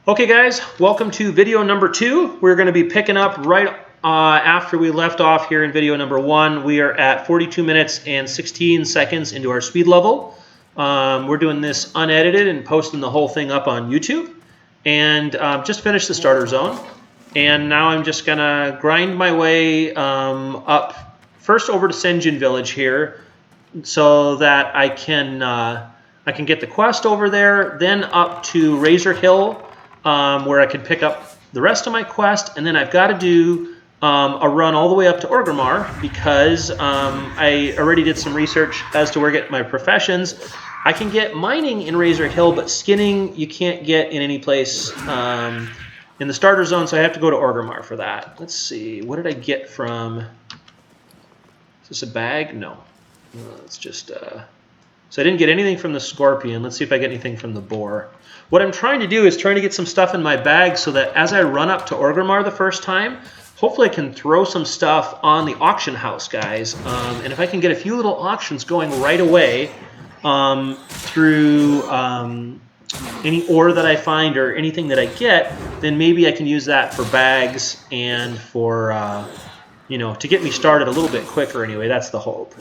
Okay guys, welcome to video number 2. We're going to be picking up right after we left off here in video number 1. We are at 42 minutes and 16 seconds into our speed level. We're doing this unedited and posting the whole thing up on YouTube. And just finished the starter zone. And now I'm just going to grind my way up first over to Senjin Village here so that I can get the quest over there, then up to Razor Hill, where I can pick up the rest of my quest, and then I've got to do a run all the way up to Orgrimmar because I already did some research as to where to get my professions. I can get mining in Razor Hill, but skinning you can't get in any place in the starter zone, so I have to go to Orgrimmar for that. Let's see, what did I get from... Is this a bag? No. It's just... So I didn't get anything from the scorpion. Let's see if I get anything from the boar. What I'm trying to do is trying to get some stuff in my bag so that as I run up to Orgrimmar the first time, hopefully I can throw some stuff on the auction house, guys. And if I can get a few little auctions going right away through any ore that I find or anything that I get, then maybe I can use that for bags and for, you know, to get me started a little bit quicker anyway. That's the hope.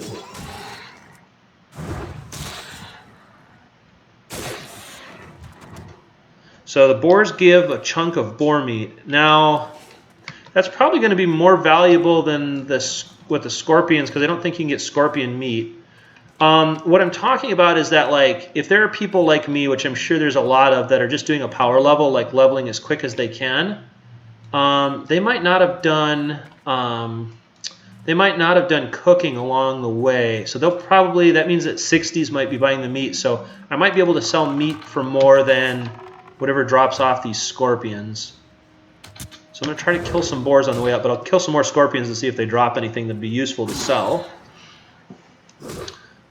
So the boars give a chunk of boar meat. Now, that's probably going to be more valuable than this with the scorpions because I don't think you can get scorpion meat. What I'm talking about is that, like, if there are people like me, which I'm sure there's a lot of, that are just doing a power level, like leveling as quick as they can, they might not have done cooking along the way. So they'll probably, that means that 60s might be buying the meat. So I might be able to sell meat for more than whatever drops off these scorpions. So I'm going to try to kill some boars on the way up, but I'll kill some more scorpions to see if they drop anything that'd be useful to sell.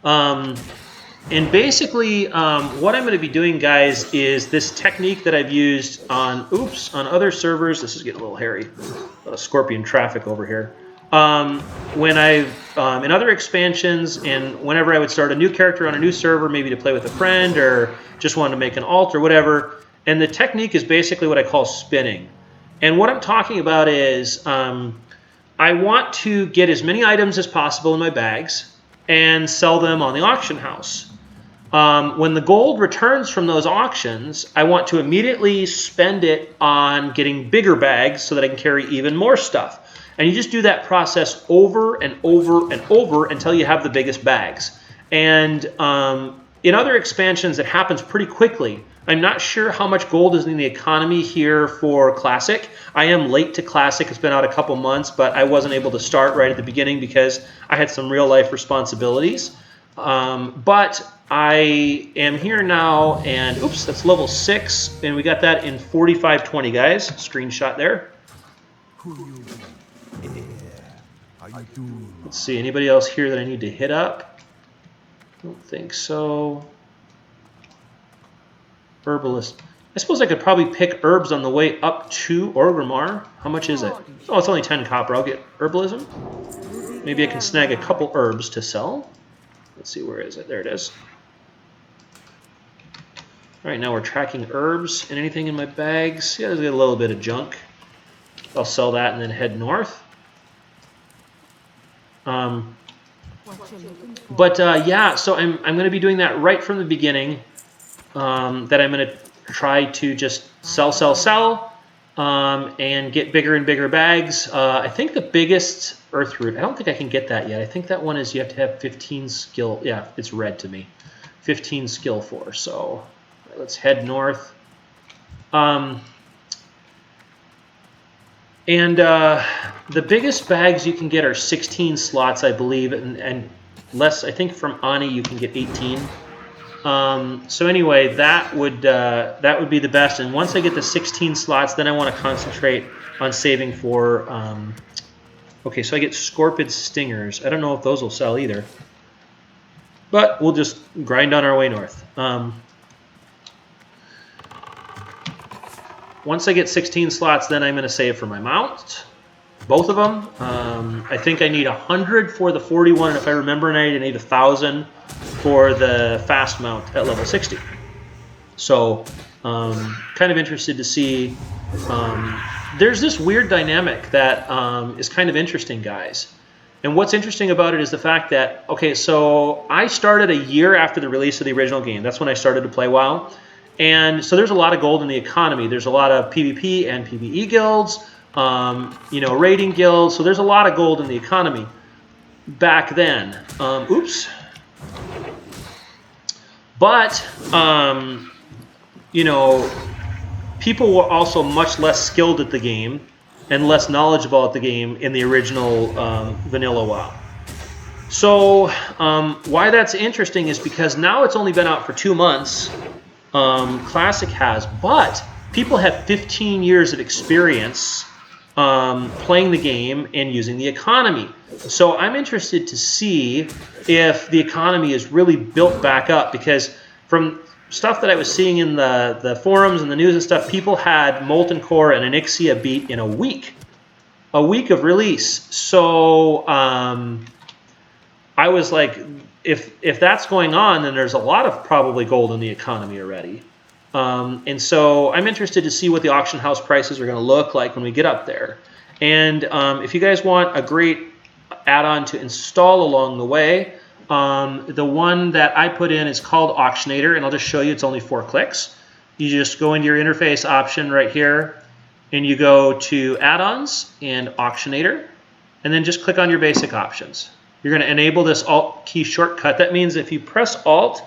And basically, what I'm going to be doing, guys, is this technique that I've used on other servers. This is getting a little hairy. A lot of scorpion traffic over here. When I've in other expansions and whenever I would start a new character on a new server, maybe to play with a friend or just wanted to make an alt or whatever. And the technique is basically what I call spinning. And what I'm talking about is I want to get as many items as possible in my bags and sell them on the auction house. When the gold returns from those auctions, I want to immediately spend it on getting bigger bags so that I can carry even more stuff. And you just do that process over and over and over until you have the biggest bags. And in other expansions, it happens pretty quickly. I'm not sure how much gold is in the economy here for Classic. I am late to Classic. It's been out a couple months, but I wasn't able to start right at the beginning because I had some real-life responsibilities. But I am here now, and oops, that's level 6, and we got that in 4520, guys. Screenshot there. Let's see, anybody else here that I need to hit up? I don't think so. Herbalist. I suppose I could probably pick herbs on the way up to Orgrimmar. How much is it? Oh, it's only 10 copper. I'll get herbalism. Maybe I can snag a couple herbs to sell. Let's see, where is it? There it is. All right, now we're tracking herbs and anything in my bags. Yeah, there's a little bit of junk. I'll sell that and then head north. Yeah, so I'm going to be doing that right from the beginning. That I'm going to try to just sell, and get bigger and bigger bags. I think the biggest earth root, I don't think I can get that yet. I think that one is you have to have 15 skill. Yeah, it's red to me. 15 skill for. So let's head north. The biggest bags you can get are 16 slots, I believe, and less. I think from Ani you can get 18. So anyway, that would be the best. And once I get the 16 slots, then I want to concentrate on saving for. Okay, so I get Scorpid Stingers. I don't know if those will sell either, but we'll just grind on our way north. Once I get 16 slots, then I'm going to save for my mount, both of them. I think I need 100 for the 41, and if I remember right, I need 1,000 for the fast mount at level 60. So Kind of interested to see. There's this weird dynamic that is kind of interesting, guys. And what's interesting about it is the fact that, okay, so I started a year after the release of the original game. That's when I started to play WoW. And so there's a lot of gold in the economy. There's a lot of PvP and PvE guilds, you know, raiding guilds. So there's a lot of gold in the economy back then. Oops. But, you know, people were also much less skilled at the game and less knowledgeable at the game in the original vanilla WoW. So why that's interesting is because now it's only been out for 2 months, Classic has, but people have 15 years of experience playing the game and using the economy. So I'm interested to see if the economy is really built back up, because from stuff that I was seeing in the forums and the news and stuff, people had Molten Core and Onyxia beat in a week of release. So I was like, if that's going on, then there's a lot of probably gold in the economy already. And so I'm interested to see what the auction house prices are going to look like when we get up there. And if you guys want a great add-on to install along the way, the one that I put in is called Auctionator, and I'll just show you. It's only 4 clicks. You just go into your interface option right here, and you go to Add-ons and Auctionator, and then just click on your basic options. You're going to enable this Alt key shortcut. That means if you press Alt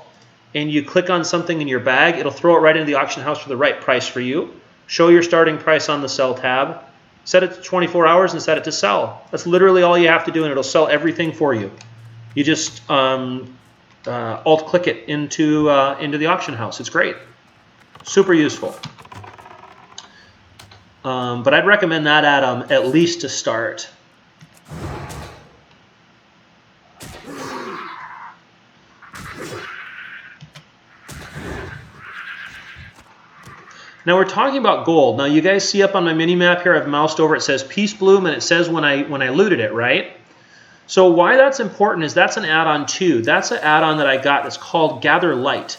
and you click on something in your bag, it'll throw it right into the auction house for the right price for you. Show your starting price on the Sell tab. Set it to 24 hours and set it to Sell. That's literally all you have to do, and it'll sell everything for you. You just alt-click it into the auction house. It's great. Super useful. But I'd recommend that add-on at least to start. Now we're talking about gold. Now you guys see up on my mini map here, I've moused over, it says Peace Bloom, and it says when I looted it, right? So why that's important is that's an add-on too. That's an add-on that I got that's called Gather Light.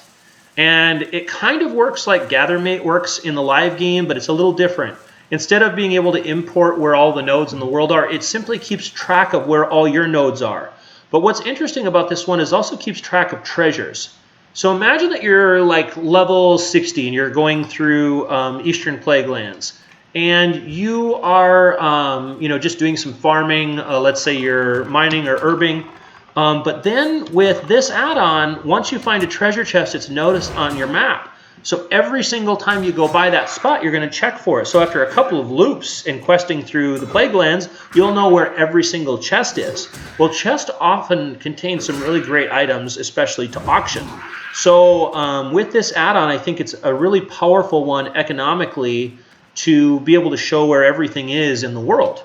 And it kind of works like Gathermate works in the live game, but it's a little different. Instead of being able to import where all the nodes in the world are, it simply keeps track of where all your nodes are. But what's interesting about this one is also keeps track of treasures. So imagine that you're like level 60 and you're going through Eastern Plague Lands. And you are, you know, just doing some farming. Let's say you're mining or herbing. But then with this add-on, once you find a treasure chest, it's noticed on your map. So every single time you go by that spot, you're going to check for it. So after a couple of loops and questing through the Plague Lands, you'll know where every single chest is. Well, chests often contain some really great items, especially to auction. So with this add-on, I think it's a really powerful one economically to be able to show where everything is in the world,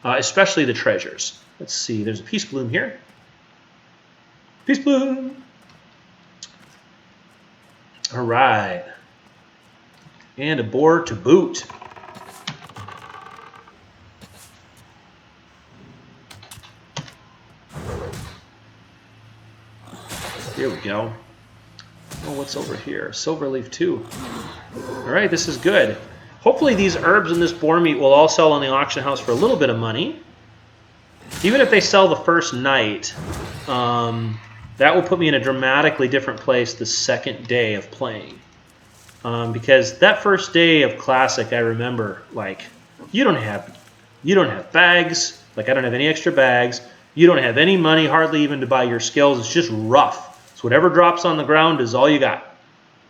especially the treasures. Let's see, there's a Peace Bloom here. Peace Bloom. All right. And a boar to boot. Here we go. Oh, what's over here? Silverleaf 2. All right, this is good. Hopefully these herbs and this boar meat will all sell on the auction house for a little bit of money. Even if they sell the first night, that will put me in a dramatically different place the second day of playing. Because that first day of Classic, I remember, like, you don't have bags. Like, I don't have any extra bags. You don't have any money, hardly even to buy your skills. It's just rough. So whatever drops on the ground is all you got.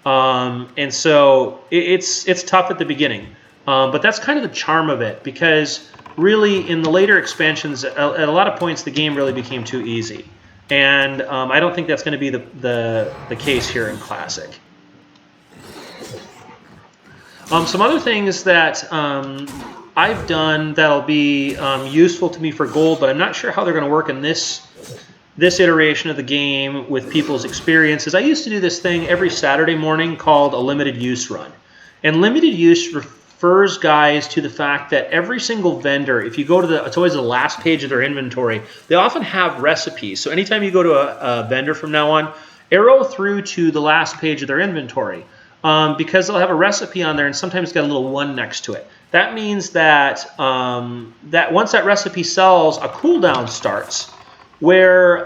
And so it's tough at the beginning. But that's kind of the charm of it, because really in the later expansions, at a lot of points, the game really became too easy. And I don't think that's going to be the case here in Classic. Some other things that I've done that'll be useful to me for gold, but I'm not sure how they're going to work in this iteration of the game with people's experiences. I used to do this thing every Saturday morning called a limited use run. And limited use refers, guys, to the fact that every single vendor, if you go to it's always the last page of their inventory, they often have recipes. So anytime you go to a vendor from now on, arrow through to the last page of their inventory. because they'll have a recipe on there and sometimes it's got a little 1 next to it. That means that, that once that recipe sells, a cooldown starts where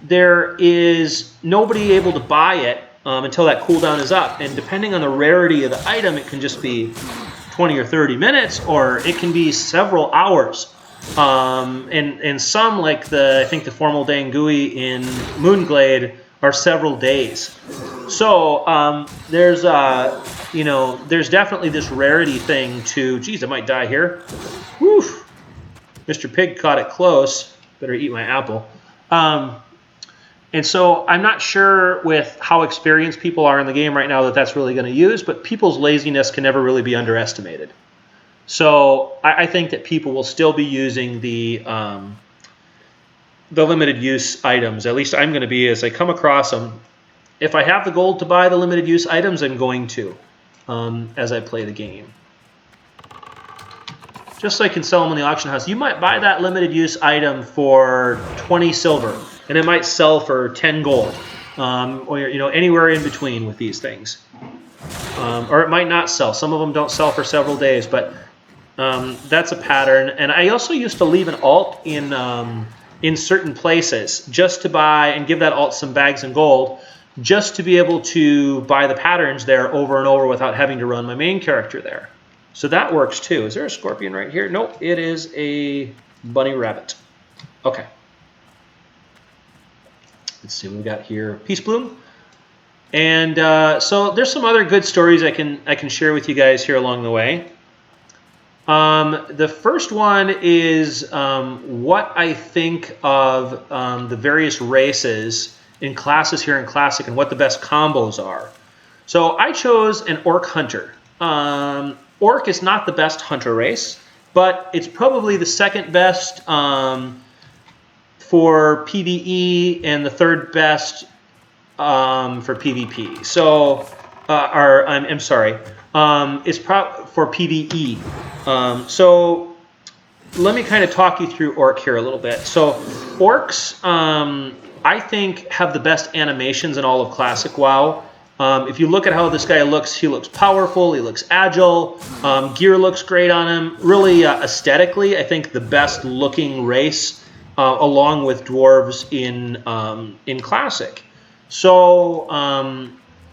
there is nobody able to buy it until that cooldown is up. And depending on the rarity of the item, it can just be 20 or 30 minutes, or it can be several hours. And some, like I think the Formal Dangui in Moonglade, are several days. So there's there's definitely this rarity thing to. Geez, I might die here. Whew. Mr. Pig caught it close. Better eat my apple. And so I'm not sure with how experienced people are in the game right now that that's really going to use, but people's laziness can never really be underestimated. So I think that people will still be using the limited use items. At least I'm going to be as I come across them. If I have the gold to buy the limited use items, I'm going to as I play the game. Just so I can sell them in the auction house. You might buy that limited use item for 20 silver, and it might sell for 10 gold, or anywhere in between with these things. Or it might not sell. Some of them don't sell for several days, but that's a pattern. And I also used to leave an alt in certain places just to buy and give that alt some bags and gold, just to be able to buy the patterns there over and over without having to run my main character there. So that works too. Is there a scorpion right here? Nope, it is a bunny rabbit. Okay. Let's see what we got here. Peace Bloom. And so there's some other good stories I can share with you guys here along the way. The first one is what I think of the various races and classes here in Classic and what the best combos are. So I chose an Orc Hunter. Orc is not the best hunter race, but it's probably the second best for PvE and the third best for PvP. So, I'm sorry, it's for PvE. So let me kind of talk you through Orc here a little bit. So Orcs, I think, have the best animations in all of Classic WoW. If you look at how this guy looks, he looks powerful, he looks agile, gear looks great on him. Really, aesthetically, I think the best looking race, along with dwarves in Classic. So,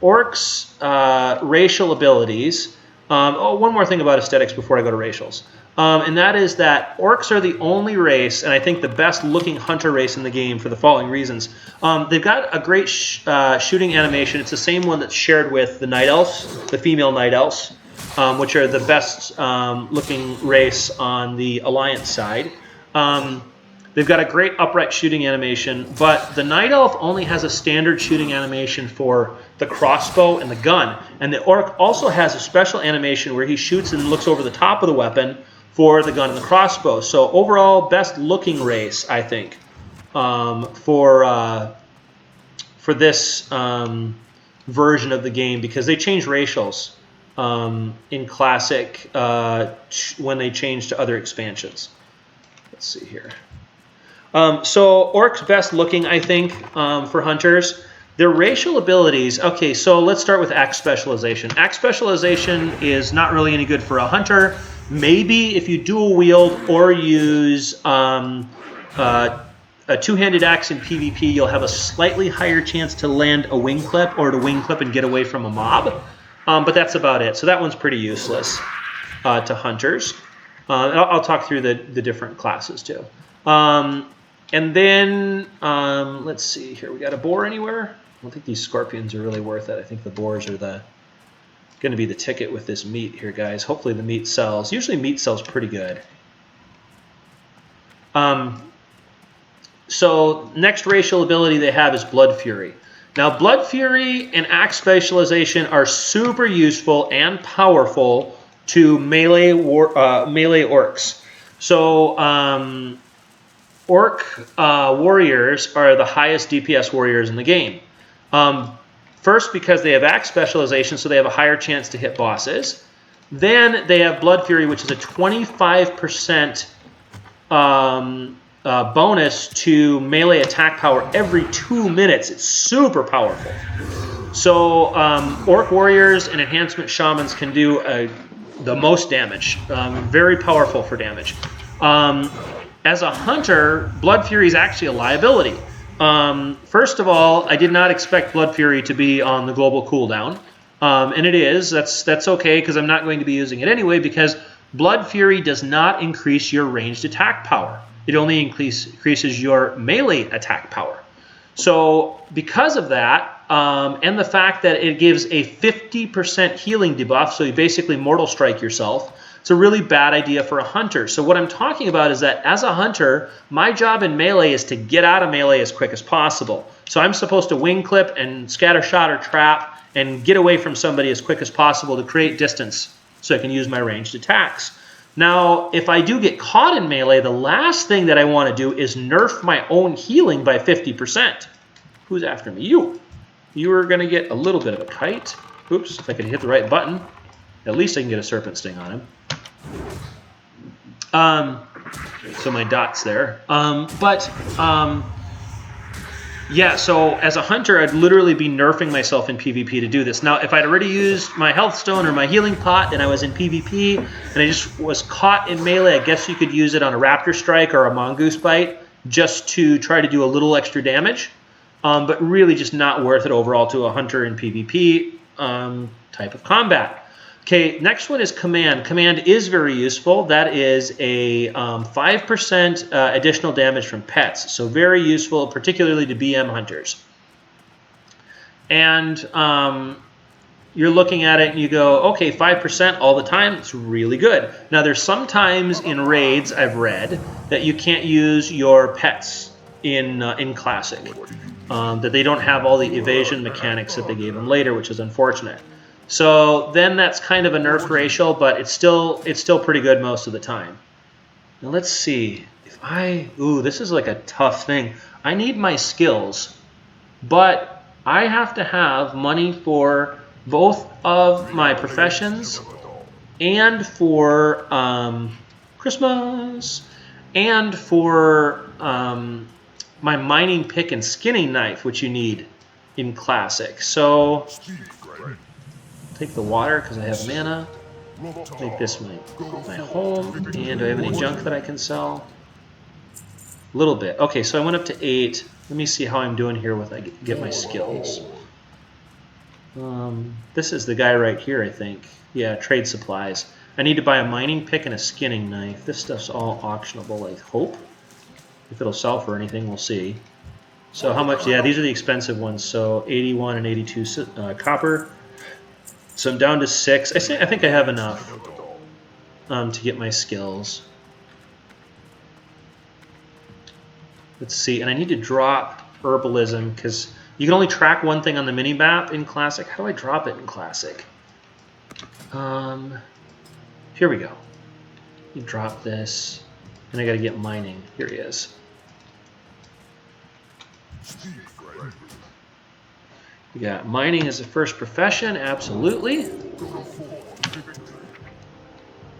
Orcs' racial abilities. One more thing about aesthetics before I go to racials. And that is that Orcs are the only race, and I think the best looking hunter race in the game for the following reasons. They've got a great shooting animation. It's the same one that's shared with the Night Elves, the female Night Elves, which are the best looking race on the Alliance side. They've got a great upright shooting animation, but the Night Elf only has a standard shooting animation for the crossbow and the gun. And the Orc also has a special animation where he shoots and looks over the top of the weapon for the gun and the crossbow. So overall, best looking race, I think, for this version of the game, because they change racials in Classic when they change to other expansions. Let's see here. So Orcs best looking, I think, for hunters. Their racial abilities, okay, so let's start with axe specialization. Axe specialization is not really any good for a hunter. Maybe if you dual wield or use a two-handed axe in PvP, you'll have a slightly higher chance to land a wing clip or to wing clip and get away from a mob. But that's about it. So that one's pretty useless to hunters. I'll talk through the different classes too. And then, let's see here. We got a boar anywhere? I don't think these scorpions are really worth it. I think the boars are going to be the ticket with this meat here, guys. Hopefully the meat sells. Usually meat sells pretty good. So next racial ability they have is Blood Fury. Now, Blood Fury and Axe Specialization are super useful and powerful to melee orcs. So, Orc warriors are the highest DPS warriors in the game. First, because they have Axe Specialization, so they have a higher chance to hit bosses. Then they have Blood Fury, which is a 25% bonus to melee attack power every 2 minutes. It's super powerful. So Orc Warriors and Enhancement Shamans can do the most damage. Very powerful for damage. As a hunter, Blood Fury is actually a liability. First of all, I did not expect Blood Fury to be on the global cooldown. And it is. That's okay, because I'm not going to be using it anyway, because Blood Fury does not increase your ranged attack power. It only increases your melee attack power. So because of that, and the fact that it gives a 50% healing debuff, so you basically Mortal Strike yourself, it's a really bad idea for a hunter. So what I'm talking about is that as a hunter, my job in melee is to get out of melee as quick as possible. So I'm supposed to wing clip and scatter shot or trap and get away from somebody as quick as possible to create distance so I can use my ranged attacks. Now, if I do get caught in melee, the last thing that I want to do is nerf my own healing by 50%. Who's after me? You. You are going to get a little bit of a kite. Oops, if I could hit the right button, at least I can get a serpent sting on him. So my dot's there. Yeah, so as a hunter, I'd literally be nerfing myself in PvP to do this. Now, if I'd already used my health stone or my healing pot and I was in PvP and I just was caught in melee, I guess you could use it on a raptor strike or a mongoose bite just to try to do a little extra damage. But really just not worth it overall to a hunter in PvP type of combat. Okay, next one is Command. Command is very useful. That is a 5% additional damage from pets. So very useful, particularly to BM hunters. And you're looking at it and you go, okay, 5% all the time, it's really good. Now there's sometimes in raids I've read that you can't use your pets in Classic. That they don't have all the evasion mechanics that they gave them later, which is unfortunate. So then that's kind of a nerf ratio, but it's still pretty good most of the time. Now let's see. This is like a tough thing. I need my skills, but I have to have money for both of my professions and for Christmas and for my mining pick and skinning knife, which you need in Classic. So take the water because I have mana. Make this my home. And do I have any junk that I can sell? A little bit. Okay, so I went up to 8. Let me see how I'm doing here with I get my skills. This is the guy right here, I think. Yeah, trade supplies. I need to buy a mining pick and a skinning knife. This stuff's all auctionable, I hope. If it'll sell for anything, we'll see. So how much? Yeah, these are the expensive ones. So 81 and 82 copper. So I'm down to 6. I think I have enough to get my skills. Let's see. And I need to drop herbalism because you can only track one thing on the mini-map in Classic. How do I drop it in Classic? Here we go. You drop this. And I got to get mining. Here he is. We got mining as a first profession, absolutely. I'm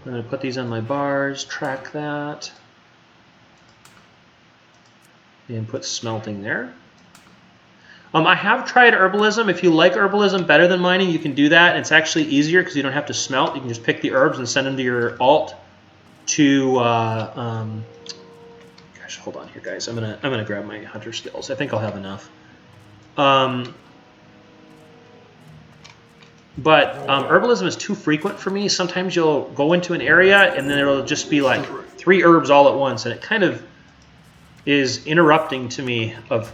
going to put these on my bars, track that, and put smelting there. I have tried herbalism. If you like herbalism better than mining, you can do that. It's actually easier because you don't have to smelt. You can just pick the herbs and send them to your alt to gosh, hold on here, guys. I'm gonna grab my hunter skills. I think I'll have enough. But herbalism is too frequent for me. Sometimes you'll go into an area and then it'll just be like 3 herbs all at once, and it kind of is interrupting to me of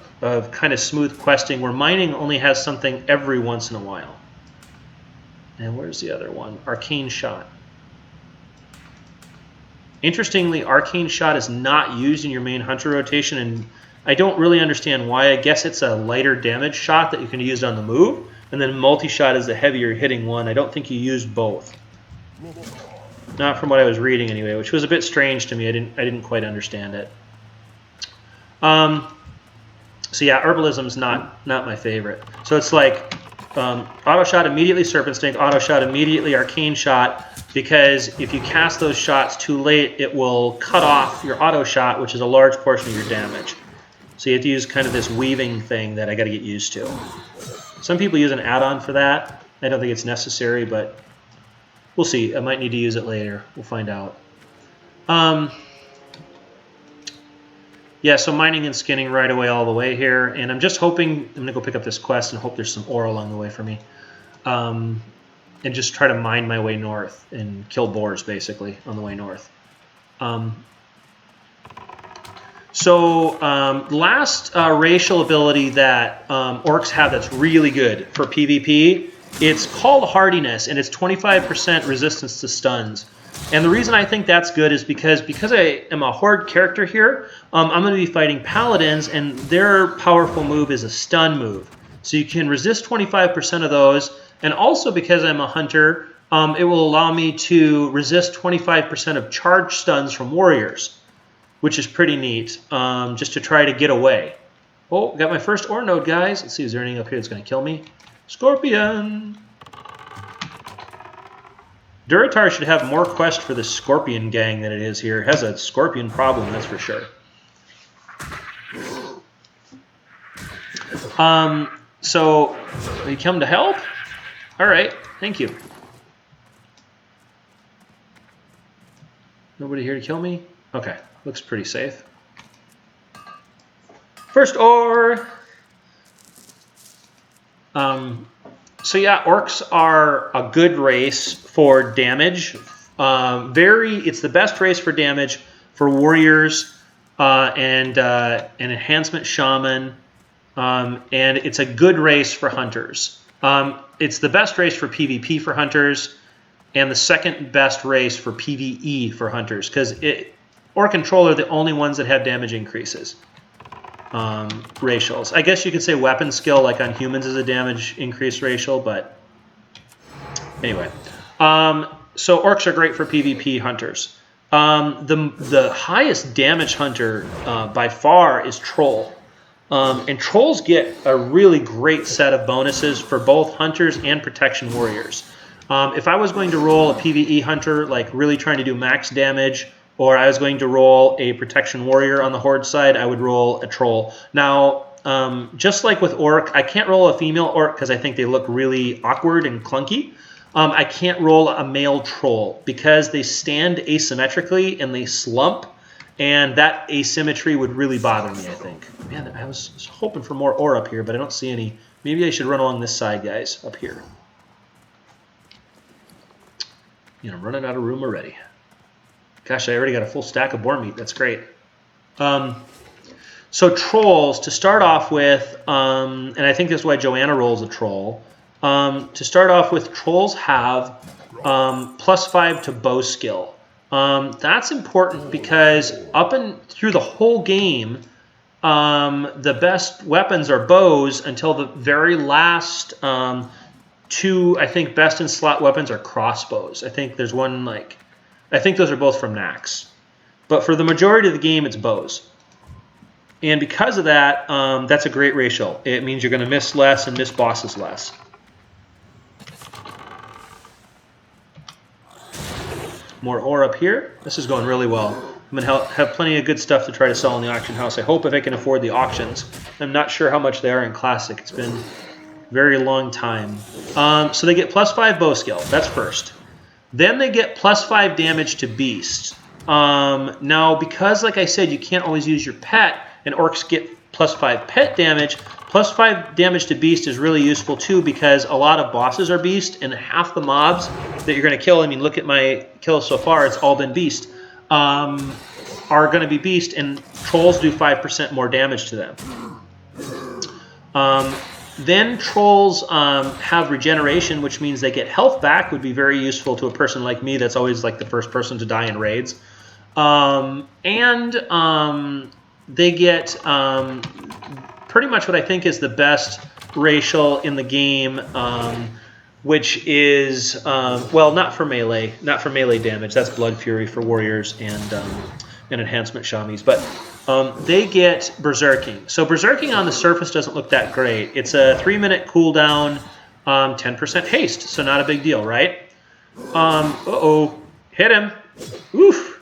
kind of smooth questing where mining only has something every once in a while. And where's the other one? Arcane Shot. Interestingly, Arcane Shot is not used in your main hunter rotation, and I don't really understand why. I guess it's a lighter damage shot that you can use on the move, and then multi-shot is the heavier hitting one. I don't think you use both. Not from what I was reading anyway, which was a bit strange to me. I didn't quite understand it. So yeah, herbalism's not my favorite. So it's like auto shot immediately Serpent Sting, auto shot immediately Arcane Shot, because if you cast those shots too late, it will cut off your auto shot, which is a large portion of your damage. So you have to use kind of this weaving thing that I got to get used to. Some people use an add-on for that. I don't think it's necessary, but we'll see. I might need to use it later. We'll find out. Yeah, so mining and skinning right away all the way here. And I'm just hoping, I'm going to go pick up this quest and hope there's some ore along the way for me. And just try to mine my way north and kill boars, basically, on the way north. Last racial ability that orcs have that's really good for PvP, it's called Hardiness, and it's 25% resistance to stuns. And the reason I think that's good is because I am a horde character here, I'm going to be fighting paladins, and their powerful move is a stun move. So you can resist 25% of those, and also because I'm a hunter, it will allow me to resist 25% of charge stuns from warriors, which is pretty neat, just to try to get away. Oh, got my first ore node, guys. Let's see, is there anything up here that's going to kill me? Scorpion! Durotar should have more quest for the scorpion gang than it is here. It has a scorpion problem, that's for sure. So, you come to help? All right, thank you. Nobody here to kill me? Okay, looks pretty safe. First ore! So yeah, orcs are a good race for damage. It's the best race for damage for warriors and an enhancement shaman, and it's a good race for hunters. It's the best race for PvP for hunters, and the second best race for PvE for hunters, because Orc and Troll are the only ones that have damage increases. Racials. I guess you could say weapon skill, like on humans, is a damage increase racial, but anyway. So orcs are great for PvP hunters. The highest damage hunter by far is Troll. And Trolls get a really great set of bonuses for both hunters and protection warriors. If I was going to roll a PvE hunter, like really trying to do max damage, or I was going to roll a protection warrior on the horde side, I would roll a troll. Now, just like with orc, I can't roll a female orc because I think they look really awkward and clunky. I can't roll a male troll because they stand asymmetrically and they slump, and that asymmetry would really bother me, I think. Man, I was hoping for more ore up here, but I don't see any. Maybe I should run along this side, guys, up here. I'm running out of room already. Gosh, I already got a full stack of boar meat. That's great. So trolls, to start off with, and I think that's why Joanna rolls a troll. To start off with, trolls have +5 to bow skill. That's important because up and through the whole game, the best weapons are bows until the very last two, I think, best in slot weapons are crossbows. I think there's one I think those are both from Nax. But for the majority of the game, it's bows. And because of that, that's a great ratio. It means you're going to miss less and miss bosses less. More ore up here. This is going really well. I'm going to have plenty of good stuff to try to sell in the auction house. I hope if I can afford the auctions. I'm not sure how much they are in Classic. It's been a very long time. So they get +5 bow skill. That's first. Then they get +5 damage to beast. Now, because, like I said, you can't always use your pet, and orcs get +5 pet damage, +5 damage to beast is really useful too, because a lot of bosses are beast, and half the mobs that you're going to kill, I mean, look at my kills so far, it's all been beast, are going to be beast, and trolls do 5% more damage to them. Then trolls have regeneration, which means they get health back, would be very useful to a person like me that's always like the first person to die in raids. They get pretty much what I think is the best racial in the game, which is, well, not for melee damage. That's Blood Fury for warriors and enhancement shamis, but they get berserking. So berserking on the surface doesn't look that great. It's a 3-minute cooldown, 10% haste, so not a big deal, right? Uh-oh, hit him. Oof,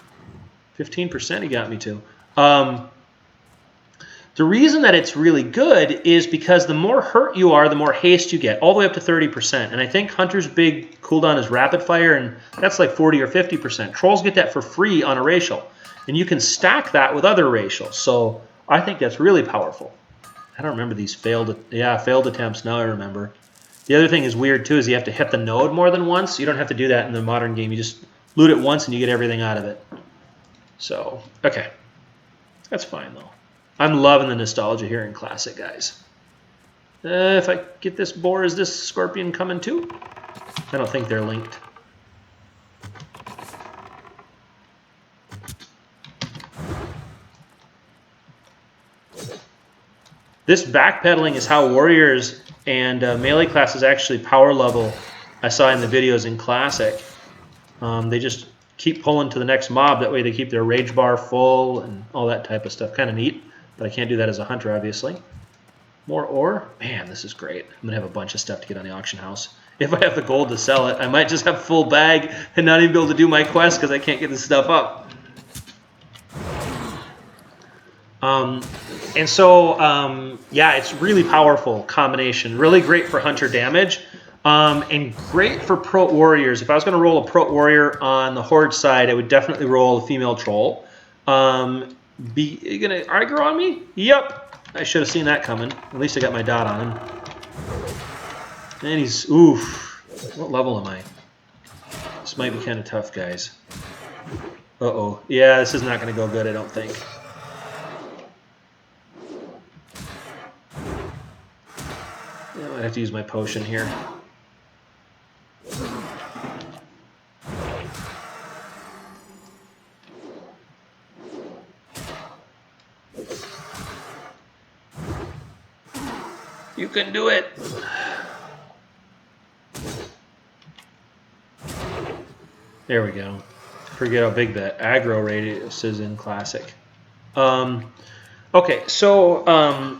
15% he got me to. The reason that it's really good is because the more hurt you are, the more haste you get, all the way up to 30%. And I think Hunter's big cooldown is rapid fire, and that's like 40 or 50%. Trolls get that for free on a racial, and you can stack that with other racials. So I think that's really powerful. I don't remember these failed attempts. Now I remember. The other thing is weird too is you have to hit the node more than once. You don't have to do that in the modern game. You just loot it once and you get everything out of it. So, okay. That's fine though. I'm loving the nostalgia here in Classic, guys. If I get this boar, is this scorpion coming too? I don't think they're linked. This backpedaling is how warriors and melee classes actually power level. I saw in the videos in Classic. They just keep pulling to the next mob. That way they keep their rage bar full and all that type of stuff. Kind of neat. But I can't do that as a hunter, obviously. More ore? Man, this is great. I'm going to have a bunch of stuff to get on the auction house. If I have the gold to sell it, I might just have full bag and not even be able to do my quest because I can't get this stuff up. Yeah, it's really powerful combination. Really great for hunter damage. And great for pro warriors. If I was going to roll a pro warrior on the horde side, I would definitely roll a female troll. You gonna aggro on me? Yep. I should have seen that coming. At least I got my dot on him. And he's, oof. What level am I? This might be kind of tough, guys. Uh-oh. Yeah, this is not going to go good, I don't think. Yeah, I might have to use my potion here. You can do it. There we go. Forget how big that aggro radius is in Classic. Okay, so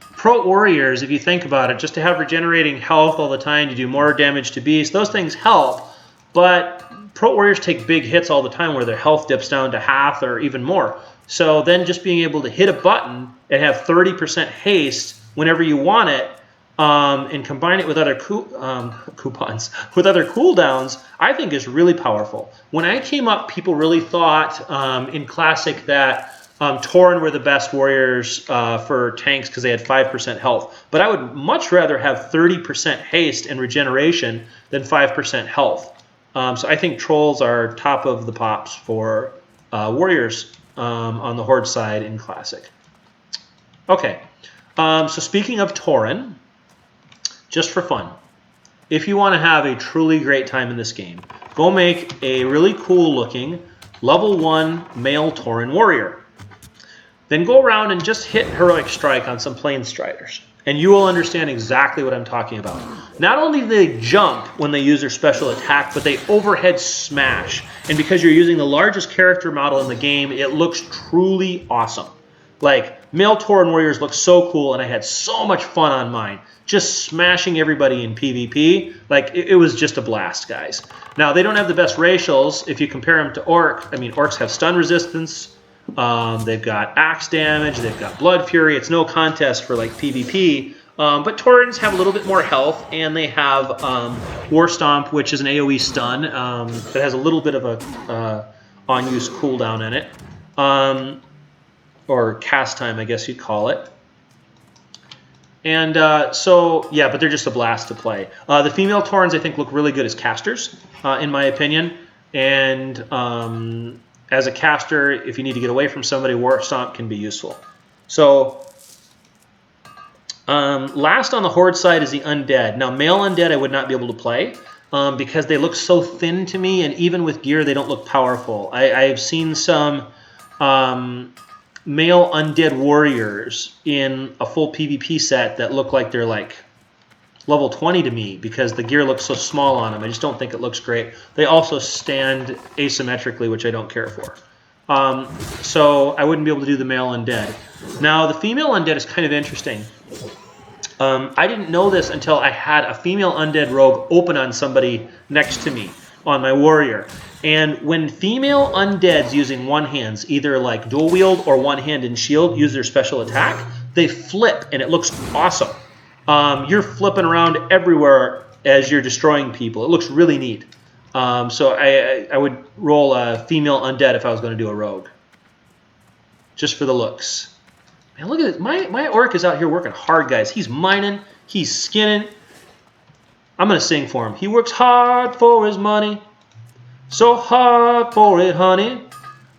pro warriors, if you think about it, just to have regenerating health all the time, to do more damage to beasts, those things help. But pro warriors take big hits all the time where their health dips down to half or even more. So then just being able to hit a button and have 30% haste whenever you want it, and combine it with other coupons, with other cooldowns, I think is really powerful. When I came up, people really thought in Classic that Tauren were the best warriors for tanks because they had 5% health. But I would much rather have 30% haste and regeneration than 5% health. So I think Trolls are top of the pops for warriors on the Horde side in Classic. Okay. So speaking of Tauren, just for fun, if you want to have a truly great time in this game, go make a really cool looking level 1 male Tauren warrior. Then go around and just hit Heroic Strike on some Plain Striders, and you will understand exactly what I'm talking about. Not only do they jump when they use their special attack, but they overhead smash. And because you're using the largest character model in the game, it looks truly awesome. Like, male Tauren warriors look so cool, and I had so much fun on mine. Just smashing everybody in PvP. Like, it was just a blast, guys. Now, they don't have the best racials if you compare them to Orc. I mean, Orcs have stun resistance. They've got axe damage. They've got blood fury. It's no contest for, like, PvP. But Taurens have a little bit more health, and they have War Stomp, which is an AoE stun that has a little bit of a on-use cooldown in it. Or cast time, I guess you'd call it. And so, yeah, but they're just a blast to play. The female Taurens, I think, look really good as casters, in my opinion. And as a caster, if you need to get away from somebody, War Stomp can be useful. So, last on the Horde side is the Undead. Now, male Undead I would not be able to play because they look so thin to me, and even with gear, they don't look powerful. I've seen some male undead warriors in a full PvP set that look like they're like level 20 to me because the gear looks so small on them. I just don't think it looks great. They also stand asymmetrically, which I don't care for. So I wouldn't be able to do the male undead. Now, the female undead is kind of interesting. I didn't know this until I had a female undead rogue open on somebody next to me on my warrior. And when female undeads using one hands, either like dual wield or one hand and shield, use their special attack, they flip and it looks awesome. You're flipping around everywhere as you're destroying people. It looks really neat. So I would roll a female undead if I was going to do a rogue. Just for the looks. Man, look at this. My orc is out here working hard, guys. He's mining. He's skinning. I'm going to sing for him. He works hard for his money. So hard for it, honey.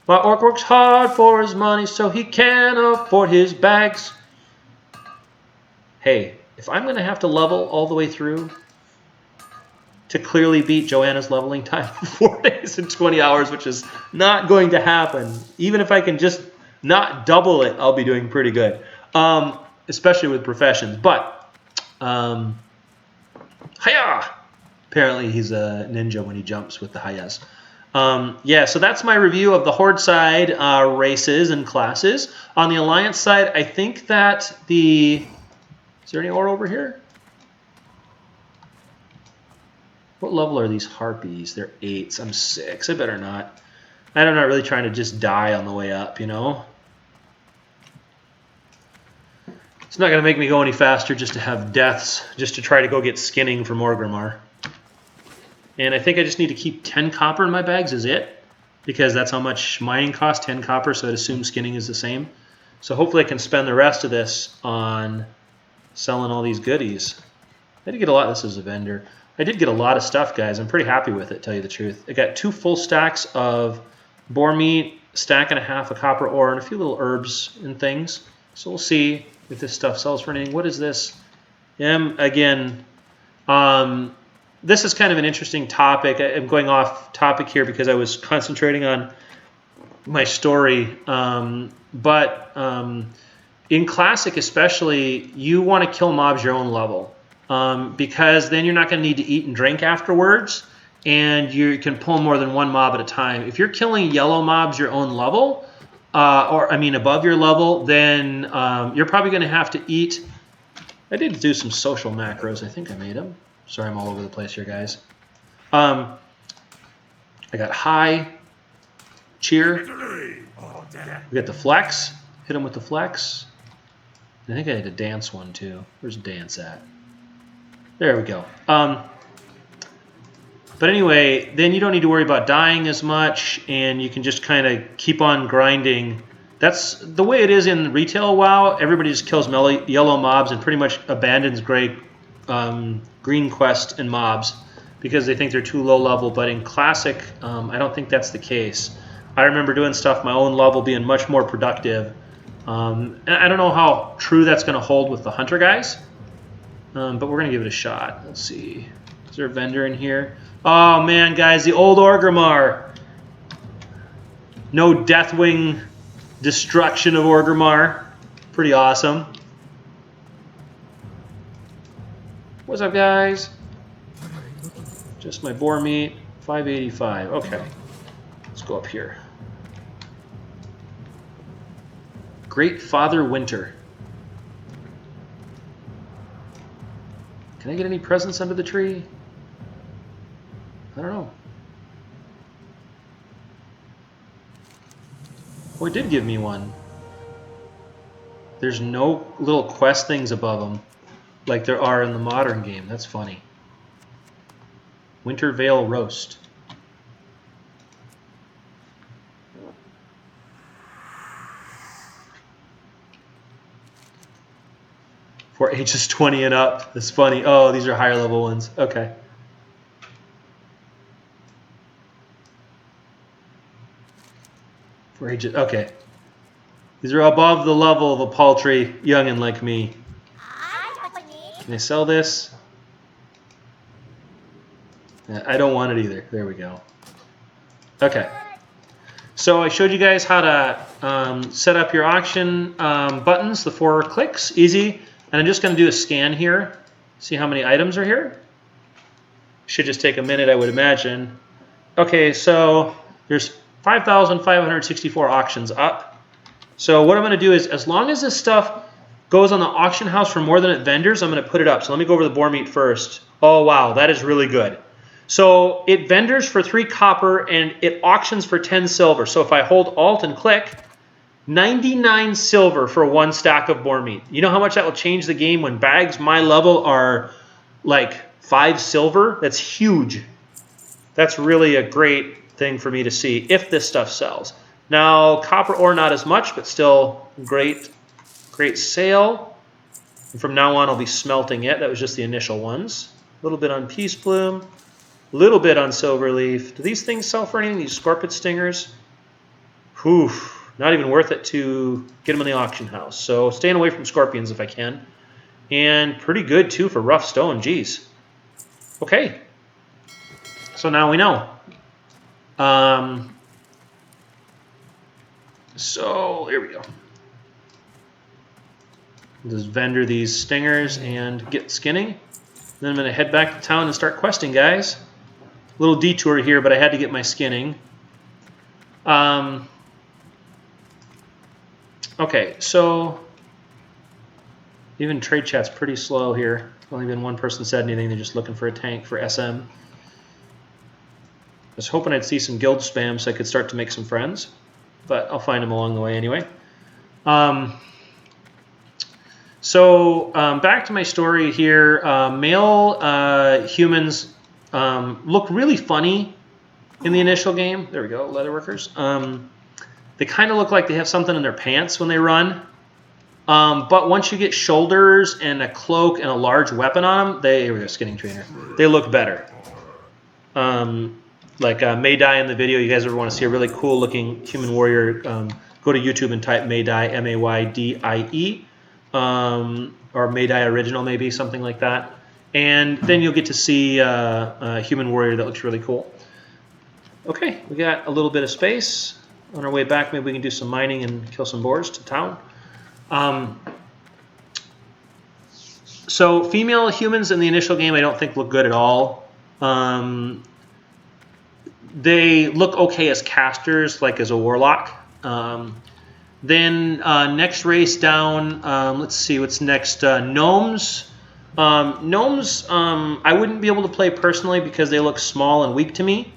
My orc works hard for his money so he can afford his bags. Hey, if I'm going to have to level all the way through to clearly beat Joanna's leveling time in 4 days and 20 hours, which is not going to happen, even if I can just not double it, I'll be doing pretty good, especially with professions. But, hiya! Apparently he's a ninja when he jumps with the hayas. Yeah, so that's my review of the Horde side races and classes. On the Alliance side, I think that the... Is there any ore over here? What level are these harpies? They're 8s. I'm 6. I better not. I'm not really trying to just die on the way up, you know? It's not going to make me go any faster just to have deaths, just to try to go get skinning from Orgrimmar. And I think I just need to keep 10 copper in my bags is it, because that's how much mining costs, 10 copper, so I'd assume skinning is the same. So hopefully I can spend the rest of this on selling all these goodies. I did get a lot. This is a vendor. I did get a lot of stuff, guys. I'm pretty happy with it, tell you the truth. I got 2 full stacks of boar meat, stack and a half of copper ore, and a few little herbs and things. So we'll see if this stuff sells for anything. What is this? Again, this is kind of an interesting topic. I'm going off topic here because I was concentrating on my story. But in Classic especially, you want to kill mobs your own level. Because then you're not going to need to eat and drink afterwards, and you can pull more than one mob at a time. If you're killing yellow mobs your own level, above your level, then you're probably going to have to eat. I did do some social macros. I think I made them. Sorry, I'm all over the place here, guys. I got high, cheer. We got the flex. Hit him with the flex. I think I had a dance one too. Where's dance at? There we go. But anyway, then you don't need to worry about dying as much, and you can just kind of keep on grinding. That's the way it is in retail WoW. Everybody just kills yellow mobs and pretty much abandons green quest and mobs because they think they're too low level. But in Classic, I don't think that's the case. I remember doing stuff my own level being much more productive. And I don't know how true that's going to hold with the Hunter guys. But we're going to give it a shot. Let's see. Is there a vendor in here? Oh, man, guys, the old Orgrimmar. No Deathwing destruction of Orgrimmar. Pretty awesome. What's up, guys? Just my boar meat. 585. Okay. Let's go up here. Great Father Winter. Can I get any presents under the tree? I don't know. Oh, it did give me one. There's no little quest things above them like there are in the modern game. That's funny. Winter Vale Roast. For ages 20 and up. That's funny. Oh, these are higher level ones. Okay. For ages. Okay. These are above the level of a paltry youngin' like me. Can I sell this? I don't want it either. There we go. Okay. So I showed you guys how to set up your auction buttons, the 4 clicks. Easy. And I'm just going to do a scan here, see how many items are here. Should just take a minute, I would imagine. Okay, so there's 5,564 auctions up. So what I'm going to do is, as long as this stuff goes on the auction house for more than at vendors, I'm going to put it up. So let me go over the boar meat first. Oh, wow, that is really good. So it vendors for 3 copper and it auctions for 10 silver. So if I hold Alt and click, 99 silver for 1 stack of boar meat. You know how much that will change the game when bags my level are like 5 silver? That's huge. That's really a great thing for me to see if this stuff sells. Now, copper ore not as much, but still great sale. And from now on, I'll be smelting it. That was just the initial ones. A little bit on Peace Bloom, a little bit on Silverleaf. Do these things sell for anything, these Scorpid Stingers? Whew, not even worth it to get them in the auction house. So staying away from Scorpions if I can. And pretty good, too, for rough stone. Geez. Okay. So now we know. So here we go. Just vendor these stingers and get skinning. Then I'm going to head back to town and start questing, guys. Little detour here, but I had to get my skinning. Okay, so even trade chat's pretty slow here. Only been one person said anything. They're just looking for a tank for SM. I was hoping I'd see some guild spam so I could start to make some friends, but I'll find them along the way anyway. So back to my story here. Male humans look really funny in the initial game. There we go, leatherworkers. They kind of look like they have something in their pants when they run. But once you get shoulders and a cloak and a large weapon on them, here we go, skinning trainer. They look better. Like Maydai in the video, you guys ever want to see a really cool looking human warrior, go to YouTube and type Maydai, M-A-Y-D-I-E, or Maydai Original maybe, something like that. And then you'll get to see a human warrior that looks really cool. Okay, we got a little bit of space. On our way back, maybe we can do some mining and kill some boars to town. So female humans in the initial game I don't think look good at all. They look okay as casters, like as a warlock. Then next race down, let's see what's next. Gnomes. Gnomes I wouldn't be able to play personally because they look small and weak to me.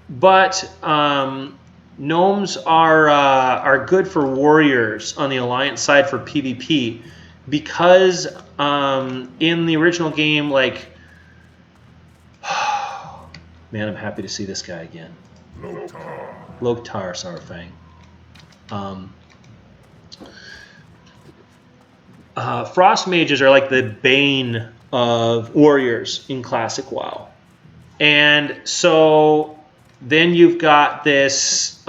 But gnomes are good for warriors on the Alliance side for PvP because in the original game, like, man, I'm happy to see this guy again. Loktar Saurfang. Frost mages are like the bane of warriors in Classic WoW. And so then you've got this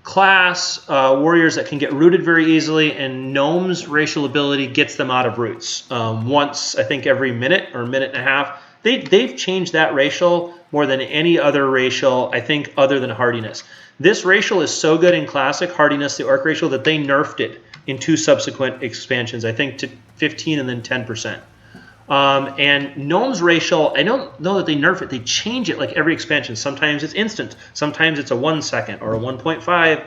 class, warriors that can get rooted very easily, and Gnome's racial ability gets them out of roots once, I think, every minute or minute and a half. They've changed that racial more than any other racial, I think, other than hardiness. This racial is so good in Classic, hardiness, the Orc racial, that they nerfed it in 2 subsequent expansions, I think to 15 and then 10%. And Gnome's racial, I don't know that they nerf it. They change it like every expansion. Sometimes it's instant. Sometimes it's a 1 second or a 1.5,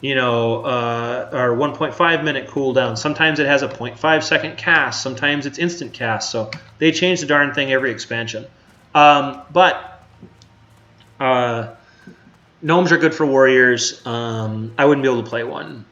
or 1.5 minute cooldown. Sometimes it has a 0.5 second cast. Sometimes it's instant cast. So they change the darn thing every expansion. But gnomes are good for warriors. I wouldn't be able to play one.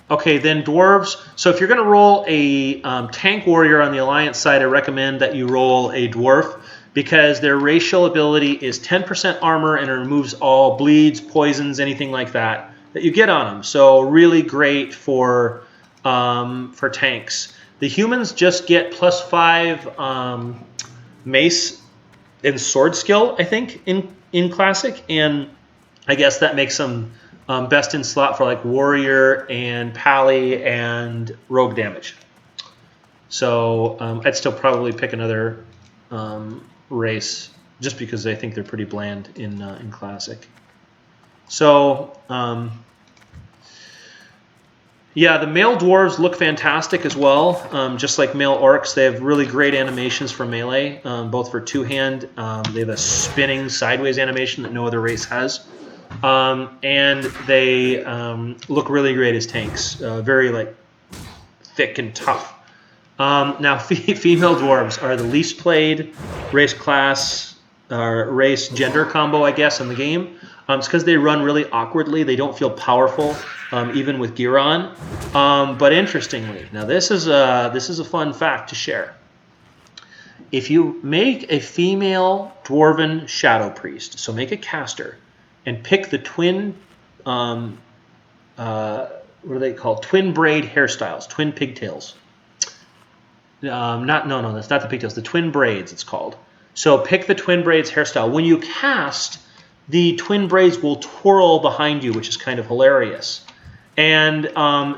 Okay, then dwarves. So if you're going to roll a tank warrior on the Alliance side, I recommend that you roll a dwarf because their racial ability is 10% armor and it removes all bleeds, poisons, anything like that you get on them. So really great for tanks. The humans just get +5 mace and sword skill, I think, in Classic, and I guess that makes them best in slot for like warrior and pally and rogue damage. So I'd still probably pick another race just because I think they're pretty bland in Classic. So yeah, the male dwarves look fantastic as well. Just like male orcs, they have really great animations for melee, both for two-hand. They have a spinning sideways animation that no other race has. And they look really great as tanks. Very like thick and tough. Now, female dwarves are the least played race class, or race gender combo, I guess, in the game. It's because they run really awkwardly. They don't feel powerful, even with gear on. But interestingly, now this is a fun fact to share. If you make a female dwarven shadow priest, so make a caster, and pick the twin, what are they called? Twin braid hairstyles, twin pigtails. No, that's not the pigtails. The twin braids, it's called. So pick the twin braids hairstyle. When you cast, the twin braids will twirl behind you, which is kind of hilarious. And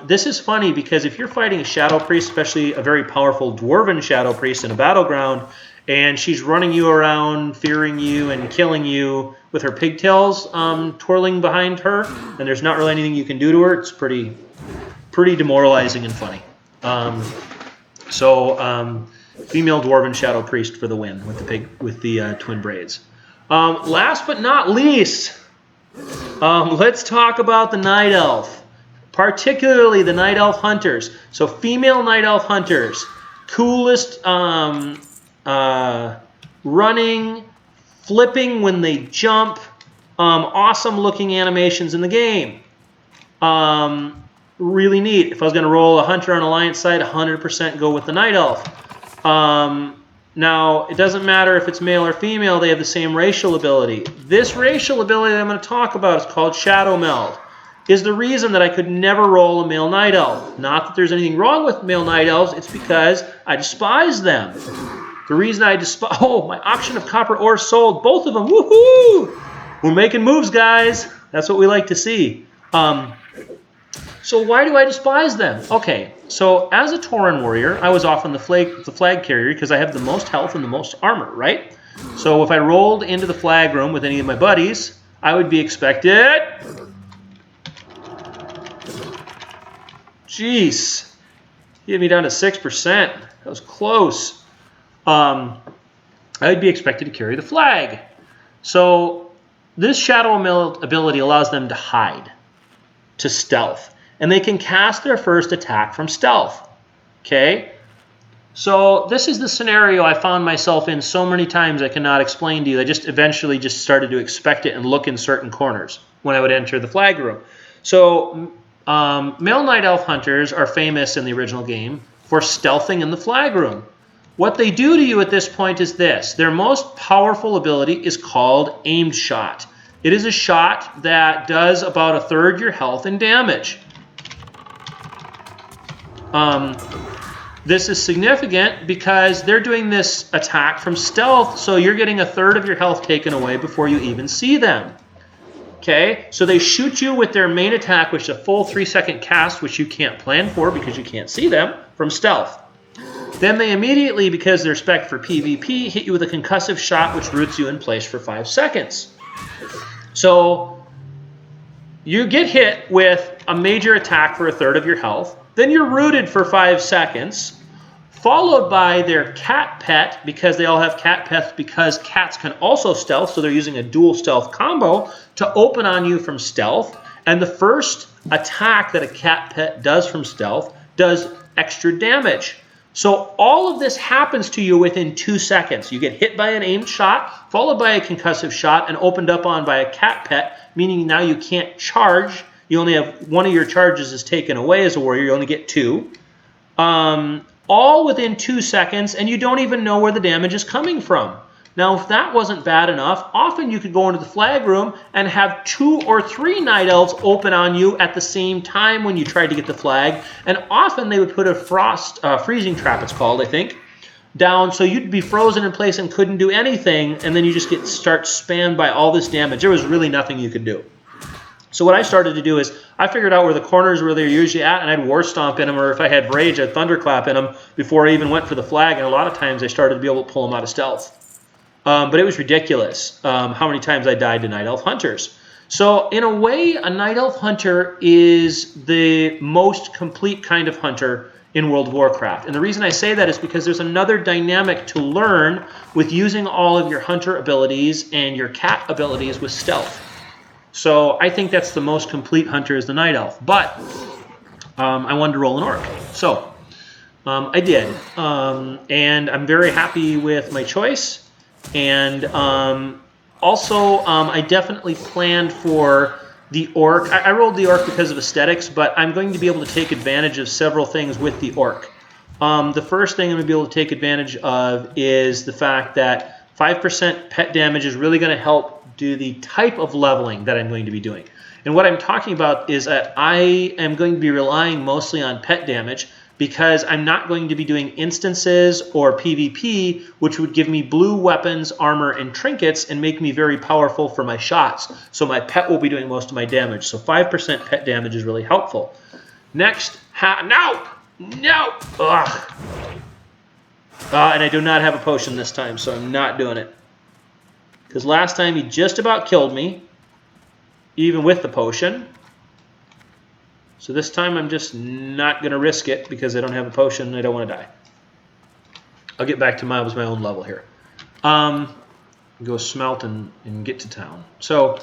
this is funny because if you're fighting a shadow priest, especially a very powerful dwarven shadow priest in a battleground, and she's running you around, fearing you and killing you with her pigtails twirling behind her, and there's not really anything you can do to her, it's pretty demoralizing and funny. Female dwarven shadow priest for the win with the twin braids. Last but not least, let's talk about the night elf, particularly the night elf hunters. So female night elf hunters, coolest running, flipping when they jump, awesome looking animations in the game. Really neat. If I was going to roll a hunter on Alliance side, 100% go with the night elf. Now, it doesn't matter if it's male or female, they have the same racial ability. This racial ability that I'm going to talk about is called Shadow Meld. Is the reason that I could never roll a male night elf. Not that there's anything wrong with male night elves, it's because I despise them. The reason I despise... Oh, my auction of copper ore sold. Both of them. Woohoo! We're making moves, guys. That's what we like to see. So why do I despise them? Okay, so as a Tauren warrior, I was often the flag carrier because I have the most health and the most armor, right? So if I rolled into the flag room with any of my buddies, I would be expected... Jeez, he hit me down to 6%. That was close. I would be expected to carry the flag. So this Shadow Meld ability allows them to hide, to stealth. And they can cast their first attack from stealth. Okay? So this is the scenario I found myself in so many times I cannot explain to you. I just eventually just started to expect it and look in certain corners when I would enter the flag room. So male night elf hunters are famous in the original game for stealthing in the flag room. What they do to you at this point is this. Their most powerful ability is called Aimed Shot. It is a shot that does about 1/3 your health and damage. This is significant because they're doing this attack from stealth, so you're getting 1/3 of your health taken away before you even see them. Okay, so they shoot you with their main attack, which is a full 3-second cast, which you can't plan for because you can't see them, from stealth. Then they immediately, because they're spec'd for PvP, hit you with a concussive shot, which roots you in place for 5 seconds. So you get hit with a major attack for 1/3 of your health. Then you're rooted for 5 seconds, followed by their cat pet, because they all have cat pets, because cats can also stealth, so they're using a dual stealth combo to open on you from stealth. And the first attack that a cat pet does from stealth does extra damage. So all of this happens to you within 2 seconds. You get hit by an aimed shot, followed by a concussive shot, and opened up on by a cat pet, meaning now you can't charge. You only have one of your charges is taken away as a warrior. You only get 2. All within 2 seconds, and you don't even know where the damage is coming from. Now, if that wasn't bad enough, often you could go into the flag room and have 2 or 3 night elves open on you at the same time when you tried to get the flag, and often they would put a freezing trap, it's called, I think, down, so you'd be frozen in place and couldn't do anything, and then you just start spammed by all this damage. There was really nothing you could do. So what I started to do is I figured out where the corners where they're usually at, and I'd war stomp in them, or if I had rage, I'd thunderclap in them before I even went for the flag, and a lot of times I started to be able to pull them out of stealth. But it was ridiculous how many times I died to night elf hunters. So in a way, a night elf hunter is the most complete kind of hunter in World of Warcraft. And the reason I say that is because there's another dynamic to learn with using all of your hunter abilities and your cat abilities with stealth. So I think that's the most complete hunter is the night elf. But I wanted to roll an orc. So I did, and I'm very happy with my choice. And also, I definitely planned for the Orc. I rolled the Orc because of aesthetics, but I'm going to be able to take advantage of several things with the Orc. The first thing I'm going to be able to take advantage of is the fact that 5% pet damage is really going to help do the type of leveling that I'm going to be doing. And what I'm talking about is that I am going to be relying mostly on pet damage because I'm not going to be doing instances or PvP, which would give me blue weapons, armor, and trinkets and make me very powerful for my shots. So my pet will be doing most of my damage. So 5% pet damage is really helpful. Next, no! Ugh. And I do not have a potion this time, so I'm not doing it. Because last time he just about killed me, even with the potion. So this time I'm just not going to risk it because I don't have a potion and I don't want to die. I'll get back to my own level here. Go smelt and get to town. So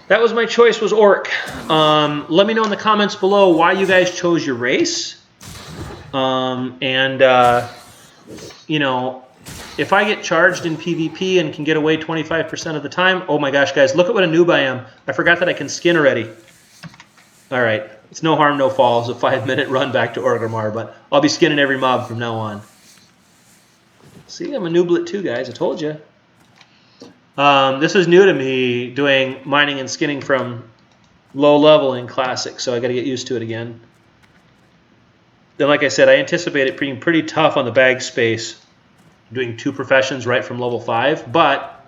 that was my choice, was Orc. Let me know in the comments below why you guys chose your race. You know, if I get charged in PvP and can get away 25% of the time, oh my gosh, guys, look at what a noob I am. I forgot that I can skin already. All right, it's no harm, no fall. It's a 5-minute run back to Orgrimmar, but I'll be skinning every mob from now on. See, I'm a nooblet too, guys. I told you. This is new to me, doing mining and skinning from low level in Classic, so I got to get used to it again. Then, like I said, I anticipate it being pretty tough on the bag space, doing 2 professions right from level 5, but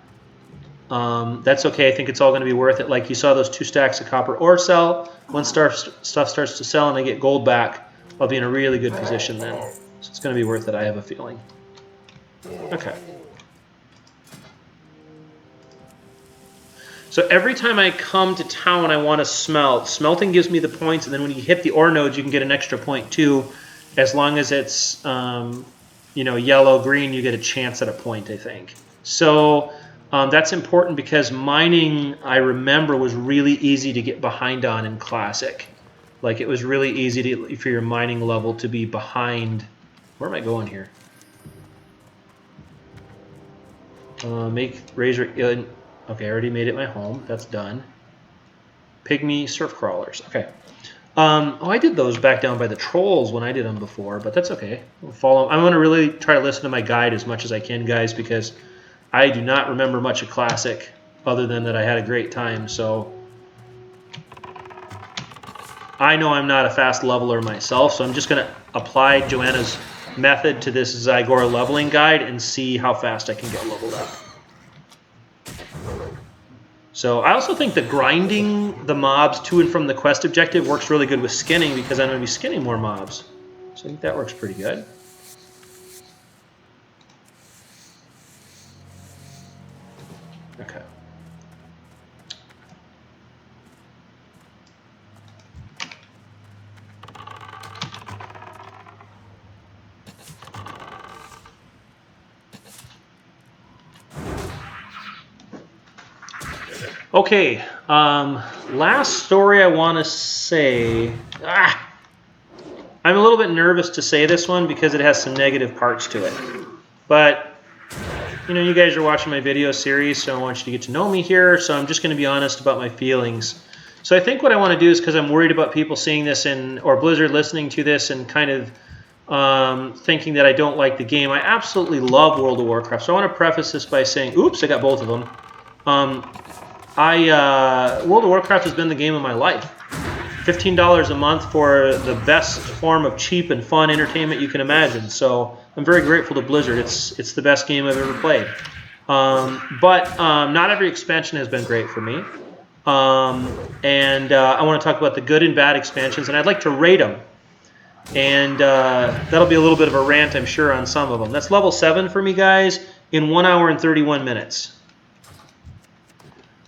that's okay. I think it's all going to be worth it. Like you saw those 2 stacks of copper ore sell. Once stuff starts to sell and I get gold back, I'll be in a really good position then. So it's going to be worth it, I have a feeling. Okay. So every time I come to town, I want to smelt. Smelting gives me the points, and then when you hit the ore nodes, you can get an extra point too. As long as it's you know, yellow, green, you get a chance at a point, I think. So that's important because mining, I remember, was really easy to get behind on in Classic. Like, it was really easy for your mining level to be behind. Where am I going here? Make razor. Okay, I already made it my home. That's done. Pygmy surf crawlers. Okay. Oh, I did those back down by the trolls when I did them before, but that's okay. We'll follow. I'm going to really try to listen to my guide as much as I can, guys, because I do not remember much of Classic other than that I had a great time. So I know I'm not a fast leveler myself, so I'm just going to apply Joanna's method to this Zygor leveling guide and see how fast I can get leveled up. So I also think that grinding the mobs to and from the quest objective works really good with skinning because I'm going to be skinning more mobs. So I think that works pretty good. Okay. Okay, last story I want to say. I'm a little bit nervous to say this one because it has some negative parts to it. But, you know, you guys are watching my video series, so I want you to get to know me here, so I'm just going to be honest about my feelings. So I think what I want to do is, because I'm worried about people seeing this or Blizzard listening to this and kind of thinking that I don't like the game. I absolutely love World of Warcraft, so I want to preface this by saying, oops, I got both of them. World of Warcraft has been the game of my life. $15 a month for the best form of cheap and fun entertainment you can imagine. So I'm very grateful to Blizzard. It's the best game I've ever played. But not every expansion has been great for me. I want to talk about the good and bad expansions, and I'd like to rate them. And that'll be a little bit of a rant, I'm sure, on some of them. That's level 7 for me, guys, in 1 hour and 31 minutes.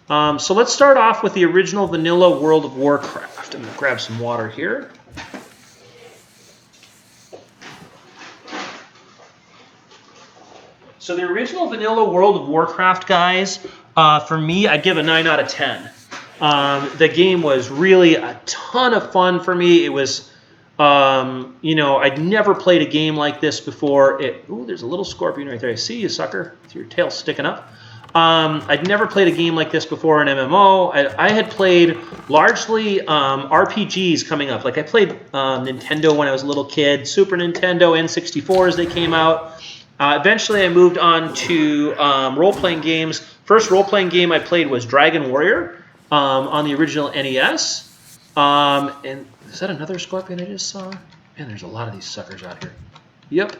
So let's start off with the original vanilla World of Warcraft. I'm going to grab some water here. So the original vanilla World of Warcraft, guys, for me, I'd give a 9 out of 10. The game was really a ton of fun for me. It was, you know, I'd never played a game like this before. Ooh, there's a little scorpion right there. I see you, sucker, with your tail sticking up. I'd never played a game like this before in MMO. I had played largely RPGs coming up. Like I played Nintendo when I was a little kid, Super Nintendo, N64 as they came out. Eventually I moved on to role-playing games. First role-playing game I played was Dragon Warrior on the original NES. And is that another scorpion I just saw? Man, there's a lot of these suckers out here. Yep.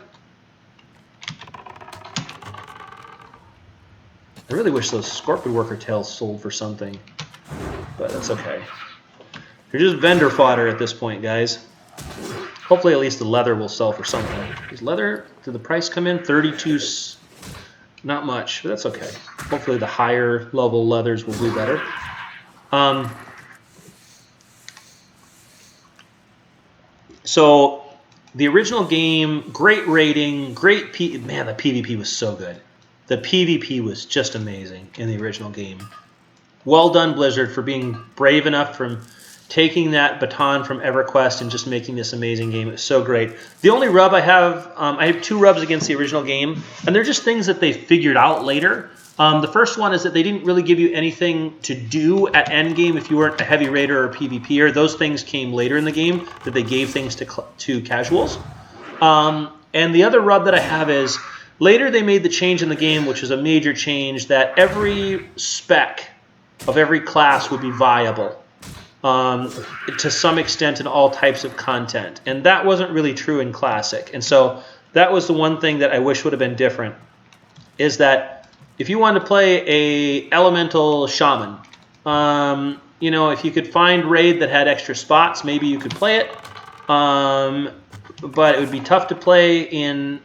I really wish those scorpion worker tails sold for something, but that's okay. They're just vendor fodder at this point, guys. Hopefully at least the leather will sell for something. Is leather, did the price come in? 32, not much, but that's okay. Hopefully the higher level leathers will do better. So the original game, great rating, great man, the PvP was so good. The PvP was just amazing in the original game. Well done, Blizzard, for being brave enough from taking that baton from EverQuest and just making this amazing game. It was so great. The only rub I have 2 rubs against the original game, and they're just things that they figured out later. The first one is that they didn't really give you anything to do at endgame if you weren't a heavy raider or PvPer. Those things came later in the game, that they gave things to casuals. And the other rub that I have is, later they made the change in the game, which is a major change, that every spec of every class would be viable. To some extent in all types of content. And that wasn't really true in Classic. And so that was the one thing that I wish would have been different, is that if you wanted to play a elemental shaman, you know, if you could find raid that had extra spots, maybe you could play it. But it would be tough to play in,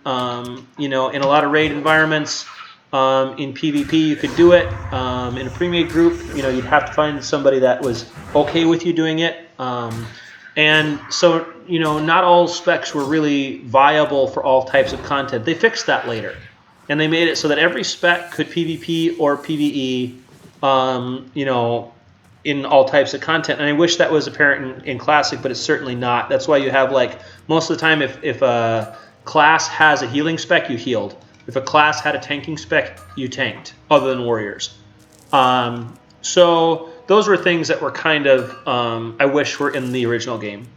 you know, in a lot of raid environments. In PvP, you could do it. In a pre-made group, you know, you'd have to find somebody that was okay with you doing it. And so, you know, not all specs were really viable for all types of content. They fixed that later. And they made it so that every spec could PvP or PvE, you know, in all types of content. And I wish that was apparent in Classic, but it's certainly not. That's why you have, like, most of the time, if a class has a healing spec, you healed. If a class had a tanking spec, you tanked, other than warriors. So those were things that were kind of, I wish were in the original game.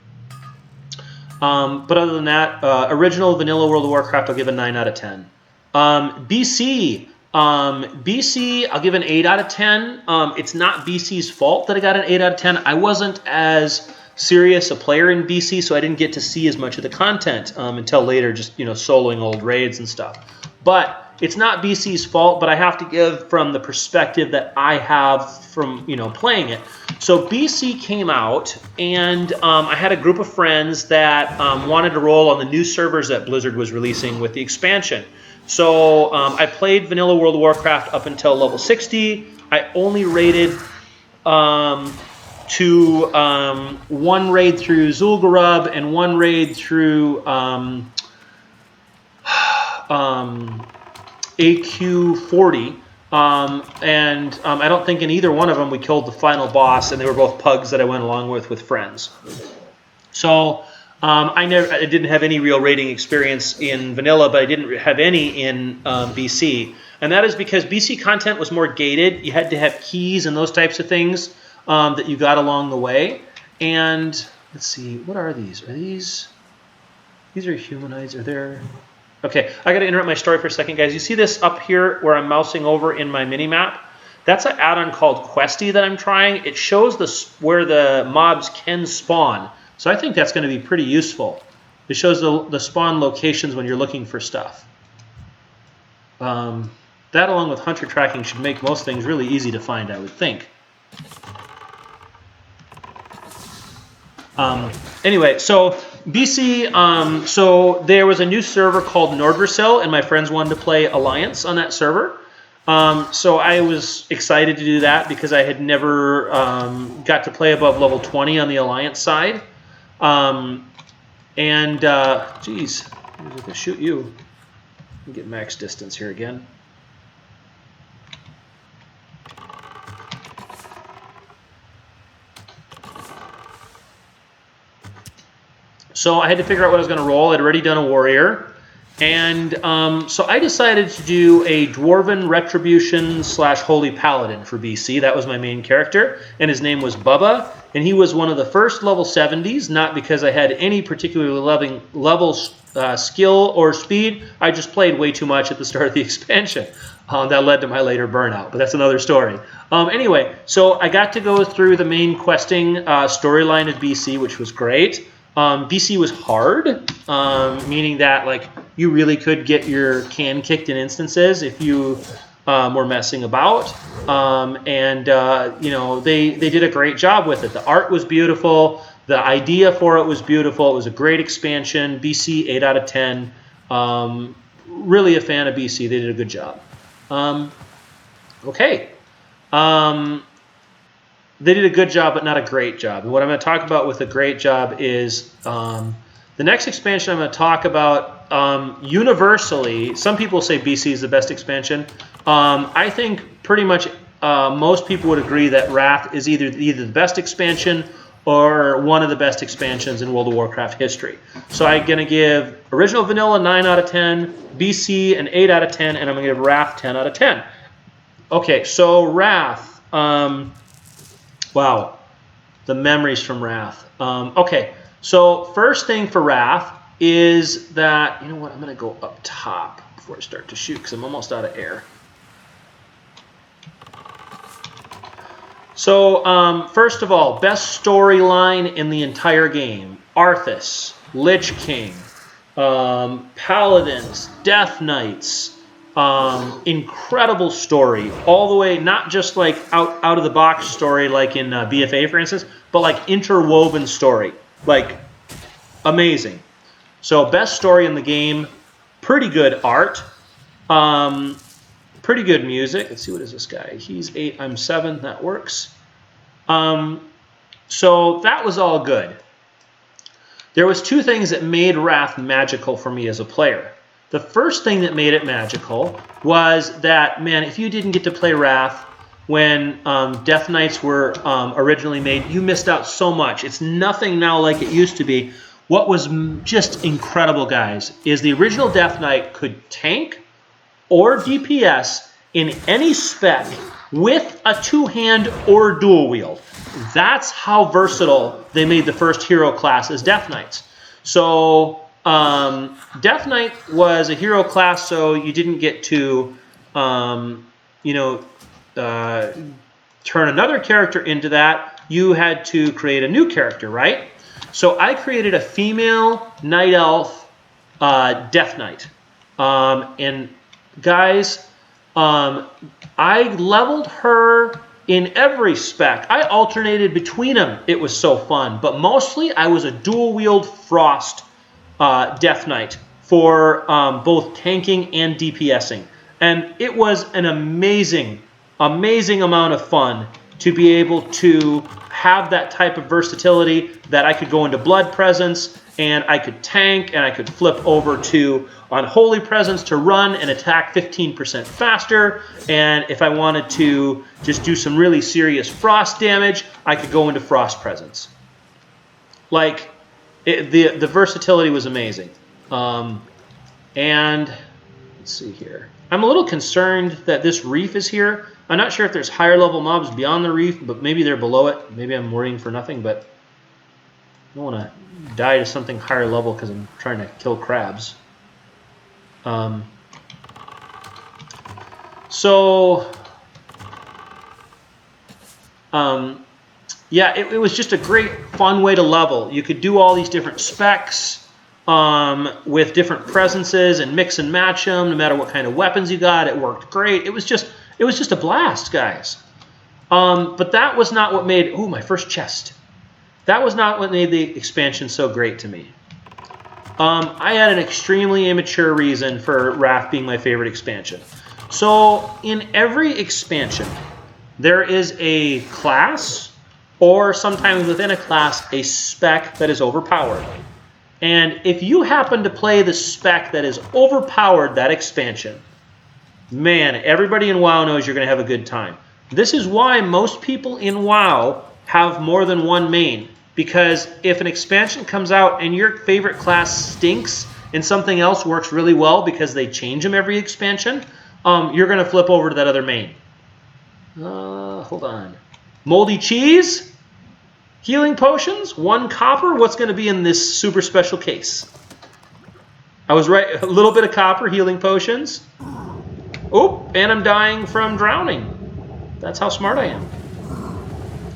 But other than that, original vanilla World of Warcraft, I'll give a 9 out of 10. BC, I'll give an 8 out of 10. It's not BC's fault that I got an 8 out of 10. I wasn't as serious a player in BC, so I didn't get to see as much of the content until later, just, you know, soloing old raids and stuff. But it's not BC's fault, but I have to give from the perspective that I have from, you know, playing it. So BC came out, and I had a group of friends that wanted to roll on the new servers that Blizzard was releasing with the expansion. So I played vanilla World of Warcraft up until level 60. I only raided to 1 raid through Zul'Gurub and 1 raid through AQ40, and I don't think in either one of them we killed the final boss, and they were both pugs that I went along with friends. So I didn't have any real raiding experience in vanilla, but I didn't have any in BC, and that is because BC content was more gated. You had to have keys and those types of things that you got along the way. And let's see, what are these? Are these are humanoids? Are there? Okay, I got to interrupt my story for a second, guys. You see this up here where I'm mousing over in my mini-map? That's an add-on called Questy that I'm trying. It shows where the mobs can spawn. So I think that's going to be pretty useful. It shows the spawn locations when you're looking for stuff. That, along with hunter tracking, should make most things really easy to find, I would think. Anyway, so BC, so there was a new server called Nordrusel, and my friends wanted to play Alliance on that server. So I was excited to do that because I had never got to play above level 20 on the Alliance side. Geez, I'm going to shoot you. Get max distance here again. So I had to figure out what I was going to roll. I'd already done a warrior. And so I decided to do a Dwarven Retribution / Holy Paladin for BC. That was my main character. And his name was Bubba. And he was one of the first level 70s, not because I had any particularly level skill or speed. I just played way too much at the start of the expansion. That led to my later burnout, but that's another story. Anyway, so I got to go through the main questing storyline of BC, which was great. BC was hard, meaning that like you really could get your can kicked in instances if you were messing about. You know, they did a great job with it. The art was beautiful. The idea for it was beautiful. It was a great expansion. BC 8 out of 10. Really a fan of BC. They did a good job. Okay. They did a good job, but not a great job. And what I'm going to talk about with a great job is the next expansion I'm going to talk about universally. Some people say BC is the best expansion. I think pretty much most people would agree that Wrath is either the best expansion or one of the best expansions in World of Warcraft history. So I'm going to give Original Vanilla 9 out of 10, BC an 8 out of 10, and I'm going to give Wrath 10 out of 10. Okay, so Wrath. Wow, the memories from Wrath. Okay, so first thing for Wrath is that, you know what, I'm going to go up top before I start to shoot because I'm almost out of air. So first of all, best storyline in the entire game. Arthas, Lich King, Paladins, Death Knights. Incredible story all the way, not just like out of the box story like in BFA for instance, but like interwoven story, like amazing. So best story in the game, pretty good art, pretty good music. Let's see, what is this guy? He's 8, I'm 7, that works. So that was all good. There was two things that made Wrath magical for me as a player. The first thing that made it magical was that, man, if you didn't get to play Wrath when Death Knights were originally made, you missed out so much. It's nothing now like it used to be. What was just incredible, guys, is the original Death Knight could tank or DPS in any spec with a two-hand or dual wield. That's how versatile they made the first hero class as Death Knights. So Death Knight was a hero class, so you didn't get to, you know, turn another character into that. You had to create a new character, right? So I created a female Night Elf Death Knight. And guys, I leveled her in every spec. I alternated between them. It was so fun. But mostly I was a dual wield Frost Death Knight for both tanking and DPSing. And it was an amazing, amazing amount of fun to be able to have that type of versatility, that I could go into Blood Presence and I could tank and I could flip over to Unholy Presence to run and attack 15% faster. And if I wanted to just do some really serious Frost damage, I could go into Frost Presence. Like, the versatility was amazing. And let's see here. I'm a little concerned that this reef is here. I'm not sure if there's higher level mobs beyond the reef, but maybe they're below it. Maybe I'm worrying for nothing, but I don't want to die to something higher level because I'm trying to kill crabs. Yeah, it was just a great, fun way to level. You could do all these different specs with different presences and mix and match them, no matter what kind of weapons you got. It worked great. It was just a blast, guys. But that was not what made... Ooh, my first chest. That was not what made the expansion so great to me. I had an extremely immature reason for Wrath being my favorite expansion. So, in every expansion, there is a class, or sometimes within a class, a spec that is overpowered. And if you happen to play the spec that is overpowered that expansion, man, everybody in WoW knows you're going to have a good time. This is why most people in WoW have more than one main. Because if an expansion comes out and your favorite class stinks and something else works really well because they change them every expansion, you're going to flip over to that other main. Hold on. Moldy cheese? Healing potions? 1 copper? What's going to be in this super special case? I was right. A little bit of copper, healing potions. Oh, and I'm dying from drowning. That's how smart I am.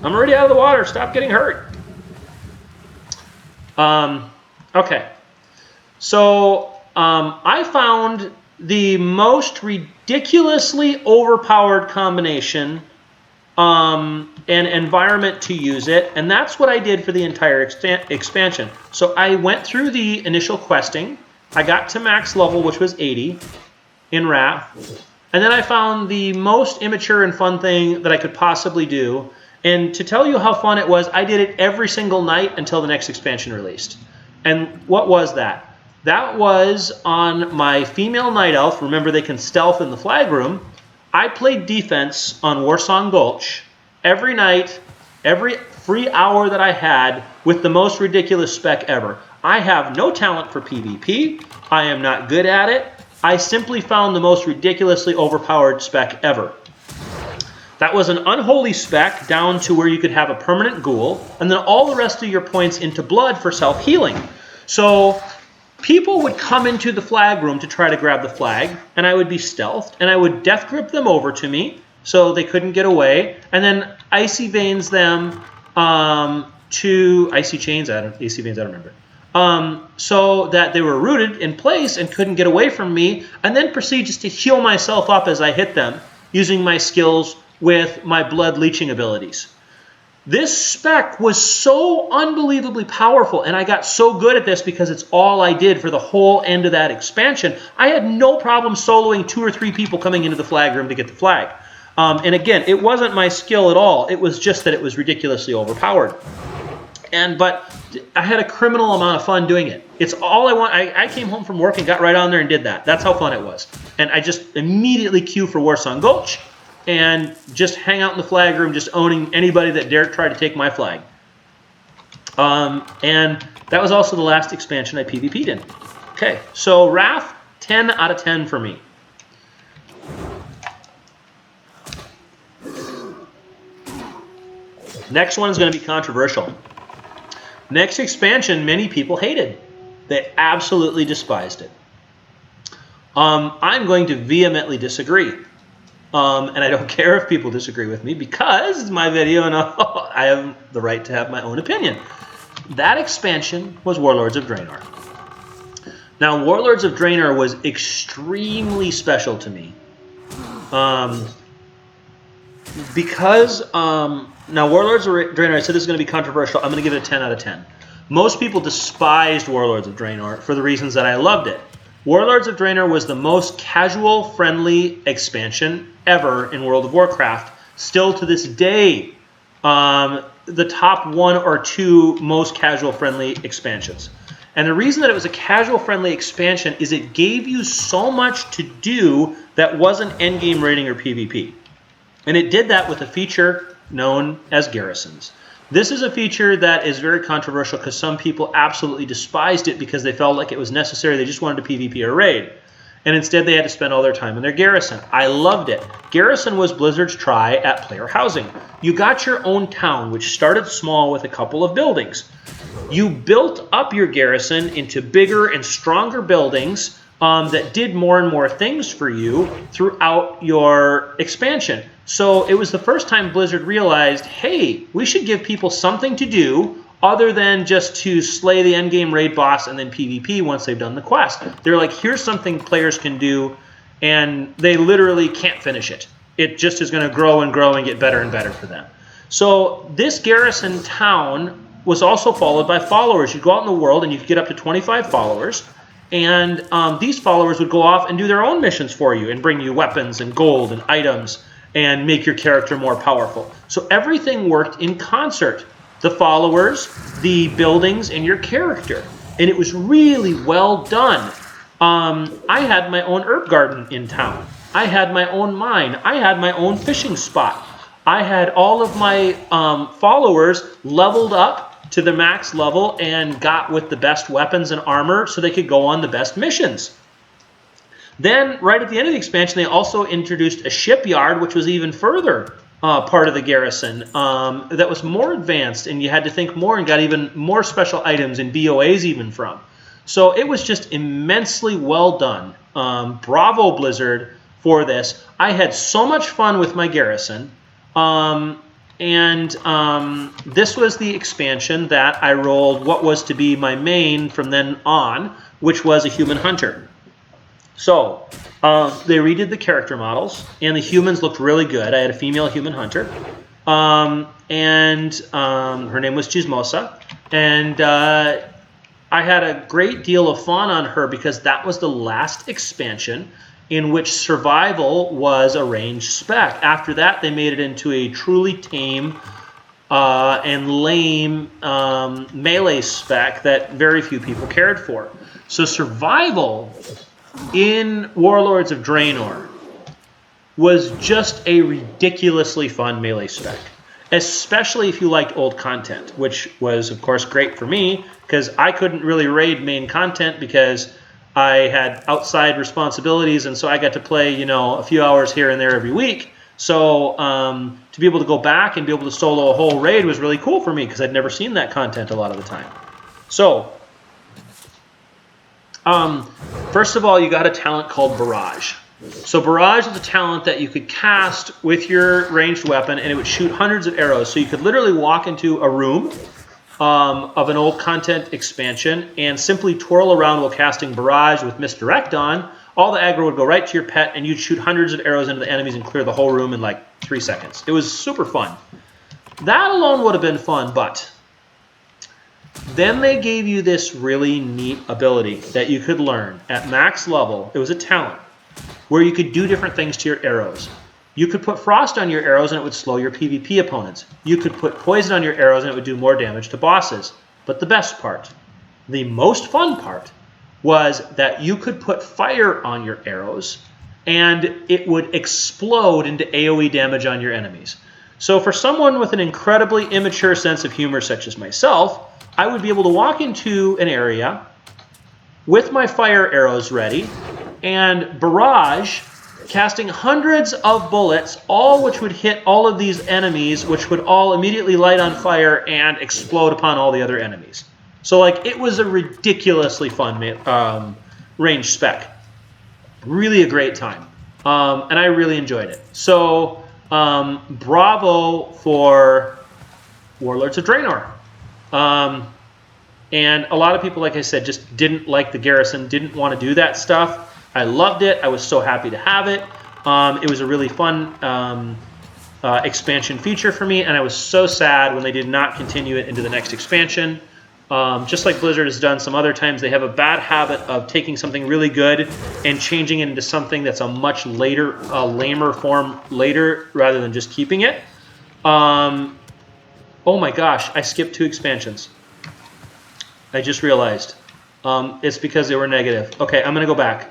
I'm already out of the water. Stop getting hurt. Okay. So I found the most ridiculously overpowered combination and environment to use it, and that's what I did for the entire expansion. So I went through the initial questing. I got to max level, which was 80 in Wrath, and then I found the most immature and fun thing that I could possibly do. And to tell you how fun it was, I did it every single night until the next expansion released. And what was that? That was on my female night elf. Remember, they can stealth in the flag room. I played defense on Warsong Gulch every night, every free hour that I had, with the most ridiculous spec ever. I have no talent for PvP. I am not good at it. I simply found the most ridiculously overpowered spec ever. That was an unholy spec down to where you could have a permanent ghoul, and then all the rest of your points into blood for self-healing. So people would come into the flag room to try to grab the flag, and I would be stealthed, and I would death grip them over to me so they couldn't get away, and then icy veins them to icy chains. Icy veins, I don't remember. So that they were rooted in place and couldn't get away from me, and then proceed just to heal myself up as I hit them using my skills with my blood leeching abilities. This spec was so unbelievably powerful, and I got so good at this because it's all I did for the whole end of that expansion. I had no problem soloing 2 or 3 people coming into the flag room to get the flag. And again, it wasn't my skill at all. It was just that it was ridiculously overpowered. But I had a criminal amount of fun doing it. It's all I want. I came home from work and got right on there and did that. That's how fun it was. And I just immediately queue for Warsong Gulch and just hang out in the flag room, just owning anybody that dared try to take my flag. And that was also the last expansion I PvP'd in. Okay, so Wrath, 10 out of 10 for me. Next one is going to be controversial. Next expansion, many people hated. They absolutely despised it. I'm going to vehemently disagree. And I don't care if people disagree with me because it's my video and I have the right to have my own opinion. That expansion was Warlords of Draenor. Now, Warlords of Draenor was extremely special to me. Because, now Warlords of Draenor, I said this is going to be controversial. I'm going to give it a 10 out of 10. Most people despised Warlords of Draenor for the reasons that I loved it. Warlords of Draenor was the most casual-friendly expansion ever in World of Warcraft. Still to this day, the top 1 or 2 most casual-friendly expansions. And the reason that it was a casual-friendly expansion is it gave you so much to do that wasn't endgame raiding or PvP. And it did that with a feature known as garrisons. This is a feature that is very controversial because some people absolutely despised it because they felt like it was necessary. They just wanted to PvP or raid. And instead they had to spend all their time in their garrison. I loved it. Garrison was Blizzard's try at player housing. You got your own town, which started small with a couple of buildings. You built up your garrison into bigger and stronger buildings that did more and more things for you throughout your expansion. So it was the first time Blizzard realized, hey, we should give people something to do other than just to slay the endgame raid boss and then PvP once they've done the quest. They're like, here's something players can do, and they literally can't finish it. It just is going to grow and grow and get better and better for them. So this garrison town was also followed by followers. You'd go out in the world and you could get up to 25 followers. And these followers would go off and do their own missions for you and bring you weapons and gold and items and make your character more powerful. So everything worked in concert. The followers, the buildings, and your character. and it was really well done. I had my own herb garden in town. I had my own mine. I had my own fishing spot. I had all of my followers leveled up to the max level and got with the best weapons and armor so they could go on the best missions. Then, right at the end of the expansion, they also introduced a shipyard, which was even further part of the garrison that was more advanced, and you had to think more and got even more special items and BOAs even from. So it was just immensely well done. Bravo, Blizzard, for this. I had so much fun with my garrison. This was the expansion that I rolled what was to be my main from then on, which was a human hunter. So they redid the character models, and the humans looked really good. I had a female human hunter, her name was Chismosa, and I had a great deal of fun on her because that was the last expansion in which survival was a ranged spec. After that, they made it into a truly tame and lame melee spec that very few people cared for. So survival in Warlords of Draenor was just a ridiculously fun melee spec, especially if you liked old content, which was, of course, great for me because I couldn't really raid main content because I had outside responsibilities, and so I got to play, a few hours here and there every week. So to be able to go back and be able to solo a whole raid was really cool for me because I'd never seen that content a lot of the time. So first of all, you got a talent called Barrage. So Barrage is a talent that you could cast with your ranged weapon, and it would shoot hundreds of arrows. So you could literally walk into a room of an old content expansion and simply twirl around while casting Barrage with Misdirect on. All the aggro would go right to your pet, and you'd shoot hundreds of arrows into the enemies and clear the whole room in like 3 seconds. It was super fun. That alone would have been fun, but then they gave you this really neat ability that you could learn at max level. It was a talent where you could do different things to your arrows. You could put frost on your arrows and it would slow your PvP opponents. You could put poison on your arrows and it would do more damage to bosses. But the best part, the most fun part, was that you could put fire on your arrows and it would explode into AoE damage on your enemies. So for someone with an incredibly immature sense of humor such as myself, I would be able to walk into an area with my fire arrows ready and Barrage, casting hundreds of bullets, all which would hit all of these enemies, which would all immediately light on fire and explode upon all the other enemies. So, it was a ridiculously fun range spec. Really a great time. And I really enjoyed it. So, bravo for Warlords of Draenor. And a lot of people, like I said, just didn't like the garrison, didn't want to do that stuff. I loved it. I was so happy to have it. It was a really fun expansion feature for me, and I was so sad when they did not continue it into the next expansion. Just like Blizzard has done some other times, they have a bad habit of taking something really good and changing it into something that's a much later, lamer form later, rather than just keeping it. Oh my gosh, I skipped 2 expansions. I just realized. It's because they were negative. Okay, I'm going to go back.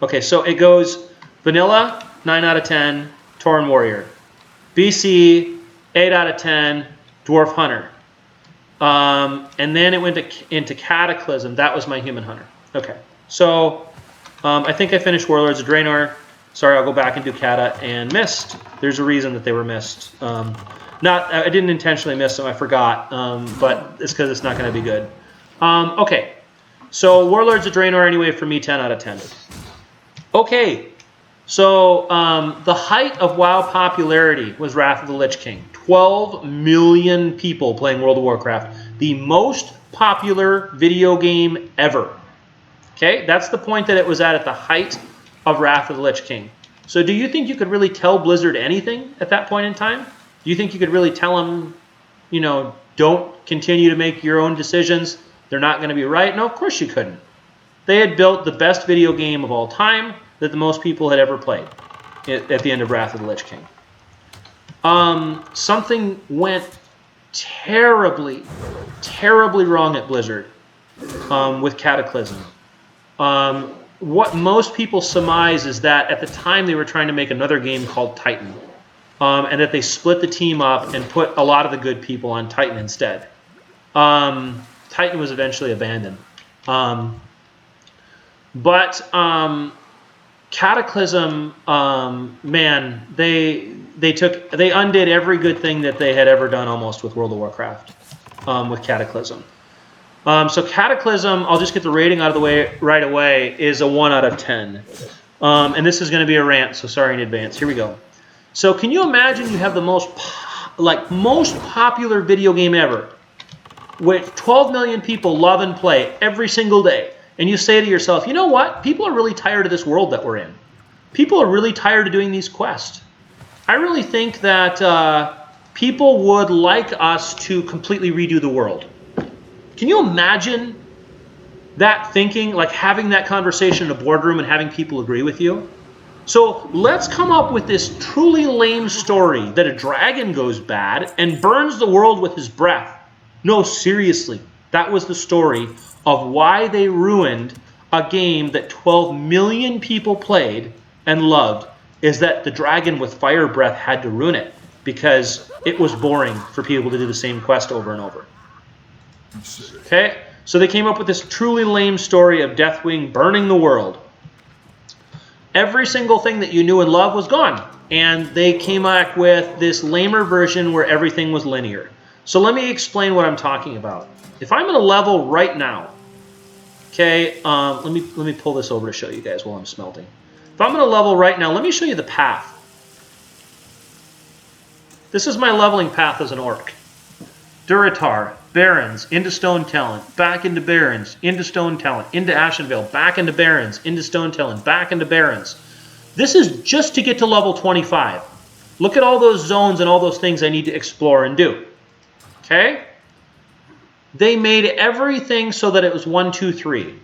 Okay, so it goes Vanilla, 9 out of 10, Tauren Warrior. BC, 8 out of 10, Dwarf Hunter. And then it went into Cataclysm. That was my Human Hunter. Okay, so I think I finished Warlords of Draenor. Sorry, I'll go back and do Cata and Mist. There's a reason that they were missed. I didn't intentionally miss them. I forgot, but it's because it's not going to be good. Okay, so Warlords of Draenor anyway for me, 10 out of 10. Okay, so the height of WoW popularity was Wrath of the Lich King. 12 million people playing World of Warcraft. The most popular video game ever. Okay, that's the point that it was at the height of Wrath of the Lich King. So do you think you could really tell Blizzard anything at that point in time? Do you think you could really tell them, don't continue to make your own decisions? They're not going to be right? No, of course you couldn't. They had built the best video game of all time that the most people had ever played at the end of Wrath of the Lich King. Something went terribly, terribly wrong at Blizzard with Cataclysm. What most people surmise is that at the time they were trying to make another game called Titan, and that they split the team up and put a lot of the good people on Titan instead. Titan was eventually abandoned. But Cataclysm, man, they undid every good thing that they had ever done almost with World of Warcraft, with Cataclysm. So Cataclysm, I'll just get the rating out of the way right away, is a 1 out of 10. And this is going to be a rant, so sorry in advance. Here we go. So can you imagine you have the most popular video game ever, which 12 million people love and play every single day, and you say to yourself, you know what? People are really tired of this world that we're in. People are really tired of doing these quests. I really think that people would like us to completely redo the world. Can you imagine that thinking, like having that conversation in a boardroom and having people agree with you? So let's come up with this truly lame story that a dragon goes bad and burns the world with his breath. No, seriously, that was the story of why they ruined a game that 12 million people played and loved, is that the dragon with fire breath had to ruin it because it was boring for people to do the same quest over and over. Okay, so they came up with this truly lame story of Deathwing burning the world. Every single thing that you knew and loved was gone, and they came back with this lamer version where everything was linear. So let me explain what I'm talking about. If I'm in a level right now, okay, let me pull this over to show you guys while I'm smelting. If I'm in a level right now, let me show you the path. This is my leveling path as an orc. Durotar, Barrens, into Stone Talent, back into Barrens, into Stone Talent, into Ashenvale, back into Barrens, into Stone Talent, back into Barrens. This is just to get to level 25. Look at all those zones and all those things I need to explore and do. Okay? They made everything so that it was 1, 2, 3.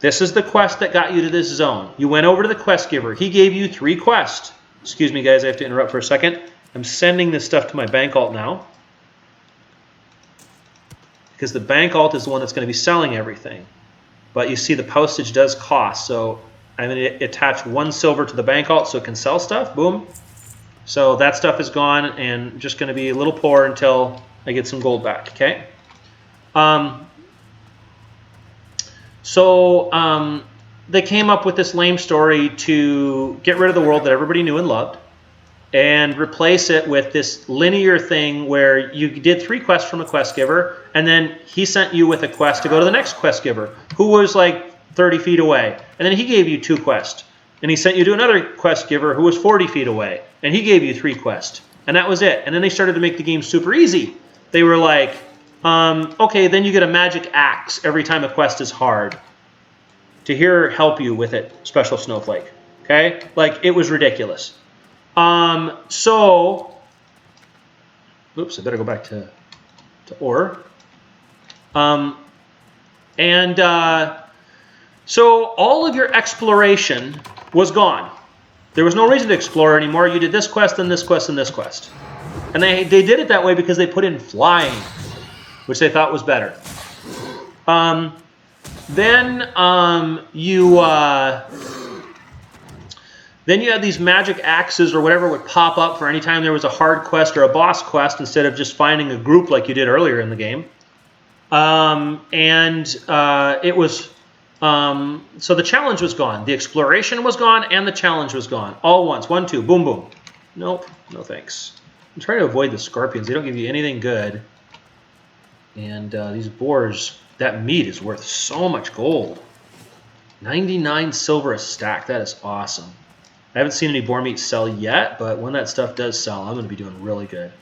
This is the quest that got you to this zone. You went over to the quest giver. He gave you 3 quests. Excuse me, guys, I have to interrupt for a second. I'm sending this stuff to my bank alt now, because the bank alt is the one that's going to be selling everything. But you see the postage does cost, so I'm going to attach 1 silver to the bank alt so it can sell stuff. Boom. So that stuff is gone, and just going to be a little poor until I get some gold back, okay? They came up with this lame story to get rid of the world that everybody knew and loved and replace it with this linear thing where you did 3 quests from a quest giver, and then he sent you with a quest to go to the next quest giver, who was like 30 feet away. And then he gave you 2 quests. And he sent you to another quest giver who was 40 feet away, and he gave you 3 quests. And that was it. And then they started to make the game super easy. They were like, okay, then you get a magic axe every time a quest is hard to help you with it, Special Snowflake. Okay? Like, it was ridiculous. Oops, I better go back to ore. So all of your exploration was gone. There was no reason to explore anymore. You did this quest and this quest and this quest. And they did it that way because they put in flying, which they thought was better. Then you had these magic axes or whatever would pop up for any time there was a hard quest or a boss quest instead of just finding a group like you did earlier in the game. So the challenge was gone. The exploration was gone and the challenge was gone. All once. 1, 2. Boom, boom. Nope. No thanks. I'm trying to avoid the scorpions. They don't give you anything good. And these boars, that meat is worth so much gold. 99 silver a stack. That is awesome. I haven't seen any boar meat sell yet, but when that stuff does sell, I'm going to be doing really good.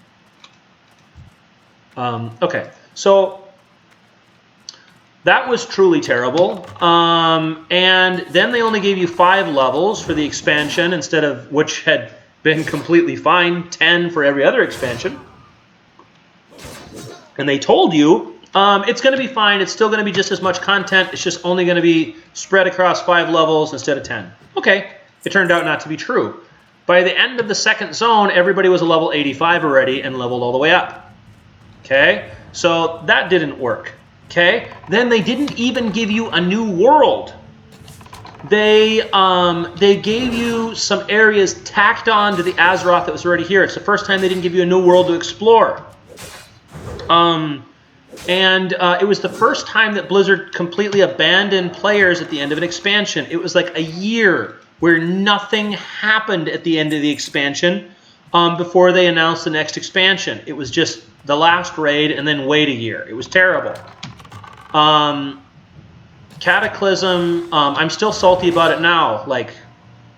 Okay, so that was truly terrible. And then they only gave you 5 levels for the expansion instead of, which had been completely fine, 10 for every other expansion. And they told you it's going to be fine. It's still going to be just as much content. It's just only going to be spread across 5 levels instead of 10. Okay. It turned out not to be true. By the end of the second zone, everybody was a level 85 already and leveled all the way up. Okay? So that didn't work. Okay? Then they didn't even give you a new world. They gave you some areas tacked on to the Azeroth that was already here. It's the first time they didn't give you a new world to explore. It was the first time that Blizzard completely abandoned players at the end of an expansion. It was like a year where nothing happened at the end of the expansion before they announced the next expansion. It was just the last raid and then wait a year. It was terrible. Cataclysm, I'm still salty about it now, like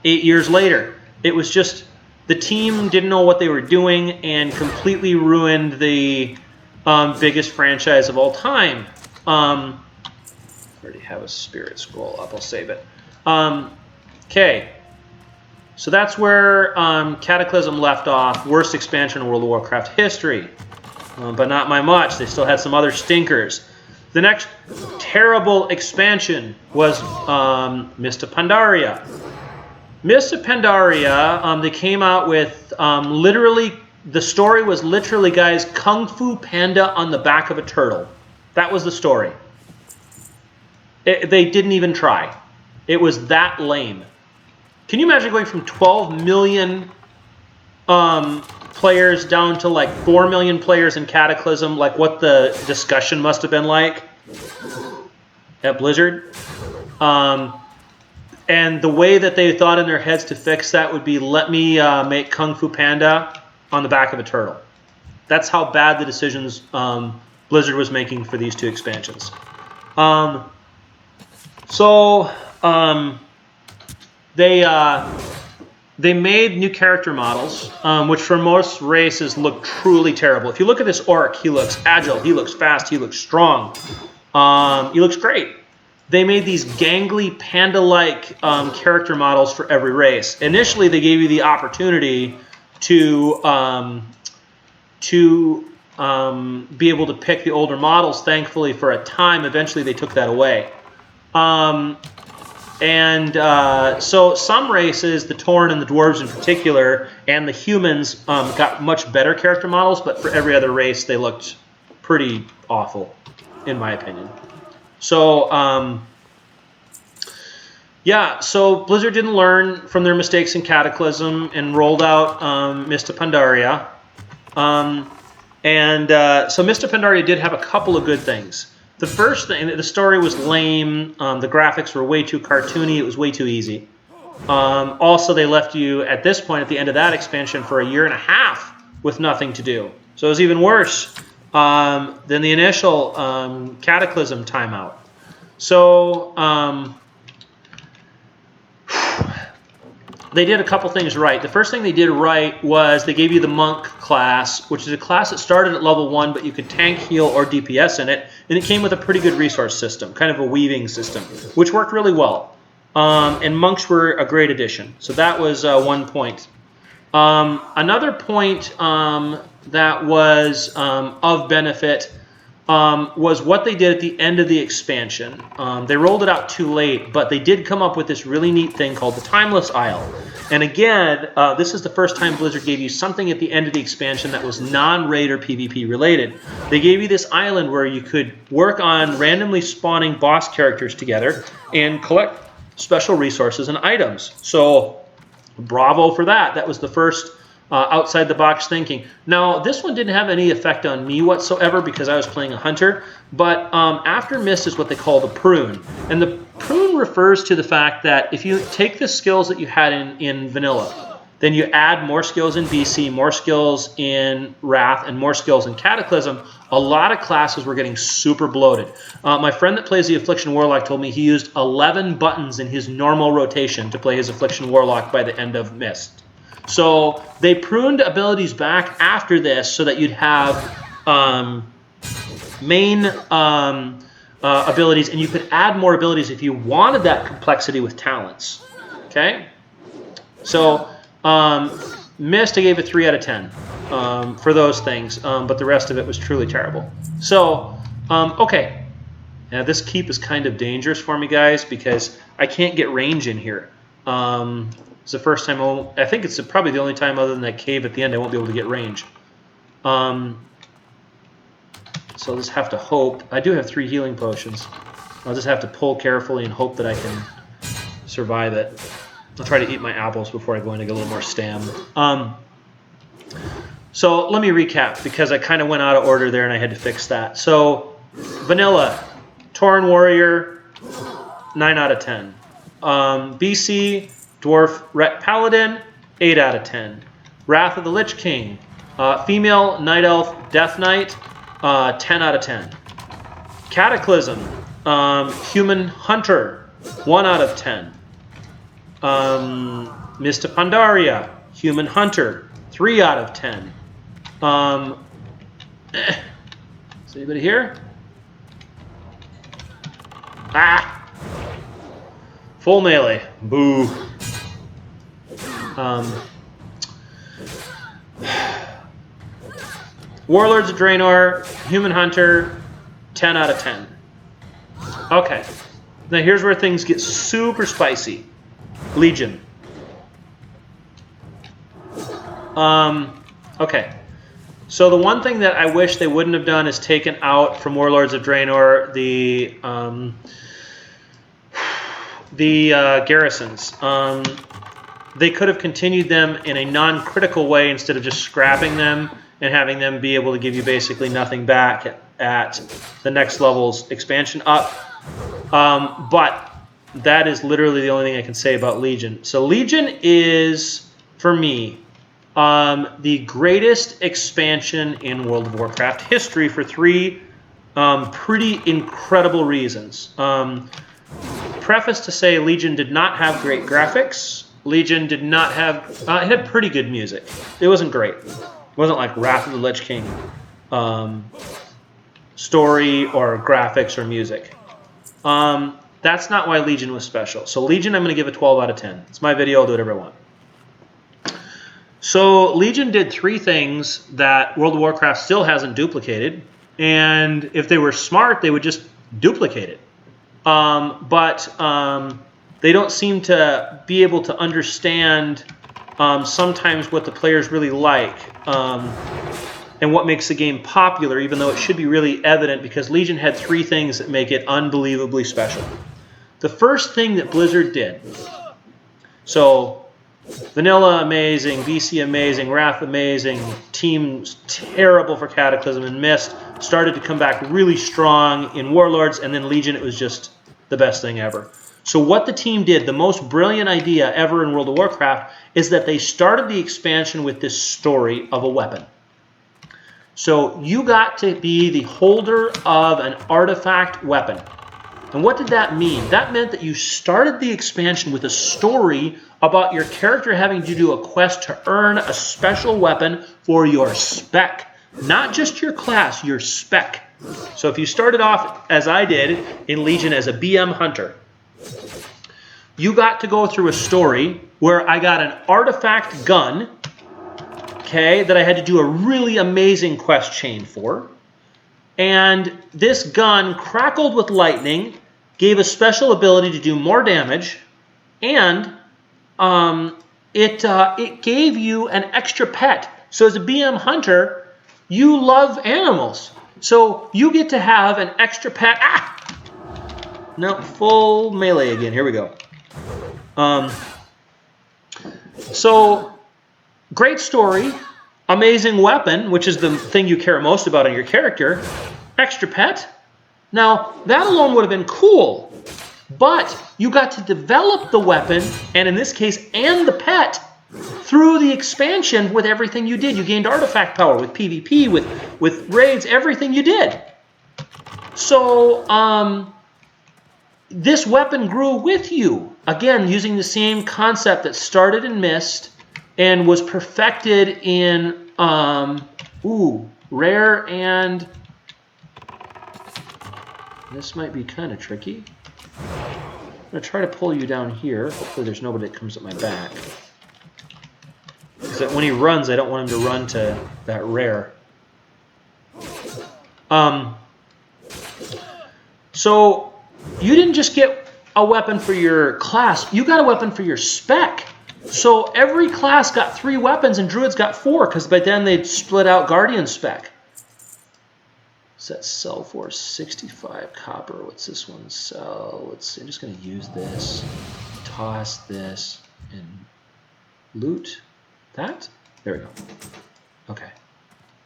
8 years later. It was just the team didn't know what they were doing and completely ruined the biggest franchise of all time. I already have a spirit scroll up. I'll save it. Okay. So that's where Cataclysm left off. Worst expansion in World of Warcraft history. But not by much. They still had some other stinkers. The next terrible expansion was Mist of Pandaria. Mist of Pandaria, they came out with literally, the story was literally, guys, Kung Fu Panda on the back of a turtle. That was the story. They didn't even try. It was that lame. Can you imagine going from 12 million players down to like 4 million players in Cataclysm, like what the discussion must have been like at Blizzard? And the way that they thought in their heads to fix that would be, let me make Kung Fu Panda on the back of a turtle. That's how bad the decisions Blizzard was making for these two expansions. They made new character models, which for most races look truly terrible. If you look at this orc, he looks agile, he looks fast, he looks strong. He looks great. They made these gangly panda-like character models for every race. Initially, they gave you the opportunity to be able to pick the older models. Thankfully, for a time, eventually they took that away. So some races, the Tauren and the Dwarves in particular, and the humans got much better character models, but for every other race, they looked pretty awful, in my opinion. So, so Blizzard didn't learn from their mistakes in Cataclysm and rolled out Mist of Pandaria. So Mist of Pandaria did have a couple of good things. The first thing, the story was lame. The graphics were way too cartoony. It was way too easy. Also, they left you, at this point, at the end of that expansion, for a year and a half with nothing to do. So it was even worse than the initial Cataclysm timeout. So they did a couple things right. The first thing they did right was they gave you the Monk class, which is a class that started at level 1, but you could tank, heal, or DPS in it. And it came with a pretty good resource system, kind of a weaving system, which worked really well. And monks were a great addition. So that was one point. Another point that was of benefit was what they did at the end of the expansion. They rolled it out too late, but they did come up with this really neat thing called the Timeless Isle. And again, this is the first time Blizzard gave you something at the end of the expansion that was non-raid or PvP related. They gave you this island where you could work on randomly spawning boss characters together and collect special resources and items. So bravo for that. That was the first outside the box thinking. Now, this one didn't have any effect on me whatsoever because I was playing a hunter, but after Mist is what they call the prune. And the prune refers to the fact that if you take the skills that you had in vanilla, then you add more skills in BC, more skills in Wrath, and more skills in Cataclysm, a lot of classes were getting super bloated. My friend that plays the Affliction Warlock told me he used 11 buttons in his normal rotation to play his Affliction Warlock by the end of Mist. So they pruned abilities back after this so that you'd have main abilities, and you could add more abilities if you wanted that complexity with talents. Okay? So Mist, I gave it 3 out of 10 for those things, but the rest of it was truly terrible. So, okay. Now this keep is kind of dangerous for me, guys, because I can't get range in here. It's the first time, I think it's probably the only time other than that cave at the end I won't be able to get range. So I'll just have to hope. I do have 3 healing potions. I'll just have to pull carefully and hope that I can survive it. I'll try to eat my apples before I go in to get a little more stam. So let me recap, because I kind of went out of order there and I had to fix that. So vanilla, Tauren Warrior, 9 out of 10. BC, Dwarf Ret Paladin, 8 out of 10. Wrath of the Lich King, female Night Elf Death Knight, 10 out of 10. Cataclysm, Human Hunter, 1 out of 10. Mista Pandaria, Human Hunter, 3 out of 10. Is anybody here? Ah! Full melee. Boo. Warlords of Draenor, Human Hunter, 10 out of 10. Okay. Now here's where things get super spicy. Legion. Okay. So the one thing that I wish they wouldn't have done is taken out from Warlords of Draenor the garrisons. They could have continued them in a non-critical way instead of just scrapping them and having them be able to give you basically nothing back at the next level's expansion up. But that is literally the only thing I can say about Legion. So Legion is, for me, the greatest expansion in World of Warcraft history for 3 pretty incredible reasons. Preface to say, Legion did not have great graphics. Legion did not have... it had pretty good music. It wasn't great. It wasn't like Wrath of the Lich King story or graphics or music. That's not why Legion was special. So Legion, I'm going to give a 12 out of 10. It's my video. I'll do whatever I want. So Legion did 3 things that World of Warcraft still hasn't duplicated. And if they were smart, they would just duplicate it. But they don't seem to be able to understand sometimes what the players really like and what makes the game popular, even though it should be really evident, because Legion had 3 things that make it unbelievably special. The first thing that Blizzard did, so Vanilla amazing, BC amazing, Wrath amazing, teams terrible for Cataclysm and Mist, started to come back really strong in Warlords, and then Legion, it was just the best thing ever. So what the team did, the most brilliant idea ever in World of Warcraft, is that they started the expansion with this story of a weapon. So you got to be the holder of an artifact weapon. And what did that mean? That meant that you started the expansion with a story about your character having to do a quest to earn a special weapon for your spec. Not just your class, your spec. So if you started off, as I did, in Legion as a BM Hunter, you got to go through a story where I got an artifact gun, okay, that I had to do a really amazing quest chain for. And this gun crackled with lightning, gave a special ability to do more damage, and it gave you an extra pet. So as a BM Hunter, you love animals. So you get to have an extra pet. Ah! No, full melee again. Here we go. So, great story, amazing weapon, which is the thing you care most about in your character, extra pet. Now, that alone would have been cool, but you got to develop the weapon, and in this case, and the pet, through the expansion with everything you did. You gained artifact power with PvP, with raids, everything you did. So, this weapon grew with you. Again, using the same concept that started in Mist and was perfected in rare, and this might be kind of tricky. I'm going to try to pull you down here. Hopefully there's nobody that comes at my back. Because when he runs, I don't want him to run to that rare. So you didn't just get a weapon for your class, you got a weapon for your spec. So every class got 3 weapons and druids got 4, because by then they'd split out guardian spec. What's that sell for? 65 copper. What's this one sell? Let's see. I'm just going to use this, toss this, and loot that. There we go. Okay.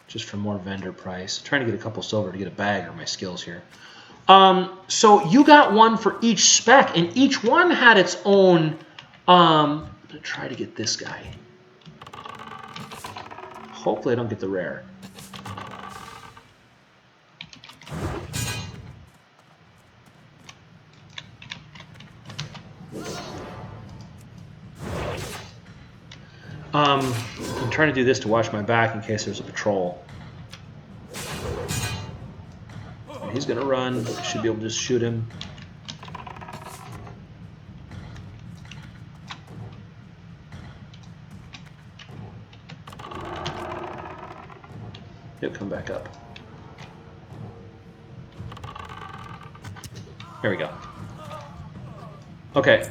Just for more vendor price. Trying to get a couple silver to get a bag, or my skills here. So you got one for each spec, and each one had its own. I'm going to try to get this guy. Hopefully I don't get the rare. I'm trying to do this to watch my back in case there's a patrol. And he's going to run. I should be able to just shoot him. He'll come back up. There we go. Okay,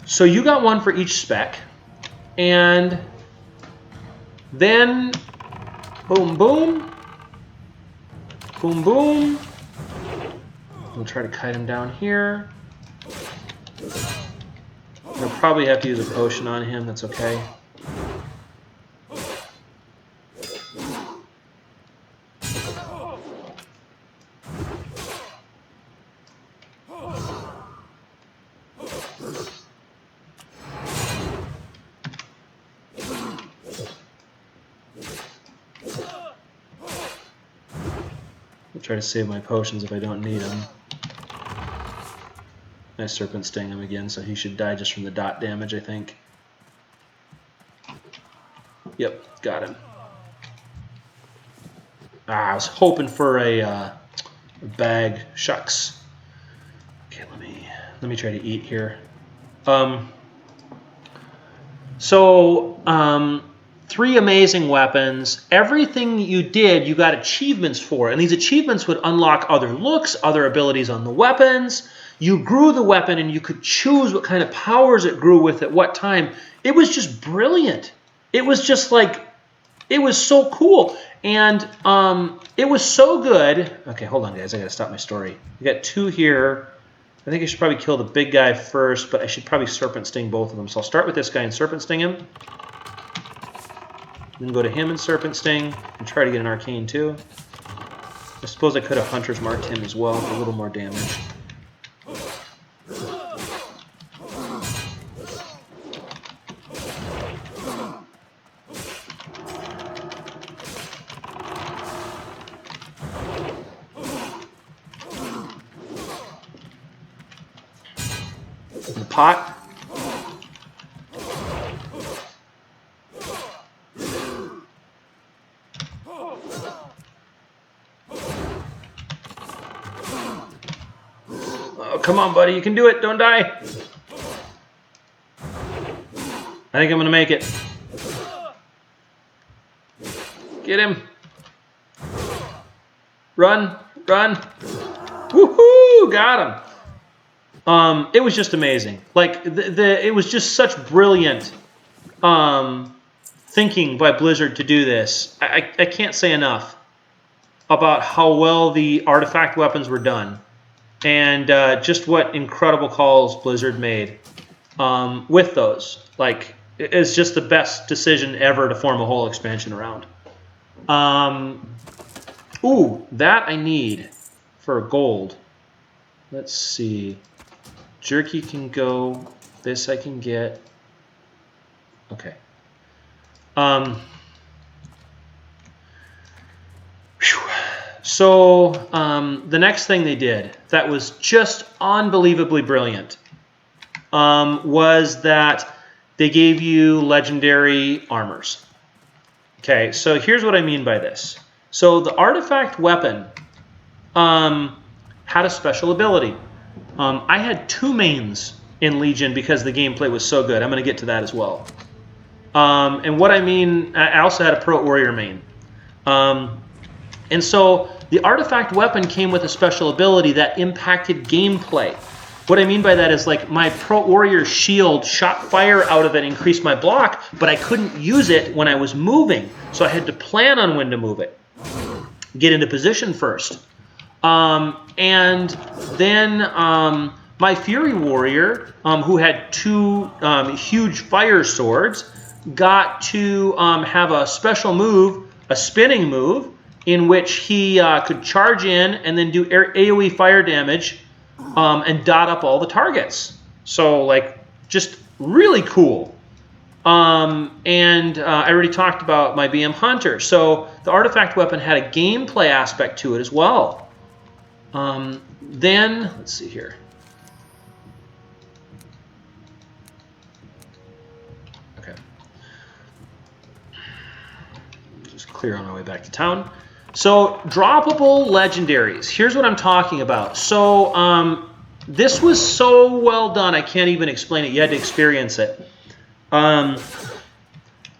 so you got one for each spec, and then boom, boom, boom, boom. We'll try to kite him down here. I'll probably have to use a potion on him. That's okay. Try to save my potions if I don't need them. I serpent sting him again, so he should die just from the dot damage, I think. Yep, got him. I was hoping for a bag. Shucks. Okay, let me try to eat here. Three amazing weapons. Everything you did, you got achievements for. And these achievements would unlock other looks, other abilities on the weapons. You grew the weapon and you could choose what kind of powers it grew with at what time. It was just brilliant. It was just like, it was so cool. And it was so good. Okay, hold on, guys. I got to stop my story. We got two here. I think I should probably kill the big guy first, but I should probably serpent sting both of them. So I'll start with this guy and serpent sting him. Then go to him and serpent sting and try to get an arcane too. I suppose I could have hunter's marked him as well for a little more damage. In the pot. Come on, buddy. You can do it. Don't die. I think I'm going to make it. Get him. Run. Run. Woohoo! Got him. It was just amazing. Like, it was just such brilliant thinking by Blizzard to do this. I can't say enough about how well the artifact weapons were done. And just what incredible calls Blizzard made with those. Like, it's just the best decision ever to form a whole expansion around. Ooh, that I need for gold. Let's see. Jerky can go. This I can get. Okay. So the next thing they did that was just unbelievably brilliant was that they gave you legendary armors. Okay, so here's what I mean by this. So the artifact weapon had a special ability. I had two mains in Legion because the gameplay was so good. I'm going to get to that as well. And what I mean, I also had a Pro Warrior main. And so the artifact weapon came with a special ability that impacted gameplay. What I mean by that is like my Pro Warrior shield shot fire out of it, increased my block, but I couldn't use it when I was moving. So I had to plan on when to move it. Get into position first. And then my Fury Warrior, who had 2 huge fire swords, got to have a special move, a spinning move, in which he could charge in and then do AoE fire damage and dot up all the targets. So, like, just really cool. I already talked about my BM Hunter. So the artifact weapon had a gameplay aspect to it as well. Then, let's see here. Okay. Just clear on my way back to town. So, droppable legendaries. Here's what I'm talking about. So, this was so well done, I can't even explain it. You had to experience it. Droppable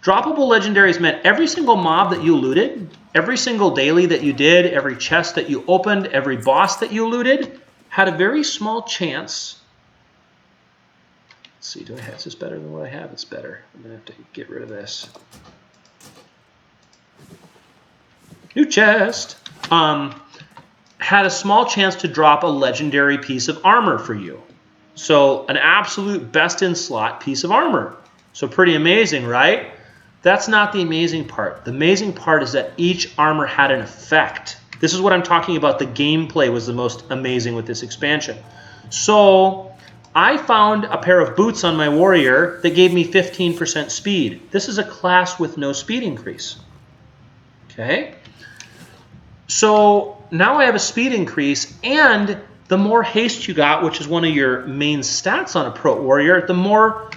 legendaries meant every single mob that you looted, every single daily that you did, every chest that you opened, every boss that you looted, had a very small chance. Let's see, is this better than what I have? It's better. I'm going to have to get rid of this. New chest. Had a small chance to drop a legendary piece of armor for you. So an absolute best in slot piece of armor. So pretty amazing, right? That's not the amazing part. The amazing part is that each armor had an effect. This is what I'm talking about. The gameplay was the most amazing with this expansion. So I found a pair of boots on my warrior that gave me 15% speed. This is a class with no speed increase. Okay? So now I have a speed increase, and the more haste you got, which is one of your main stats on a Pro Warrior, the more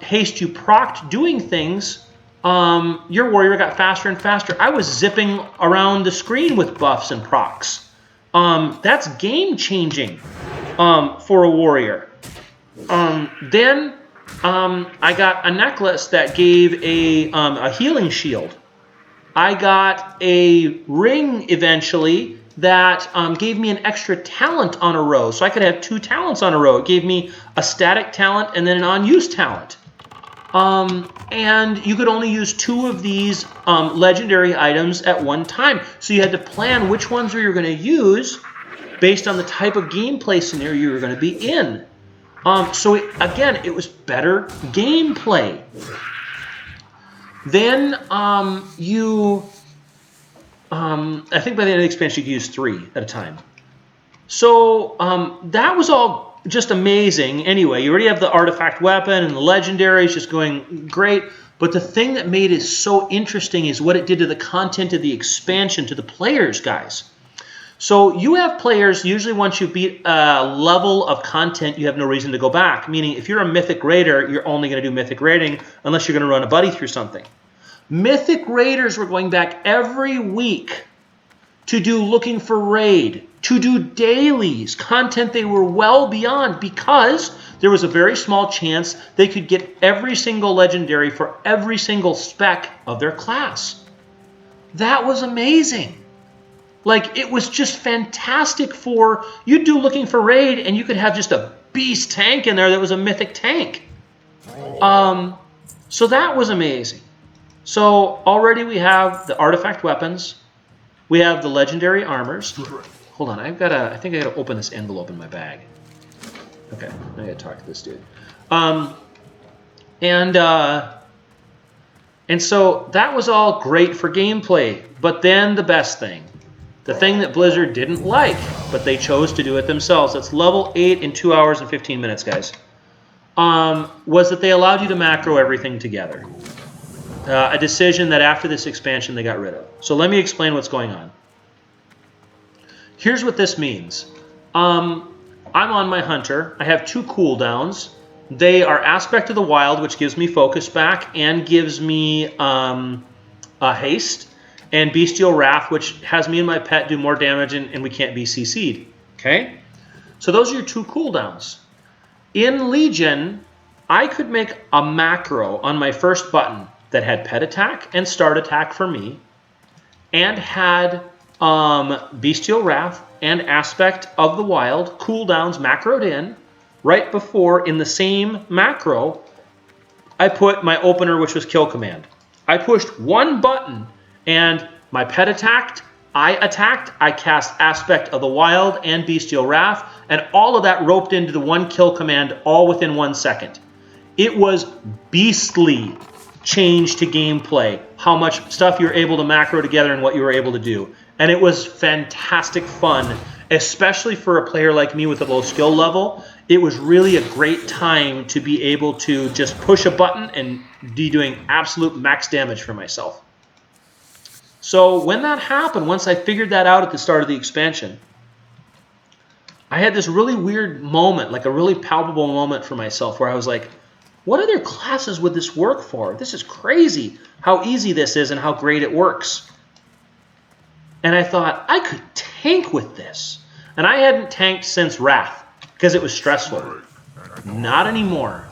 haste you procced doing things, your warrior got faster and faster. I was zipping around the screen with buffs and procs. That's game-changing for a warrior. Then I got a necklace that gave a healing shield. I got a ring eventually that gave me an extra talent on a row. So I could have 2 talents on a row. It gave me a static talent and then an unused talent. And you could only use 2 of these legendary items at one time. So you had to plan which ones you were going to use based on the type of gameplay scenario you were going to be in. Again, it was better gameplay. Then I think by the end of the expansion you could use 3 at a time. So that was all just amazing. Anyway, you already have the artifact weapon and the legendaries just going great. But the thing that made it so interesting is what it did to the content of the expansion, to the players, guys. So you have players, usually once you beat a level of content, you have no reason to go back. Meaning, if you're a Mythic Raider, you're only going to do Mythic Raiding unless you're going to run a buddy through something. Mythic Raiders were going back every week to do Looking for Raid, to do dailies, content they were well beyond, because there was a very small chance they could get every single legendary for every single spec of their class. That was amazing. Like, it was just fantastic for, you'd do Looking for Raid and you could have just a beast tank in there that was a mythic tank. So that was amazing. So already we have the artifact weapons. We have the legendary armors. Hold on, I think I gotta open this envelope in my bag. Okay, I gotta talk to this dude. And so that was all great for gameplay. But then the best thing, the thing that Blizzard didn't like, but they chose to do it themselves. That's level 8 in 2 hours and 15 minutes, guys. Was that they allowed you to macro everything together. A decision that after this expansion they got rid of. So let me explain what's going on. Here's what this means. I'm on my Hunter. I have 2 cooldowns. They are Aspect of the Wild, which gives me focus back and gives me a haste, and Bestial Wrath, which has me and my pet do more damage and we can't be CC'd. Okay? So those are your 2 cooldowns. In Legion, I could make a macro on my first button that had pet attack and start attack for me, and had Bestial Wrath and Aspect of the Wild cooldowns macroed in, right before, in the same macro, I put my opener, which was kill command. I pushed one button, and my pet attacked, I cast Aspect of the Wild and Bestial Wrath, and all of that roped into the one kill command all within 1 second. It was beastly change to gameplay, how much stuff you were able to macro together and what you were able to do. And it was fantastic fun, especially for a player like me with a low skill level. It was really a great time to be able to just push a button and be doing absolute max damage for myself. So when that happened, once I figured that out at the start of the expansion, I had this really weird moment, like a really palpable moment for myself where I was like, what other classes would this work for? This is crazy how easy this is and how great it works. And I thought, I could tank with this. And I hadn't tanked since Wrath because it was stressful. Not anymore.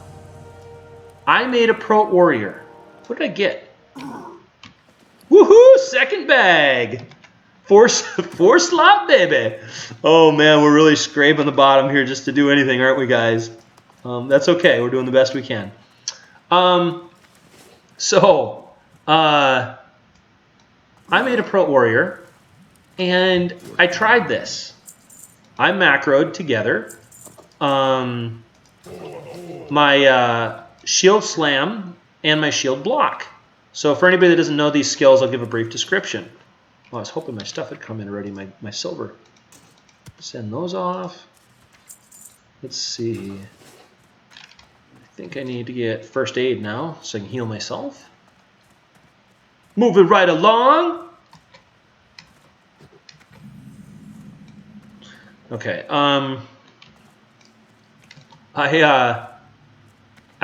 I made a Pro Warrior. What did I get? Woohoo! Second bag! Four slot, baby! Oh man, we're really scraping the bottom here just to do anything, aren't we, guys? That's okay. We're doing the best we can. I made a Pro Warrior, and I tried this. I macroed together my Shield Slam and my Shield Block. So for anybody that doesn't know these skills, I'll give a brief description. Well, I was hoping my stuff had come in already, my silver. Send those off. Let's see. I think I need to get first aid now so I can heal myself. Moving right along. Okay. I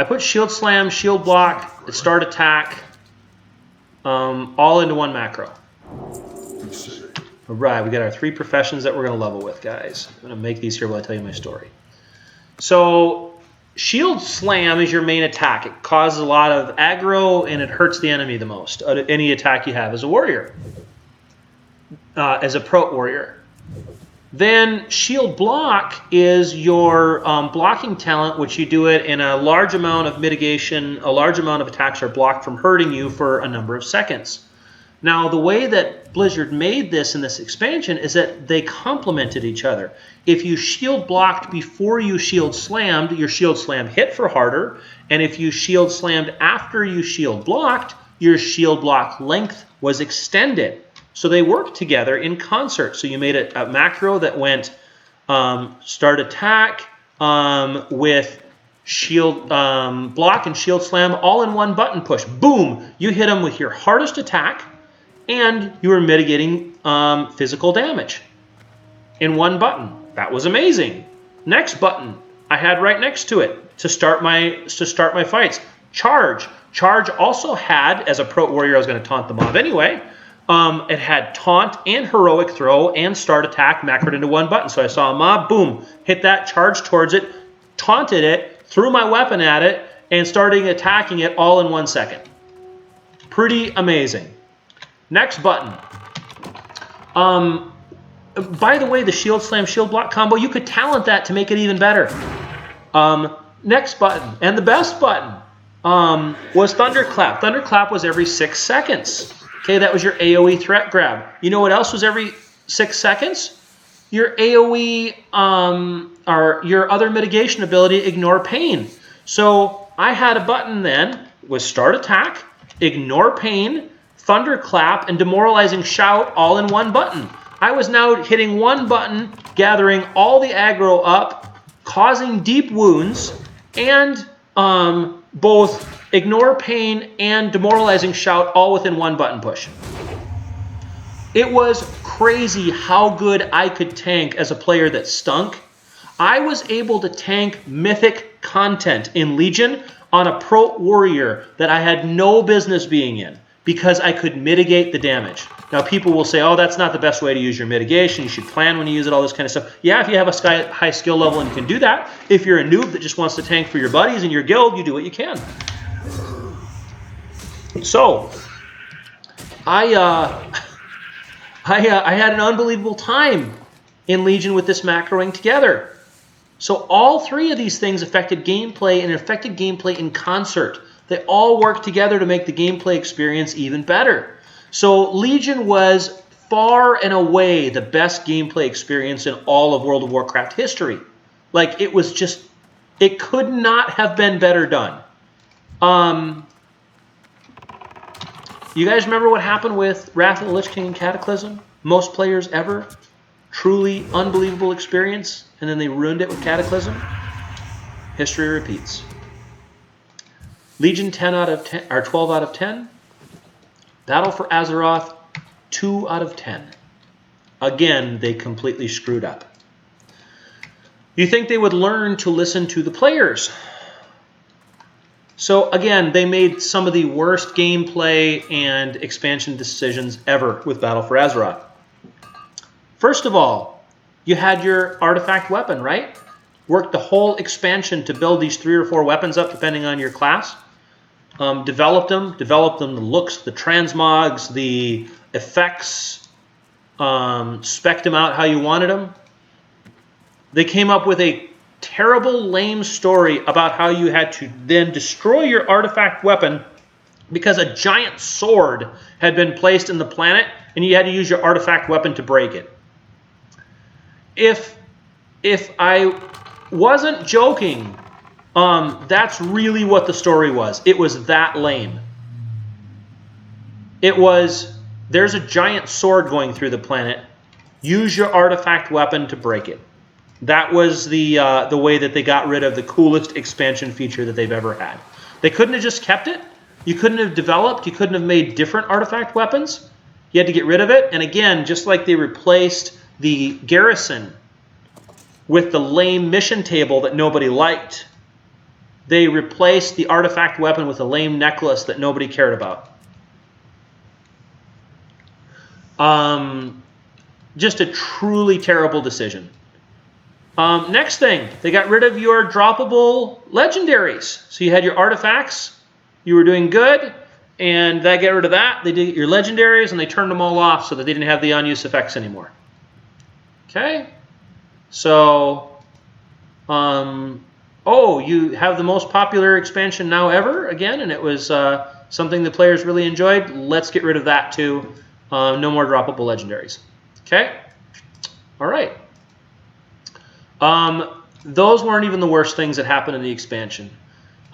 put Shield Slam, Shield Block, Start Attack, all into one macro. All right, we got our 3 professions that we're going to level with, guys. I'm going to make these here while I tell you my story. So, Shield Slam is your main attack. It causes a lot of aggro, and it hurts the enemy the most. Any attack you have as a warrior, as a Pro Warrior. Then Shield Block is your blocking talent, which you do it in a large amount of mitigation. A large amount of attacks are blocked from hurting you for a number of seconds. Now, the way that Blizzard made this in this expansion is that they complemented each other. If you shield blocked before you shield slammed, your shield slam hit for harder. And if you shield slammed after you shield blocked, your shield block length was extended. So they worked together in concert. So you made a macro that went start attack with shield block and shield slam all in one button push. Boom! You hit them with your hardest attack, and you were mitigating physical damage in one button. That was amazing. Next button I had right next to it to start my fights. Charge. Charge also had, as a Pro Warrior, I was going to taunt the mob anyway. It had taunt and heroic throw and start attack macroed into one button. So I saw a mob, boom, hit that, charge towards it, taunted it, threw my weapon at it, and started attacking it all in 1 second. Pretty amazing. Next button. By the way, the Shield Slam, Shield Block combo, you could talent that to make it even better. Next button, and the best button, was Thunderclap. Thunderclap was every 6 seconds. Okay, that was your AoE threat grab. You know what else was every 6 seconds? Your AoE, or your other mitigation ability, Ignore Pain. So I had a button then with Start Attack, Ignore Pain, Thunderclap, and Demoralizing Shout all in one button. I was now hitting one button, gathering all the aggro up, causing deep wounds, and both Ignore Pain and Demoralizing Shout all within one button push. It was crazy how good I could tank as a player that stunk. I was able to tank mythic content in Legion on a Pro Warrior that I had no business being in, because I could mitigate the damage. Now, people will say, oh, that's not the best way to use your mitigation. You should plan when you use it, all this kind of stuff. Yeah, if you have a high skill level and you can do that. If you're a noob that just wants to tank for your buddies in your guild, you do what you can. So, I had an unbelievable time in Legion with this macroing together. So all three of these things affected gameplay, and affected gameplay in concert. They all worked together to make the gameplay experience even better. So Legion was far and away the best gameplay experience in all of World of Warcraft history. Like, it was just, it could not have been better done. You guys remember what happened with Wrath of the Lich King and Cataclysm? Most players ever. Truly unbelievable experience, and then they ruined it with Cataclysm. History repeats. Legion 10 out of 10, or 12 out of 10. Battle for Azeroth 2 out of 10. Again, they completely screwed up. You think they would learn to listen to the players? So again, they made some of the worst gameplay and expansion decisions ever with Battle for Azeroth. First of all, you had your artifact weapon, right? Worked the whole expansion to build these 3 or 4 weapons up depending on your class. Developed them, the looks, the transmogs, the effects, spec'd them out how you wanted them. They came up with a terrible, lame story about how you had to then destroy your artifact weapon because a giant sword had been placed in the planet and you had to use your artifact weapon to break it. If I wasn't joking, that's really what the story was. It was that lame. It was, there's a giant sword going through the planet. Use your artifact weapon to break it. That was the way that they got rid of the coolest expansion feature that they've ever had. They couldn't have just kept it. You couldn't have developed. You couldn't have made different artifact weapons. You had to get rid of it. And again, just like they replaced the garrison with the lame mission table that nobody liked, they replaced the artifact weapon with a lame necklace that nobody cared about. Just a truly terrible decision. Next thing, they got rid of your droppable legendaries. So you had your artifacts, you were doing good, and they got rid of that. They did your legendaries, and they turned them all off so that they didn't have the unused effects anymore. Okay? So, oh, you have the most popular expansion now ever, again, and it was something the players really enjoyed. Let's get rid of that too. No more droppable legendaries. Okay? All right. Those weren't even the worst things that happened in the expansion.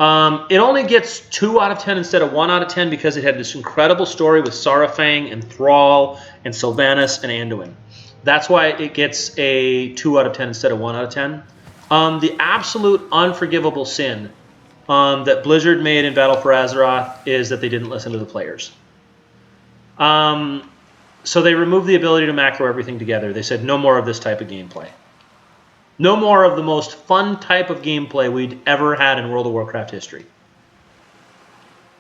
It only gets 2 out of 10 instead of 1 out of 10 because it had this incredible story with Sarafang and Thrall and Sylvanas and Anduin. That's why it gets a 2 out of 10 instead of 1 out of 10. The absolute unforgivable sin that Blizzard made in Battle for Azeroth is that they didn't listen to the players. So they removed the ability to macro everything together. They said no more of this type of gameplay. No more of the most fun type of gameplay we'd ever had in World of Warcraft history.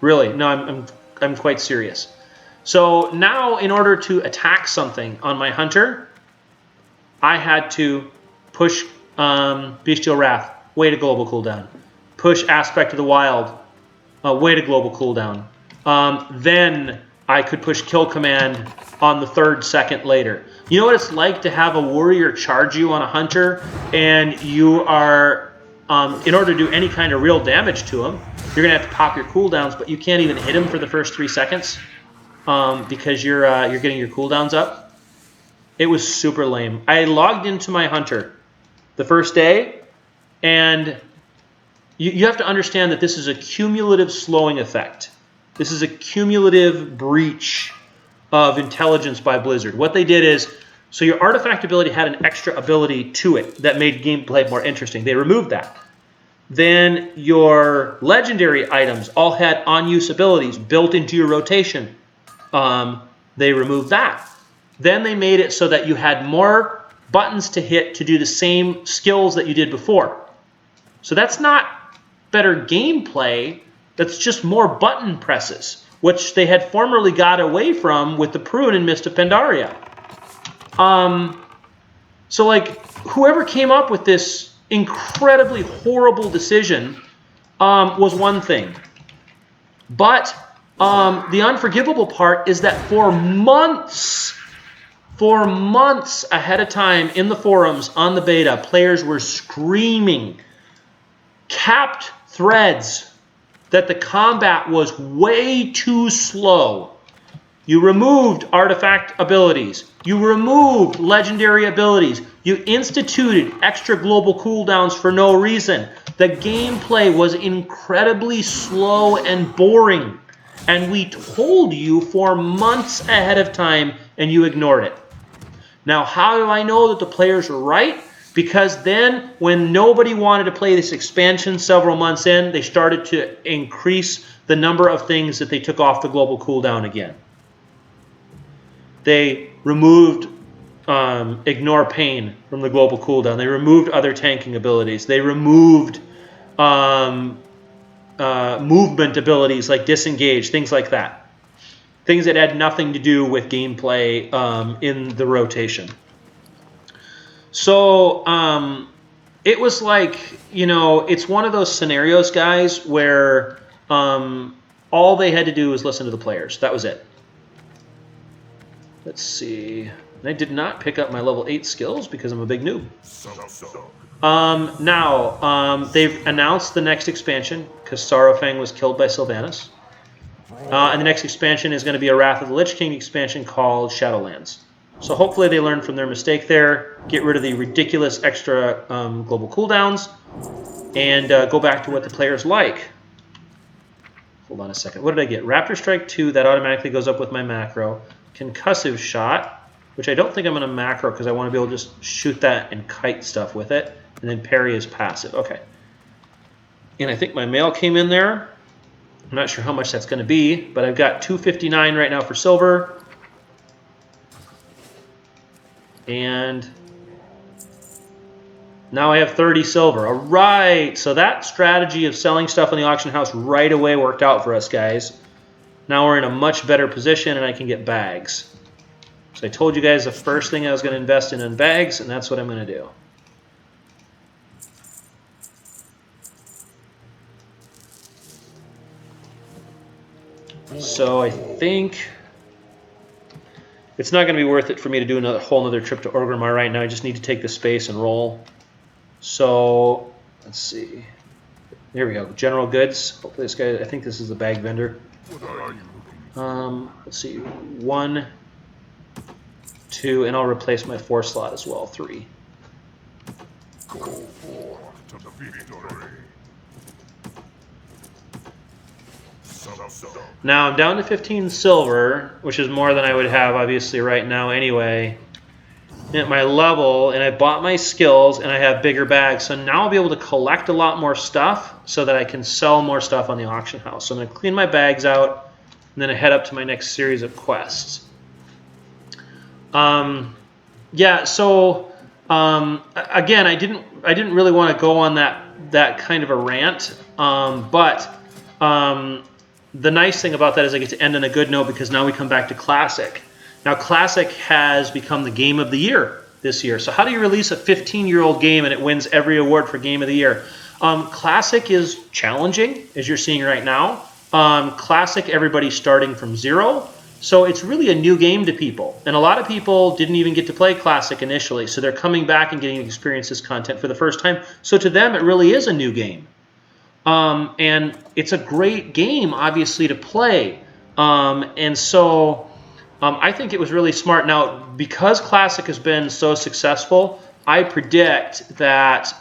Really, no, I'm quite serious. So now, in order to attack something on my hunter, I had to push Bestial Wrath, wait a global cooldown. Push Aspect of the Wild, wait a global cooldown. Then I could push Kill Command on the 3rd second later. You know what it's like to have a warrior charge you on a hunter, and you are, in order to do any kind of real damage to him, you're going to have to pop your cooldowns, but you can't even hit him for the first 3 seconds because you're getting your cooldowns up. It was super lame. I logged into my hunter the first day, and you have to understand that this is a cumulative slowing effect. This is a cumulative breach of intelligence by Blizzard. What they did is, so your artifact ability had an extra ability to it that made gameplay more interesting. They removed that. Then your legendary items all had on-use abilities built into your rotation. They removed that. Then they made it so that you had more buttons to hit to do the same skills that you did before. So that's not better gameplay. That's just more button presses, which they had formerly got away from with the Prune and Mist of Pandaria. So, like, whoever came up with this incredibly horrible decision was one thing. But the unforgivable part is that for months, For months ahead of time in the forums on the beta, players were screaming, capped threads, that the combat was way too slow. You removed artifact abilities. You removed legendary abilities. You instituted extra global cooldowns for no reason. The gameplay was incredibly slow and boring. And we told you for months ahead of time, and you ignored it. Now, how do I know that the players were right? Because then, when nobody wanted to play this expansion several months in, they started to increase the number of things that they took off the global cooldown again. They removed Ignore Pain from the global cooldown. They removed other tanking abilities. They removed movement abilities like Disengage, things like that. Things that had nothing to do with gameplay in the rotation. So it was like, you know, it's one of those scenarios, guys, where all they had to do was listen to the players. That was it. Let's see. I did not pick up my level 8 skills because I'm a big noob. Now, they've announced the next expansion because Sorrowfang was killed by Sylvanas. And the next expansion is going to be a Wrath of the Lich King expansion called Shadowlands. So hopefully they learn from their mistake there, get rid of the ridiculous extra global cooldowns, and go back to what the players like. Hold on a second. What did I get? Raptor Strike 2, that automatically goes up with my macro. Concussive Shot, which I don't think I'm going to macro because I want to be able to just shoot that and kite stuff with it. And then Parry is passive. Okay. And I think my mail came in there. I'm not sure how much that's going to be, but I've got 259 right now for silver. And now I have 30 silver. All right, so that strategy of selling stuff in the auction house right away worked out for us, guys. Now we're in a much better position, and I can get bags. So I told you guys the first thing I was going to invest in bags, and that's what I'm going to do. So I think it's not going to be worth it for me to do a whole other trip to Orgrimmar right now. I just need to take the space and roll. So let's see. There we go. General goods. Hopefully this guy, I think this is the bag vendor. Let's see. 1, 2, and I'll replace my 4 slot as well. 3. Go forth to the victory. Now I'm down to 15 silver, which is more than I would have obviously right now anyway. At my level, and I bought my skills, and I have bigger bags. So now I'll be able to collect a lot more stuff so that I can sell more stuff on the auction house. So I'm going to clean my bags out, and then I head up to my next series of quests. Yeah. So again, I didn't really want to go on that kind of a rant, but the nice thing about that is I get to end on a good note because now we come back to Classic. Now, Classic has become the game of the year this year. So how do you release a 15-year-old game and it wins every award for game of the year? Classic is challenging, as you're seeing right now. Classic, everybody's starting from 0. So it's really a new game to people. And a lot of people didn't even get to play Classic initially. So they're coming back and getting to experience this content for the first time. So to them, it really is a new game. And it's a great game, obviously, to play. And so I think it was really smart. Now, because Classic has been so successful, I predict that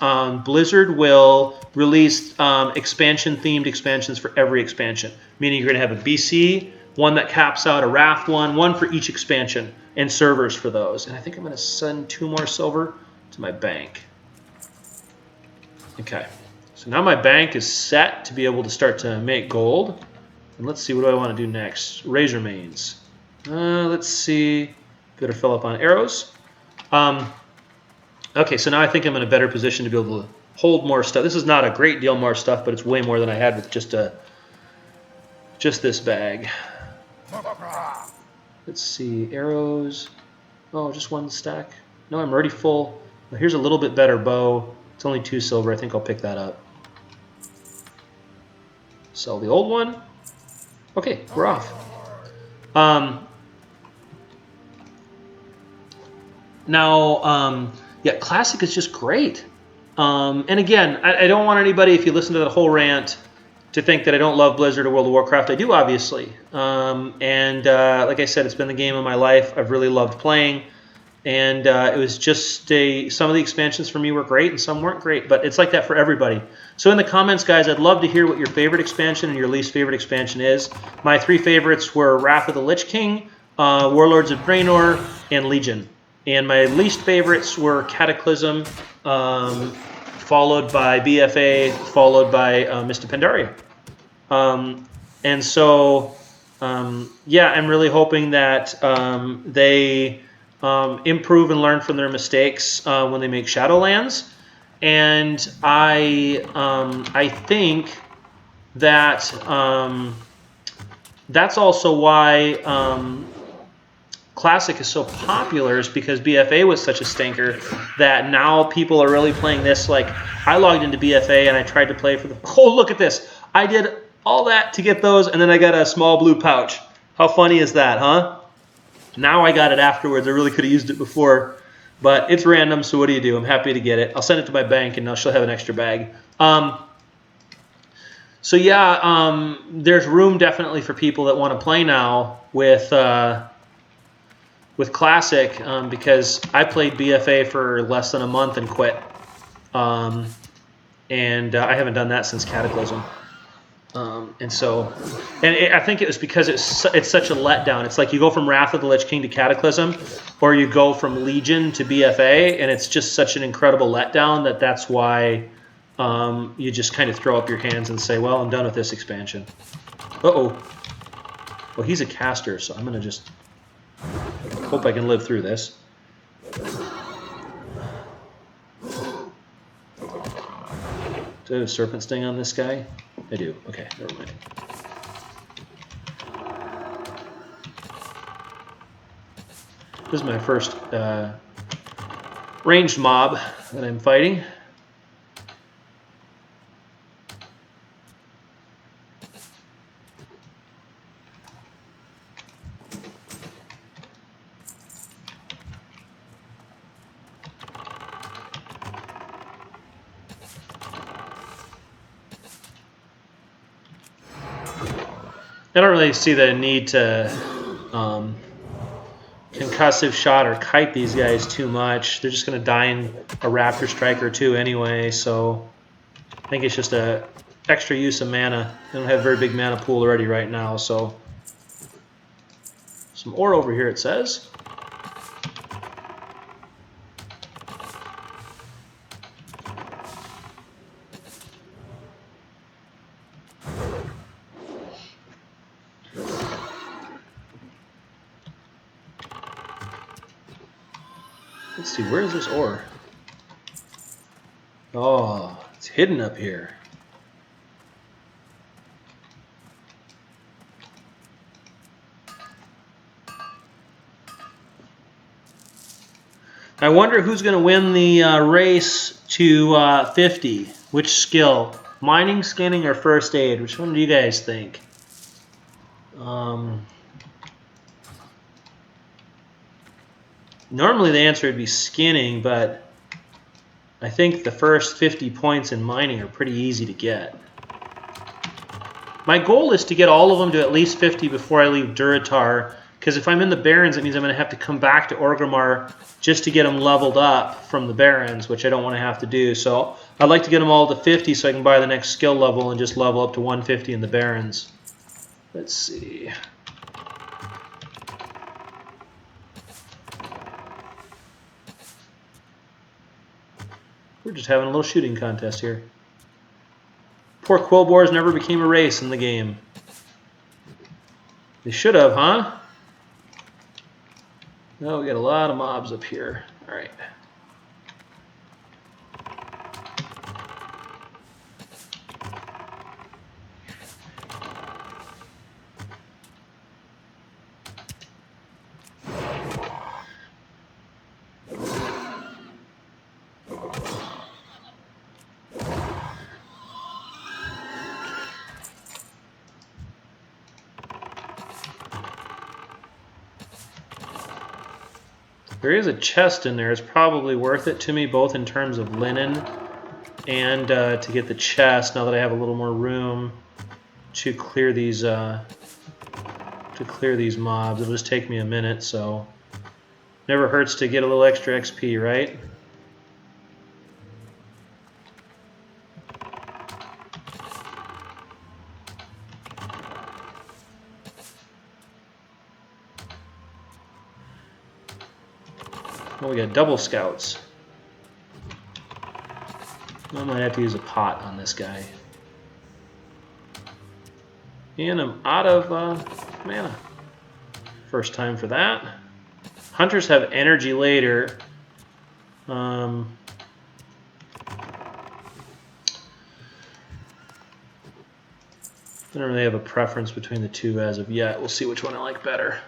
Blizzard will release expansion-themed expansions for every expansion, meaning you're going to have a BC, one that caps out, a Wrath one for each expansion, and servers for those. And I think I'm going to send 2 more silver to my bank. Okay. So now my bank is set to be able to start to make gold. And let's see, what do I want to do next? Razor Mains. Let's see. Better fill up on arrows. Okay, so now I think I'm in a better position to be able to hold more stuff. This is not a great deal more stuff, but it's way more than I had with just this bag. Let's see, arrows. Oh, just 1 stack. No, I'm already full. Well, here's a little bit better bow. It's only 2 silver. I think I'll pick that up. Sell the old one. Okay, we're off. Now, yeah, Classic is just great. And again, I don't want anybody, if you listen to that whole rant, to think that I don't love Blizzard or World of Warcraft. I do, obviously. Like I said, it's been the game of my life. I've really loved playing. And it was just some of the expansions for me were great and some weren't great, but it's like that for everybody. So in the comments, guys, I'd love to hear what your favorite expansion and your least favorite expansion is. My 3 favorites were Wrath of the Lich King, Warlords of Draenor, and Legion. And my least favorites were Cataclysm, followed by BFA, followed by Mist of Pandaria. Yeah, I'm really hoping that they improve and learn from their mistakes when they make Shadowlands. And I think that that's also why Classic is so popular, is because BFA was such a stinker that now people are really playing this. Like, I logged into BFA and I tried to play for the... Oh, look at this. I did all that to get those, and then I got a small blue pouch. How funny is that, huh? Now I got it afterwards. I really could have used it before, but it's random, so what do you do? I'm happy to get it. I'll send it to my bank, and now she'll have an extra bag. So yeah, there's room definitely for people that want to play now with Classic, because I played BFA for less than a month and quit, and I haven't done that since Cataclysm. I think it was because it's such a letdown. It's like you go from Wrath of the Lich King to Cataclysm, or you go from Legion to BFA, and it's just such an incredible letdown that's why you just kind of throw up your hands and say, well, I'm done with this expansion. Uh-oh. Well, he's a caster, so I'm going to just hope I can live through this. Do I have a Serpent Sting on this guy? I do. Okay, never mind. This is my first ranged mob that I'm fighting. I don't really see the need to concussive shot or kite these guys too much. They're just going to die in a Raptor Strike or 2 anyway, so I think it's just a extra use of mana. They don't have a very big mana pool already right now, so some ore over here, it says. Let's see, where is this ore? Oh, it's hidden up here. I wonder who's going to win the race to 50. Which skill? Mining, scanning, or first aid? Which one do you guys think? Normally the answer would be skinning, but I think the first 50 points in mining are pretty easy to get. My goal is to get all of them to at least 50 before I leave Durotar, because if I'm in the Barrens, it means I'm going to have to come back to Orgrimmar just to get them leveled up from the Barrens, which I don't want to have to do. So I'd like to get them all to 50 so I can buy the next skill level and just level up to 150 in the Barrens. Let's see. We're just having a little shooting contest here. Poor Quillboars never became a race in the game. They should have, huh? Oh, we got a lot of mobs up here. All right. There is a chest in there. It's probably worth it to me, both in terms of linen and to get the chest. Now that I have a little more room to clear these mobs, it'll just take me a minute. So never hurts to get a little extra XP, right? Oh, we got double scouts. I might have to use a pot on this guy. And I'm out of mana. First time for that. Hunters have energy later. I don't really have a preference between the two as of yet. We'll see which one I like better.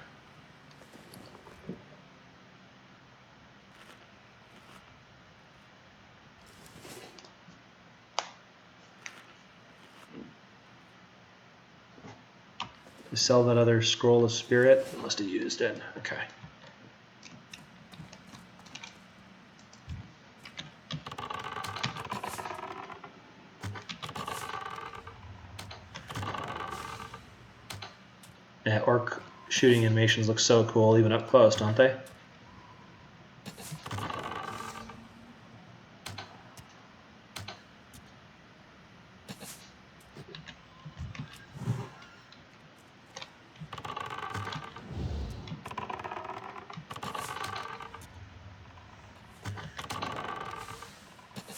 To sell that other scroll of spirit, I must have used it. Okay. Yeah, orc shooting animations look so cool, even up close, don't they?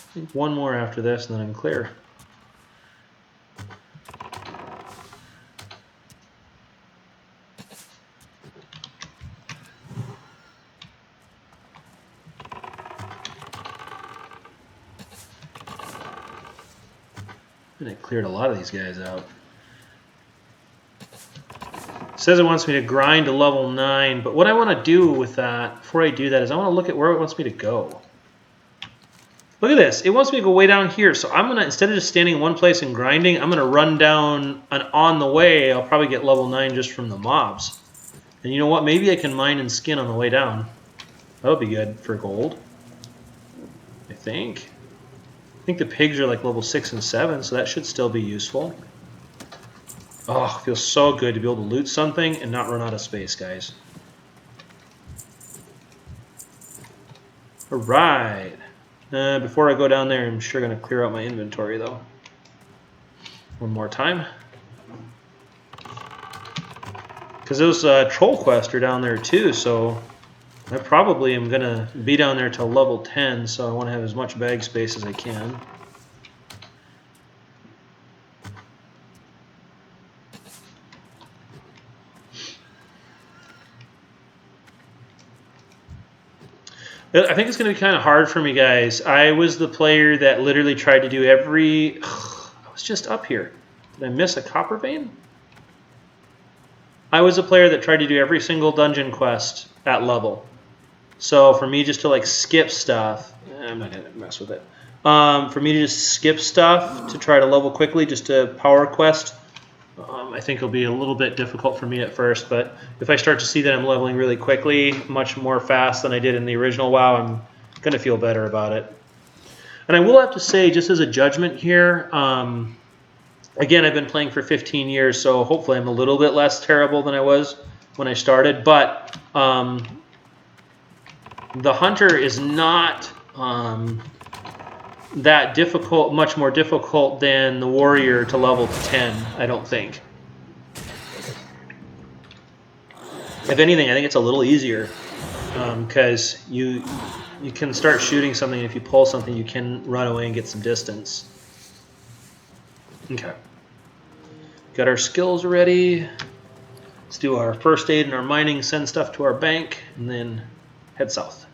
I think one more after this, and then I'm clear. And it cleared a lot of these guys out. It says it wants me to grind to level 9, but what I want to do with that, before I do that, is I want to look at where it wants me to go. Look at this. It wants me to go way down here. So I'm going to, instead of just standing in one place and grinding, I'm going to run down, and on the way, I'll probably get level 9 just from the mobs. And you know what? Maybe I can mine and skin on the way down. That'll be good for gold, I think. I think the pigs are like level 6 and 7, so that should still be useful. Oh, it feels so good to be able to loot something and not run out of space, guys. All right. Before I go down there, I'm sure going to clear out my inventory, though. One more time. Because those troll quests are down there, too, so I probably am going to be down there till level 10, so I want to have as much bag space as I can. I think it's going to be kind of hard for me, guys. I was the player that literally tried to do every... I was just up here. Did I miss a copper vein? I was a player that tried to do every single dungeon quest at level. So for me just to like skip stuff... I'm not going to mess with it. For me to just skip stuff to try to level quickly, just to power quest... I think it'll be a little bit difficult for me at first, but if I start to see that I'm leveling really quickly, much more fast than I did in the original WoW, I'm going to feel better about it. And I will have to say, just as a judgment here, again, I've been playing for 15 years, so hopefully I'm a little bit less terrible than I was when I started, but the Hunter is not that difficult, much more difficult than the Warrior to level to 10, I don't think. If anything, I think it's a little easier because you can start shooting something. If you pull something, you can run away and get some distance. Okay. Got our skills ready. Let's do our first aid and our mining, send stuff to our bank, and then head south.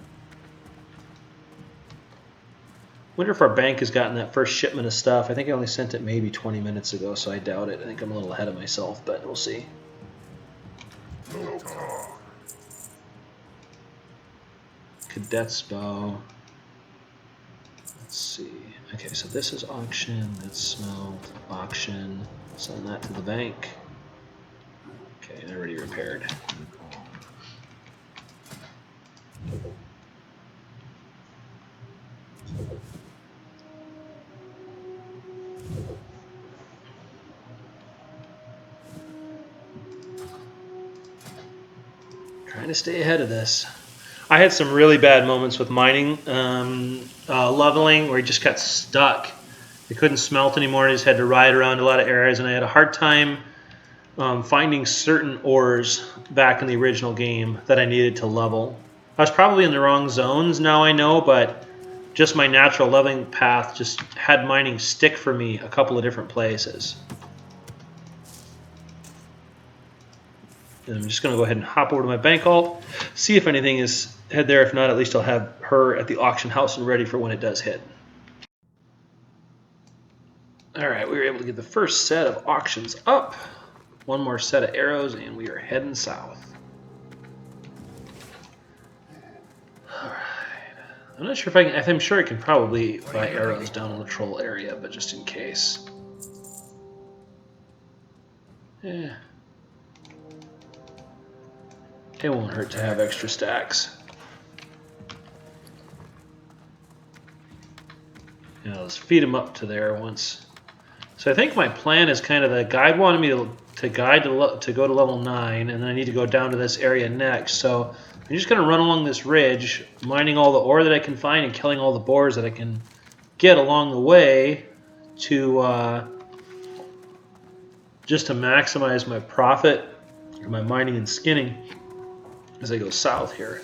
Wonder if our bank has gotten that first shipment of stuff. I think I only sent it maybe 20 minutes ago, so I doubt it. I think I'm a little ahead of myself, but we'll see. Cadet's bow. Let's see. Okay, so this is auction. That's smelt. Auction. Send that to the bank. Okay, already repaired. Trying to stay ahead of this. I had some really bad moments with mining, leveling, where you just got stuck. You couldn't smelt anymore. You just had to ride around a lot of areas, and I had a hard time finding certain ores back in the original game that I needed to level. I was probably in the wrong zones, now I know, but just my natural leveling path just had mining stick for me a couple of different places. And I'm just going to go ahead and hop over to my bank alt, see if anything is head there. If not, at least I'll have her at the auction house and ready for when it does hit. All right, we were able to get the first set of auctions up. One more set of arrows, and we are heading south. All right. I'm not sure if I can. I'm sure I can probably buy arrows down in the troll area, but just in case. Yeah. It won't hurt to have extra stacks. And I'll just feed them up to there once. So I think my plan is kind of the guide wanted me to go to level 9, and then I need to go down to this area next. So I'm just going to run along this ridge, mining all the ore that I can find and killing all the boars that I can get along the way to just to maximize my profit, my mining and skinning as I go south here.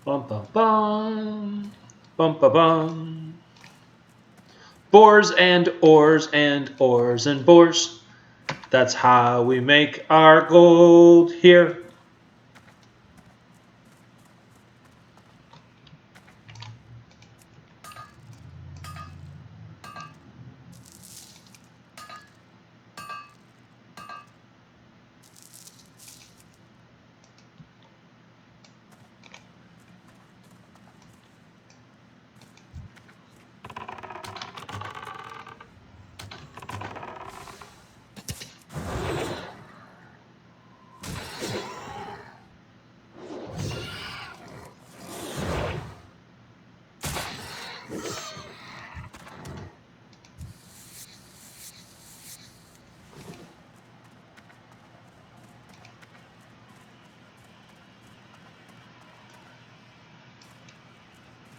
Bum bum bum, bum bum bum. Boars and ores and ores and boars. That's how we make our gold here.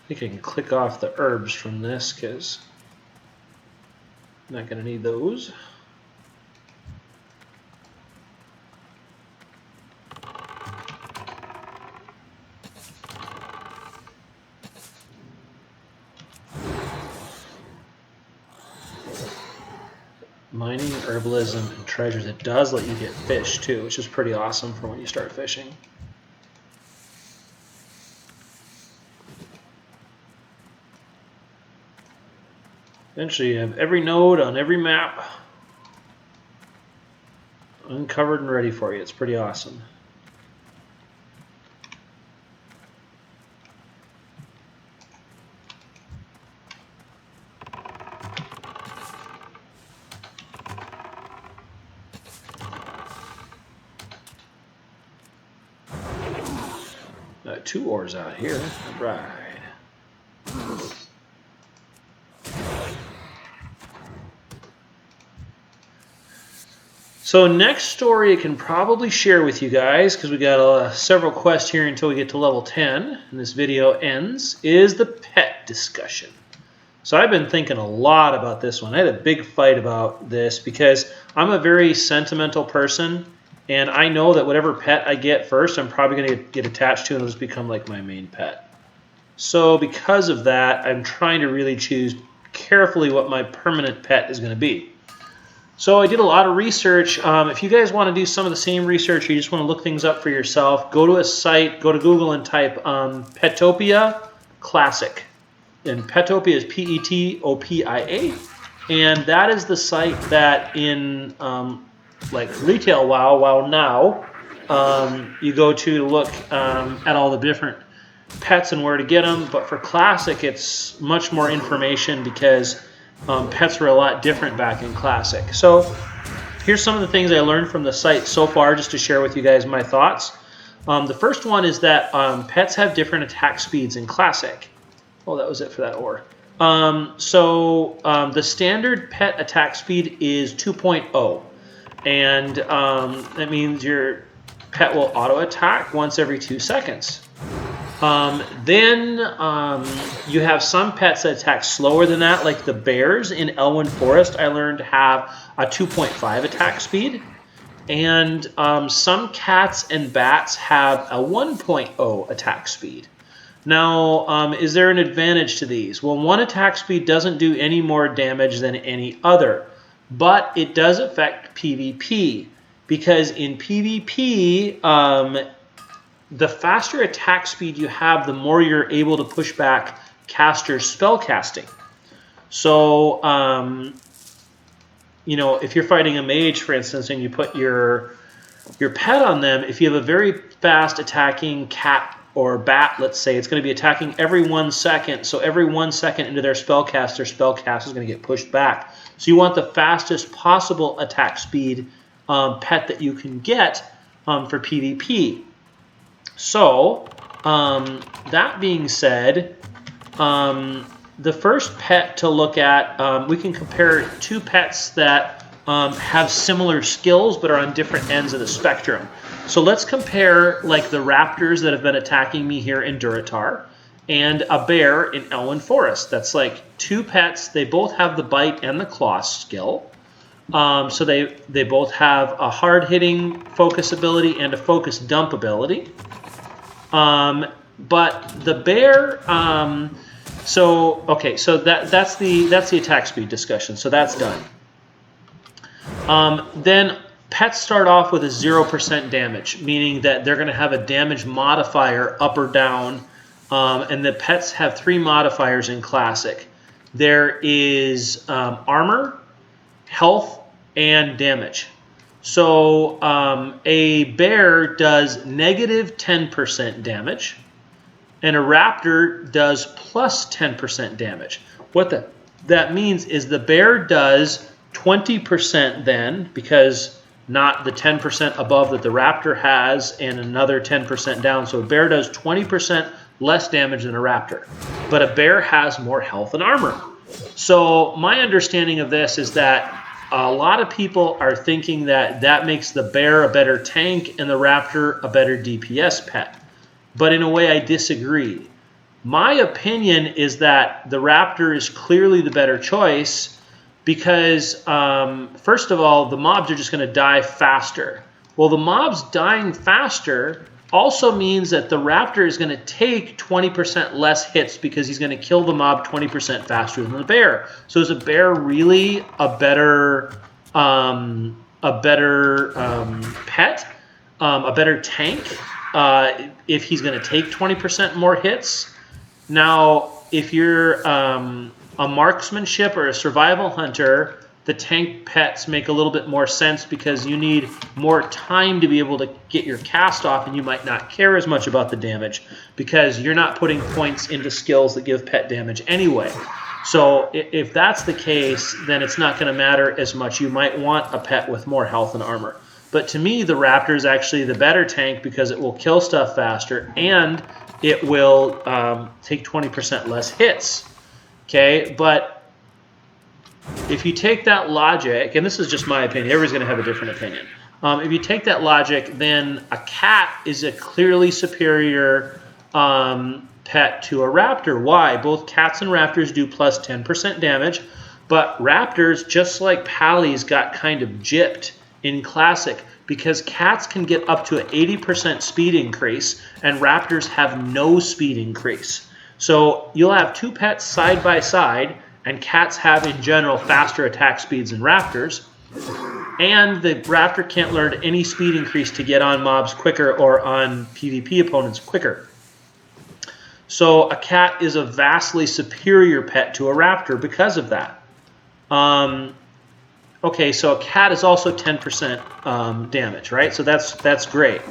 I think I can click off the herbs from this because I'm not going to need those. Mining, herbalism, and treasures. It does let you get fish too, which is pretty awesome for when you start fishing. Eventually you have every node on every map uncovered and ready for you. It's pretty awesome. Got 2 ores out here. All right. So next story I can probably share with you guys, because we got several quests here until we get to level 10 and this video ends, is the pet discussion. So I've been thinking a lot about this one. I had a big fight about this because I'm a very sentimental person, and I know that whatever pet I get first, I'm probably going to get attached to and it'll just become like my main pet. So because of that, I'm trying to really choose carefully what my permanent pet is going to be. So I did a lot of research. If you guys want to do some of the same research, you just want to look things up for yourself, go to a site, go to Google and type Petopia Classic. And Petopia is Petopia. And that is the site that in like retail WoW now, you go to look at all the different pets and where to get them. But for Classic, it's much more information because pets were a lot different back in Classic. So here's some of the things I learned from the site so far, just to share with you guys my thoughts. The first one is that pets have different attack speeds in Classic. Oh, that was it for that ore. The standard pet attack speed is 2.0. And that means your pet will auto attack once every 2 seconds. Then you have some pets that attack slower than that, like the bears in Elwynn Forest, I learned, have a 2.5 attack speed. And some cats and bats have a 1.0 attack speed. Now, is there an advantage to these? Well, one attack speed doesn't do any more damage than any other, but it does affect PvP, because in PvP, the faster attack speed you have, the more you're able to push back casters' spell casting. So, you know, if you're fighting a mage, for instance, and you put your pet on them, if you have a very fast attacking cat or bat, let's say, it's going to be attacking every 1 second. So every 1 second into their spellcast is going to get pushed back. So you want the fastest possible attack speed pet that you can get for PvP. So, that being said, the first pet to look at, we can compare 2 pets that have similar skills but are on different ends of the spectrum. So let's compare like the raptors that have been attacking me here in Durotar and a bear in Elwynn Forest. That's like 2 pets. They both have the bite and the claw skill. So they both have a hard-hitting focus ability and a focus dump ability. But the bear, so that's the attack speed discussion. So that's done. Then pets start off with a 0% damage, meaning that they're going to have a damage modifier up or down. And the pets have 3 modifiers in Classic. There is armor, health, and damage. So a bear does negative 10% damage, and a raptor does plus 10% damage. What that means is the bear does 20% then, because not the 10% above that the raptor has and another 10% down. So a bear does 20% less damage than a raptor, but a bear has more health and armor. So my understanding of this is that a lot of people are thinking that that makes the bear a better tank and the raptor a better DPS pet. But in a way, I disagree. My opinion is that the raptor is clearly the better choice because, first of all, the mobs are just going to die faster. Well, the mobs dying faster also means that the raptor is going to take 20% less hits because he's going to kill the mob 20% faster than the bear. So is a bear really a better pet, a better tank if he's going to take 20% more hits? Now, if you're a marksmanship or a survival hunter, the tank pets make a little bit more sense because you need more time to be able to get your cast off, and you might not care as much about the damage because you're not putting points into skills that give pet damage anyway. So if that's the case, then it's not going to matter as much. You might want a pet with more health and armor. But to me, the raptor is actually the better tank because it will kill stuff faster and it will take 20% less hits. Okay, but if you take that logic, and this is just my opinion, everybody's going to have a different opinion. If you take that logic, then a cat is a clearly superior pet to a raptor. Why? Both cats and raptors do plus 10% damage, but raptors, just like pallies, got kind of gypped in Classic because cats can get up to an 80% speed increase and raptors have no speed increase. So you'll have two pets side by side, and cats have in general faster attack speeds than raptors, and the raptor can't learn any speed increase to get on mobs quicker or on PvP opponents quicker. So a cat is a vastly superior pet to a raptor because of that. Okay, so a cat is also 10% damage, right? So that's great.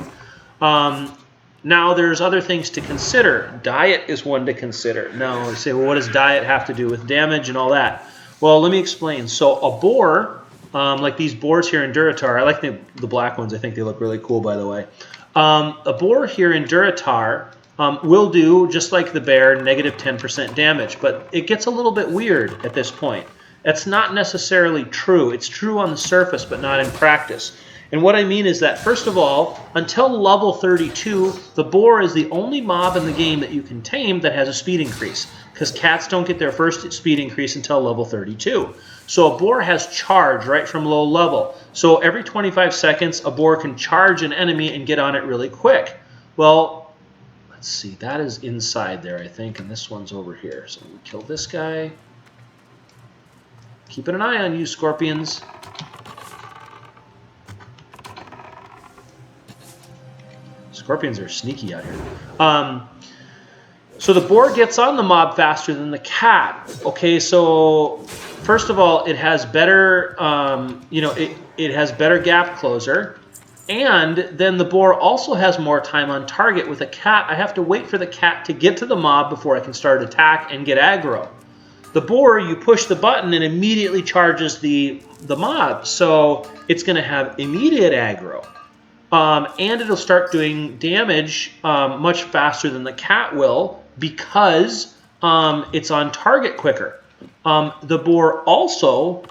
Now there's other things to consider. Diet is one to consider. Now you say, well, what does diet have to do with damage and all that? Well, let me explain. So a boar, like these boars here in Durotar, I like the black ones. I think they look really cool, by the way. A boar here in Durotar will do, just like the bear, negative 10% damage. But it gets a little bit weird at this point. That's not necessarily true. It's true on the surface, but not in practice. And what I mean is that, first of all, until level 32, the boar is the only mob in the game that you can tame that has a speed increase, because cats don't get their first speed increase until level 32. So a boar has charge right from low level. So every 25 seconds, a boar can charge an enemy and get on it really quick. Well, let's see. That is inside there, I think, and this one's over here. So we kill this guy. Keeping an eye on you, scorpions. Scorpions are sneaky out here. So the boar gets on the mob faster than the cat. Okay, so first of all, it has better, it has better gap closer, and then the boar also has more time on target. With a cat, I have to wait for the cat to get to the mob before I can start attack and get aggro. The boar, you push the button and immediately charges the mob, so it's going to have immediate aggro. And it'll start doing damage much faster than the cat will because it's on target quicker. The boar also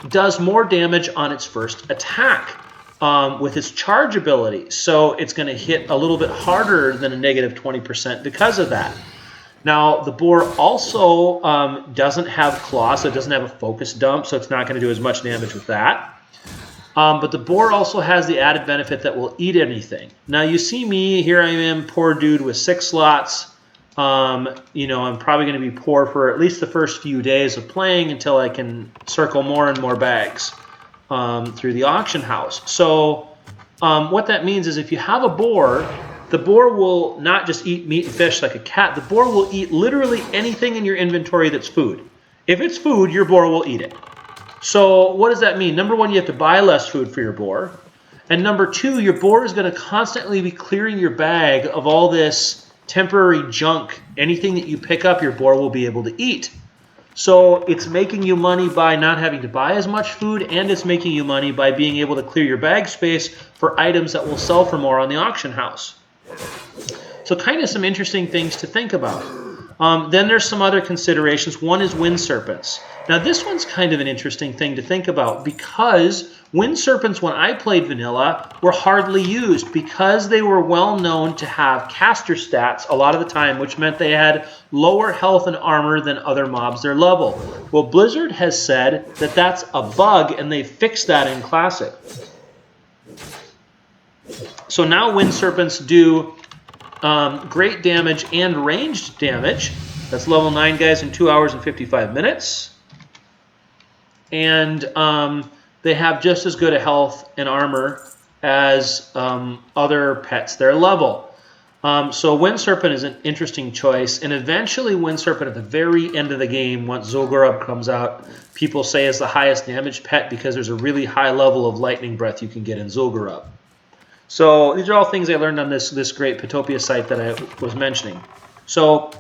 does more damage on its first attack with its charge ability. So it's going to hit a little bit harder than a negative 20% because of that. Now, the boar also doesn't have claws, so it doesn't have a focus dump, so it's not going to do as much damage with that. But the boar also has the added benefit that will eat anything. Now, you see me, here I am, poor dude with 6 slots. I'm probably going to be poor for at least the first few days of playing until I can circle more and more bags through the auction house. So what that means is if you have a boar, the boar will not just eat meat and fish like a cat. The boar will eat literally anything in your inventory that's food. If it's food, your boar will eat it. So what does that mean? Number one, you have to buy less food for your boar. And number two, your boar is going to constantly be clearing your bag of all this temporary junk. Anything that you pick up, your boar will be able to eat. So it's making you money by not having to buy as much food, and it's making you money by being able to clear your bag space for items that will sell for more on the auction house. So kind of some interesting things to think about. Then there's some other considerations. One is wind serpents. Now this one's kind of an interesting thing to think about because wind serpents, when I played vanilla, were hardly used because they were well known to have caster stats a lot of the time, which meant they had lower health and armor than other mobs their level. Well, Blizzard has said that that's a bug, and they fixed that in Classic. So now wind serpents do great damage and ranged damage. That's level 9 guys in 2 hours and 55 minutes. And they have just as good a health and armor as other pets their level. So Wind Serpent is an interesting choice. And eventually Wind Serpent at the very end of the game, once Zul'Gurub comes out, people say is the highest damage pet because there's a really high level of lightning breath you can get in Zul'Gurub. So these are all things I learned on this great Petopia site that I was mentioning. So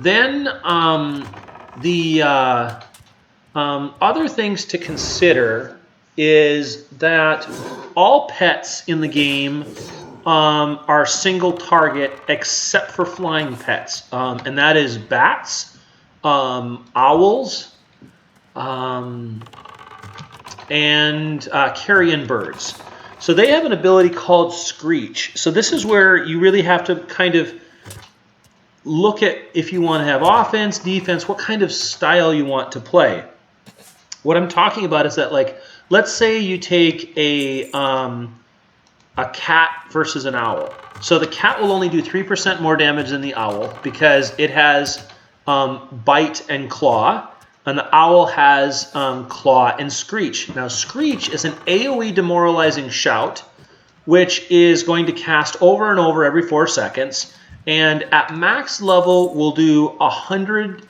then other things to consider is that all pets in the game are single target except for flying pets, and that is bats, owls, carrion birds. So they have an ability called Screech. So this is where you really have to kind of look at if you want to have offense, defense, what kind of style you want to play. What I'm talking about is that, like, let's say you take a cat versus an owl. So the cat will only do 3% more damage than the owl because it has bite and claw, and the owl has claw and screech. Now, screech is an AoE demoralizing shout, which is going to cast over and over every 4 seconds, and at max level will do 100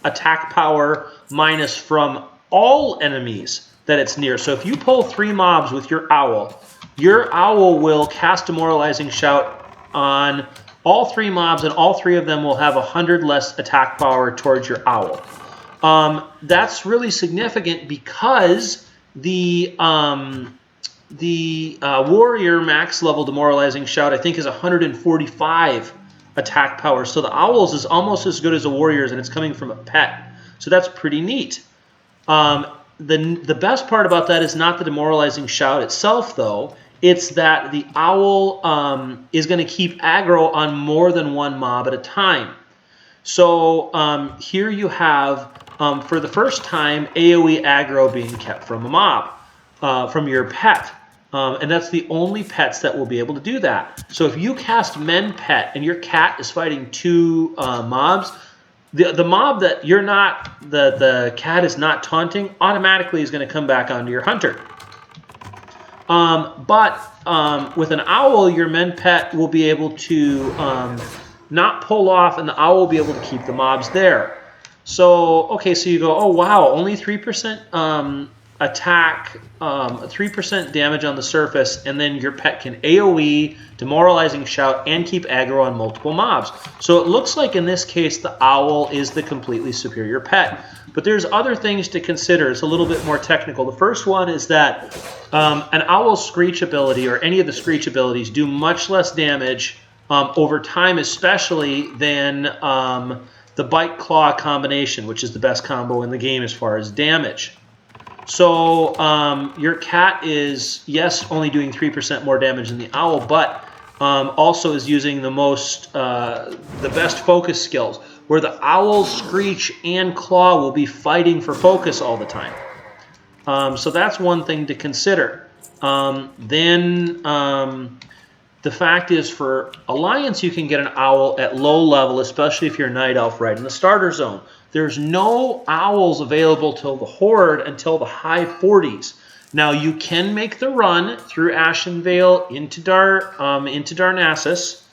attack power minus from all enemies that it's near. So if you pull 3 mobs with your owl will cast Demoralizing Shout on all 3 mobs, and all 3 of them will have 100 less attack power towards your owl. That's really significant because the warrior max level Demoralizing Shout, I think, is 145 attack power. So the owl's is almost as good as the warrior's, and it's coming from a pet. So that's pretty neat. The best part about that is not the Demoralizing Shout itself, though. It's that the owl is going to keep aggro on more than 1 mob at a time. So here you have, for the first time, AoE aggro being kept from a mob, from your pet. And that's the only pets that will be able to do that. So if you cast Men Pet and your cat is fighting 2 mobs, the mob that you're not, the cat is not taunting, automatically is going to come back onto your hunter. But with an owl, your Men Pet will be able to not pull off, and the owl will be able to keep the mobs there. So, okay, so you go, oh wow, only 3% attack, 3% damage on the surface, and then your pet can AoE, Demoralizing Shout, and keep aggro on multiple mobs. So it looks like in this case the owl is the completely superior pet. But there's other things to consider. It's a little bit more technical. The first one is that an owl's Screech ability, or any of the Screech abilities, do much less damage over time, especially than the Bite Claw combination, which is the best combo in the game as far as damage. So your cat is, yes, only doing 3% more damage than the owl, but also is using the best focus skills, where the owl, Screech, and Claw will be fighting for focus all the time. So that's one thing to consider. The fact is, for Alliance, you can get an owl at low level, especially if you're Night Elf right in the starter zone. There's no owls available till the Horde until the high 40s. Now, you can make the run through Ashenvale into Darnassus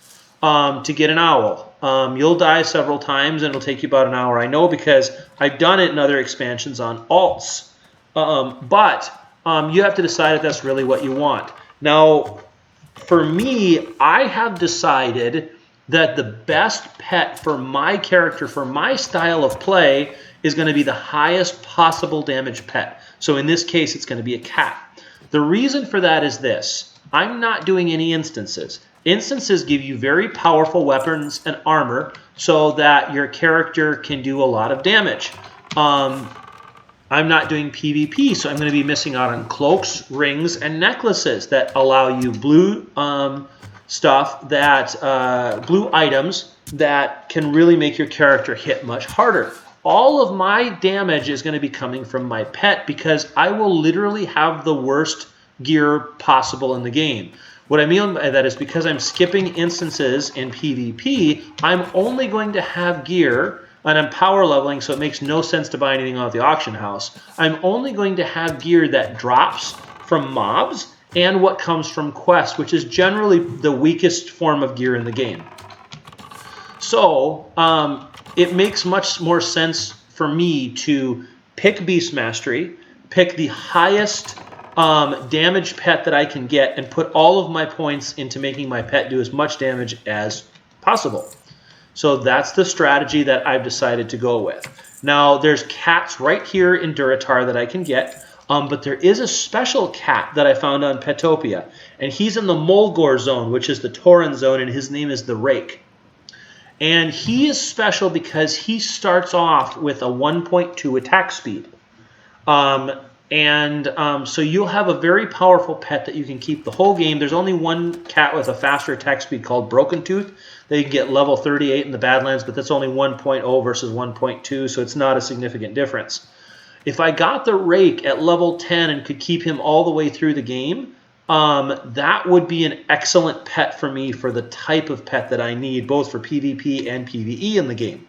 to get an owl. You'll die several times, and it'll take you about an hour. I know because I've done it in other expansions on alts. But you have to decide if that's really what you want. Now, for me, I have decided that the best pet for my character, for my style of play, is going to be the highest possible damage pet. So in this case, it's going to be a cat. The reason for that is this. I'm not doing any instances. Instances give you very powerful weapons and armor so that your character can do a lot of damage. I'm not doing PvP, so I'm going to be missing out on cloaks, rings, and necklaces that allow you blue stuff, blue items that can really make your character hit much harder. All of my damage is going to be coming from my pet because I will literally have the worst gear possible in the game. What I mean by that is because I'm skipping instances in PvP, I'm only going to have gear, and I'm power leveling, so it makes no sense to buy anything off the auction house. I'm only going to have gear that drops from mobs and what comes from quests, which is generally the weakest form of gear in the game. So it makes much more sense for me to pick Beast Mastery, pick the highest damage pet that I can get, and put all of my points into making my pet do as much damage as possible. So that's the strategy that I've decided to go with. Now, there's cats right here in Durotar that I can get, but there is a special cat that I found on Petopia, and he's in the Mulgore zone, which is the Tauren zone, and his name is the Rake. And he is special because he starts off with a 1.2 attack speed. So you'll have a very powerful pet that you can keep the whole game. There's only one cat with a faster attack speed called Broken Tooth. They can get level 38 in the Badlands, but that's only 1.0 versus 1.2, so it's not a significant difference. If I got the Rake at level 10 and could keep him all the way through the game, that would be an excellent pet for me for the type of pet that I need, both for PvP and PvE in the game.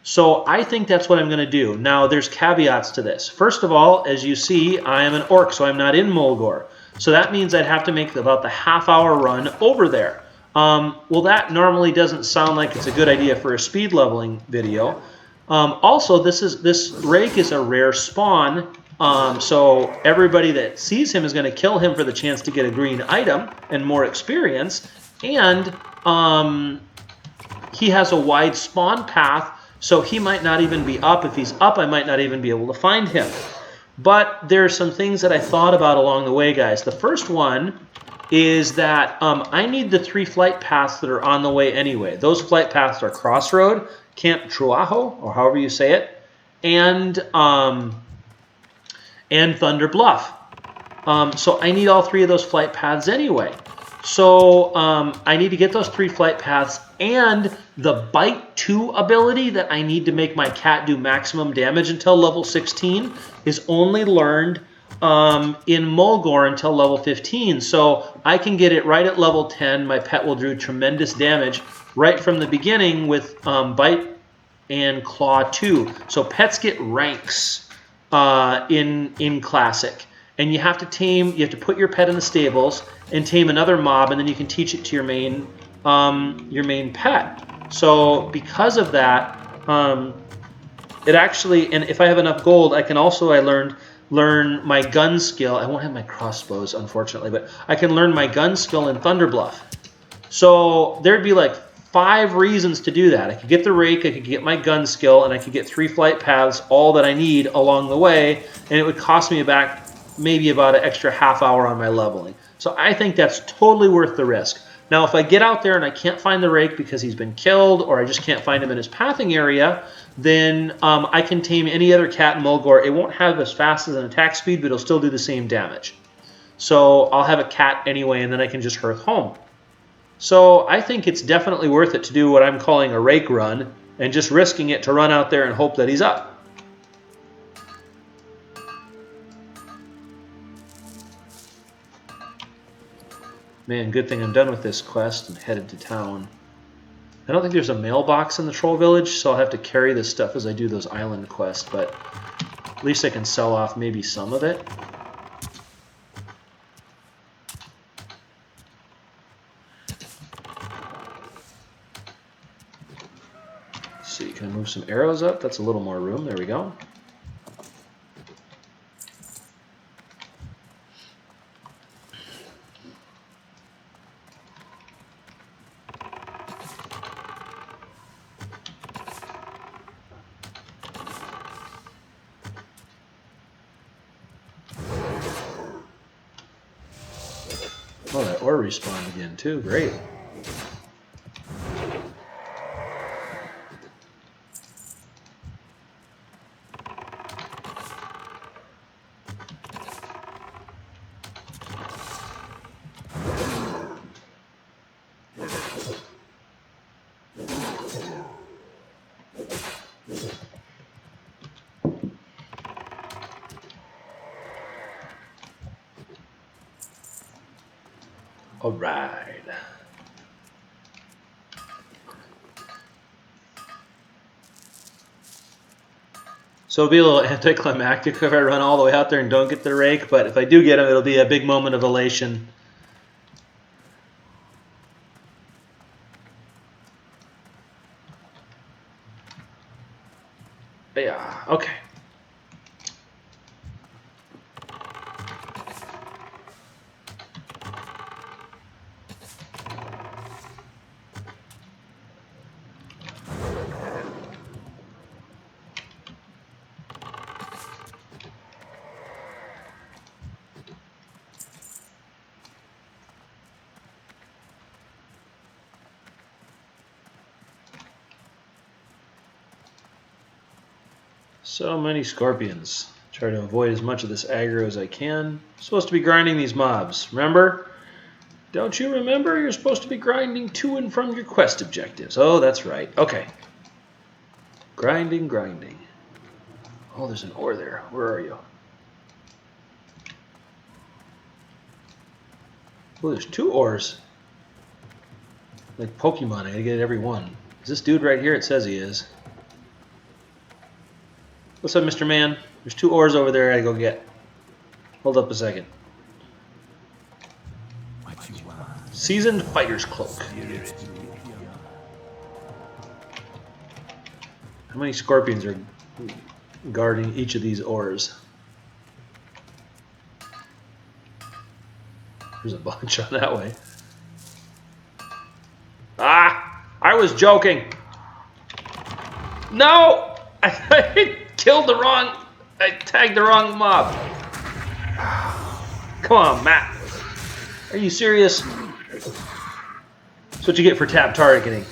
So I think that's what I'm going to do. Now, there's caveats to this. First of all, as you see, I am an orc, so I'm not in Mulgore. So that means I'd have to make about the half-hour run over there. Well, that normally doesn't sound like it's a good idea for a speed leveling video. Also, this Rake is a rare spawn, so everybody that sees him is going to kill him for the chance to get a green item and more experience. And he has a wide spawn path, so he might not even be up. If he's up, I might not even be able to find him. But there are some things that I thought about along the way, guys. The first one is that I need the 3 flight paths that are on the way anyway. Those flight paths are Crossroad, Camp Truajo, or however you say it, and Thunder Bluff. So I need all 3 of those flight paths anyway. So I need to get those 3 flight paths, and the Bite 2 ability that I need to make my cat do maximum damage until level 16 is only learned in Mulgore until level 15. So I can get it right at level 10. My pet will do tremendous damage right from the beginning with Bite and Claw 2. So pets get ranks in Classic. And you have to put your pet in the stables and tame another mob, and then you can teach it to your main pet. So because of that, it actually, and if I have enough gold, I can also, learn my gun skill. I won't have my crossbows, unfortunately, but I can learn my gun skill in Thunder Bluff. So there'd be like 5 reasons to do that. I could get the Rake, I could get my gun skill, and I could get 3 flight paths, all that I need along the way, and it would cost me maybe about an extra half hour on my leveling. So I think that's totally worth the risk. Now, if I get out there and I can't find the Rake because he's been killed, or I just can't find him in his pathing area, then I can tame any other cat in Mulgore. It won't have as fast as an attack speed, but it'll still do the same damage. So I'll have a cat anyway, and then I can just hearth home. So I think it's definitely worth it to do what I'm calling a Rake run, and just risking it to run out there and hope that he's up. Man, good thing I'm done with this quest and headed to town. I don't think there's a mailbox in the troll village, so I'll have to carry this stuff as I do those island quests, but at least I can sell off maybe some of it. Let's see, can I move some arrows up? That's a little more room. There we go. Oh, that ore respawned again too. Great. All right. So it'll be a little anticlimactic if I run all the way out there and don't get the Rake, but if I do get him, it'll be a big moment of elation. Yeah, okay. So many scorpions Try to avoid as much of this aggro as I can. I'm supposed to be grinding these mobs, remember? Don't you remember? You're supposed to be grinding to and from your quest objectives. Oh, that's right. Okay. Grinding, grinding. Oh, there's an ore there. Where are you? Oh, there's 2 ores. Like Pokemon, I gotta get every one. Is this dude right here? It says he is. What's up, Mr. Man? There's 2 ores over there I gotta go get. Hold up a second. Seasoned Fighter's Cloak. How many scorpions are guarding each of these ores? There's a bunch on that way. Ah! I was joking! No! I killed the wrong... I tagged the wrong mob. Come on, Matt. Are you serious? That's what you get for tap targeting.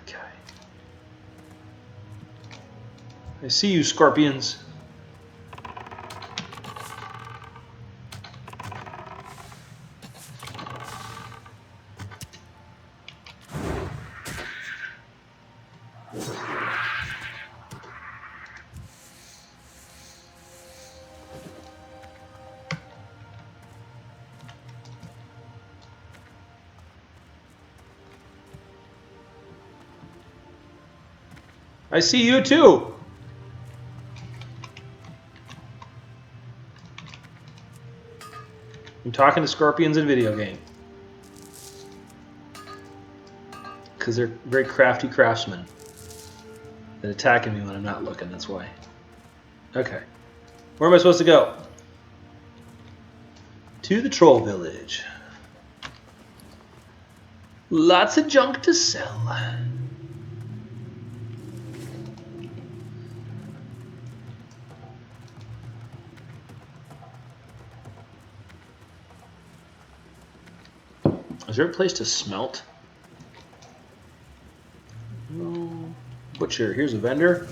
Okay. I see you, scorpions. I see you too. I'm talking to scorpions in video game. Because they're very crafty craftsmen. They're attacking me when I'm not looking, that's why. Okay. Where am I supposed to go? To the troll village. Lots of junk to sell. Is there a place to smelt? No. Butcher, here's a vendor.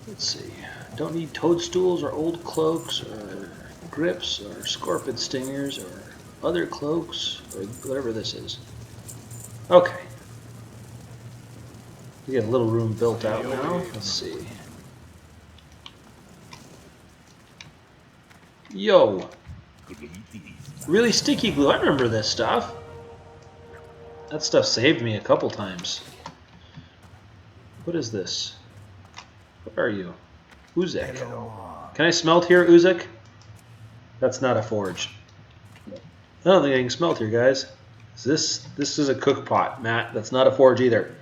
Let's see. Don't need toadstools or old cloaks or grips or scorpion stingers or other cloaks or whatever this is. Okay. We got a little room built out now. Let's see. Yo. Really sticky glue. I remember this stuff. That stuff saved me a couple times. What is this? What are you? Uzek. Can I smelt here, Uzek? That's not a forge. I don't think I can smelt here, guys. This is a cook pot, Matt. That's not a forge either.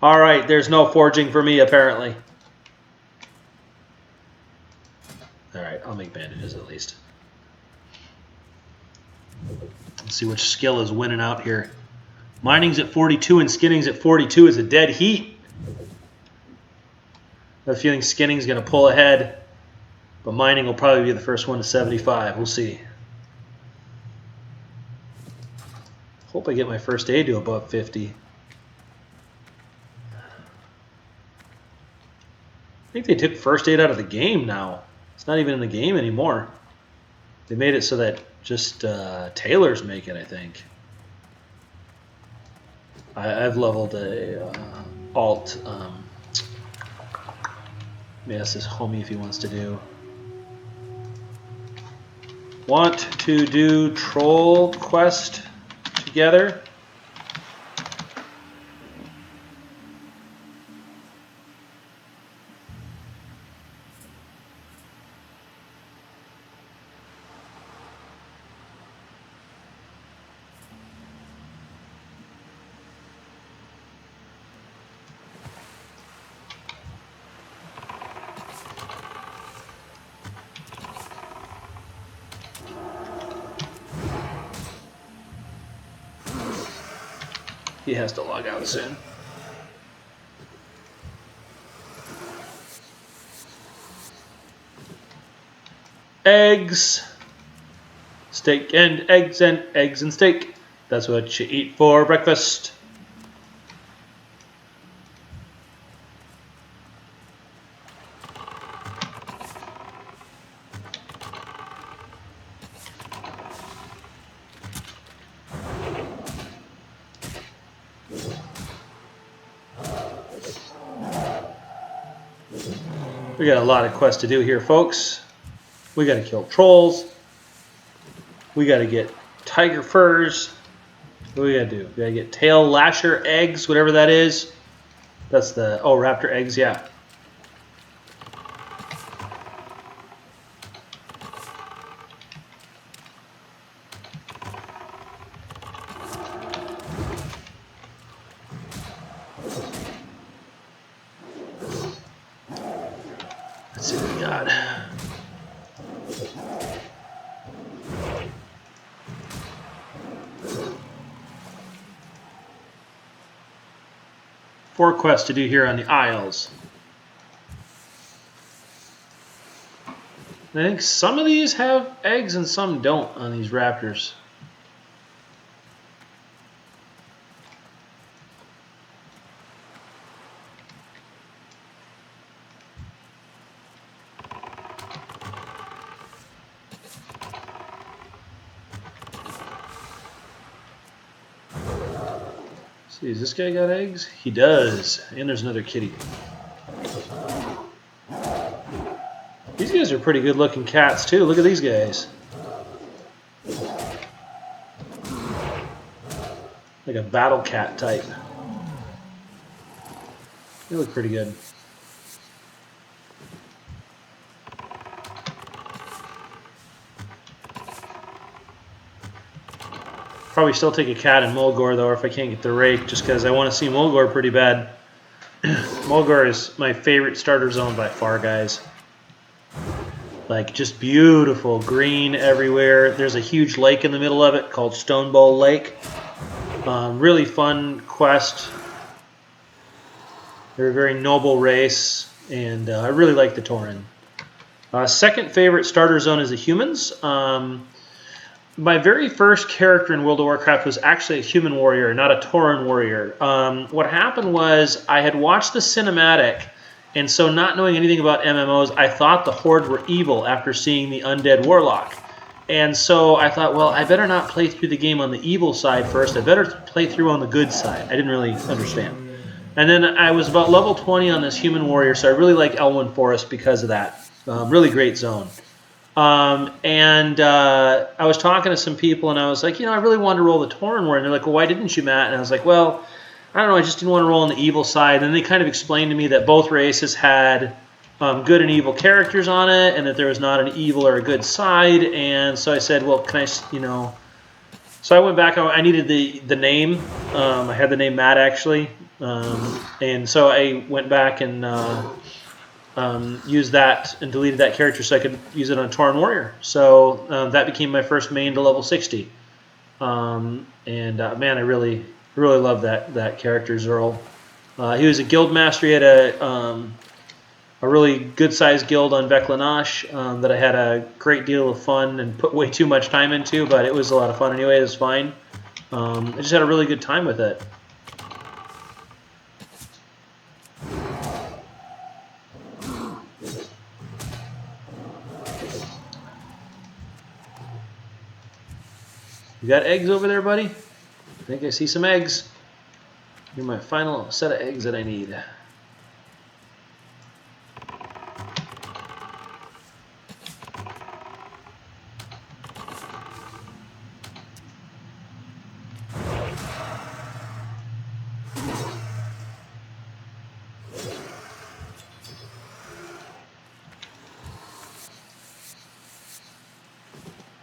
Alright, there's no forging for me, apparently. Alright, I'll make bandages at least. Let's see which skill is winning out here. Mining's at 42 and skinning's at 42 is a dead heat. I have a feeling skinning's going to pull ahead, but mining will probably be the first one to 75. We'll see. Hope I get my first aid to above 50. I think they took first aid out of the game now. It's not even in the game anymore. They made it so that just tailors make it, I think. I've leveled a alt. Yes, this homie if he wants to do. Want to do troll quest together? He has to log out soon. Eggs. Steak and eggs and eggs and steak. That's what you eat for breakfast. We got a lot of quests to do here, folks. We got to kill trolls. We got to get tiger furs. What do we got to do? We got to get tail lasher eggs, whatever that is. That's the, oh, raptor eggs, yeah. Let's see what we got. Four quests to do here on the Isles. I think some of these have eggs and some don't on these raptors. See, has this guy got eggs? He does. And there's another kitty. These guys are pretty good looking cats too. Look at these guys. Like a battle cat type. They look pretty good. Probably still take a cat and Mulgore though, if I can't get the rake, just because I want to see Mulgore pretty bad. Mulgore is my favorite starter zone by far, guys. Like, just beautiful green everywhere. There's a huge lake in the middle of it called Stone Bowl Lake. Really fun quest. They're a very noble race, and I really like the Tauren. Second favorite starter zone is the humans. My very first character in World of Warcraft was actually a human warrior, not a Tauren warrior. What happened was I had watched the cinematic, and so not knowing anything about MMOs, I thought the Horde were evil after seeing the Undead Warlock. And so I thought, well, I better not play through the game on the evil side first. I better play through on the good side. I didn't really understand. And then I was about level 20 on this human warrior, so I really like Elwyn Forest because of that. Really great zone. I was talking to some people, and I was like, I really wanted to roll the Tauren warrior. And they're like, well, why didn't you, Matt? And I was like, well, I don't know, I just didn't want to roll on the evil side. And they kind of explained to me that both races had good and evil characters on it, and that there was not an evil or a good side. And so I said, well, can I, So I went back. I needed the name. I had the name Matt, actually. And so I went back and used that and deleted that character so I could use it on Tauren Warrior. So that became my first main to level 60. Man, I really love that character, Zerl. He was a guild master. He had a really good-sized guild on Veclanash that I had a great deal of fun and put way too much time into, but it was a lot of fun anyway. It was fine. I just had a really good time with it. You got eggs over there, buddy? I think I see some eggs. Here's my final set of eggs that I need.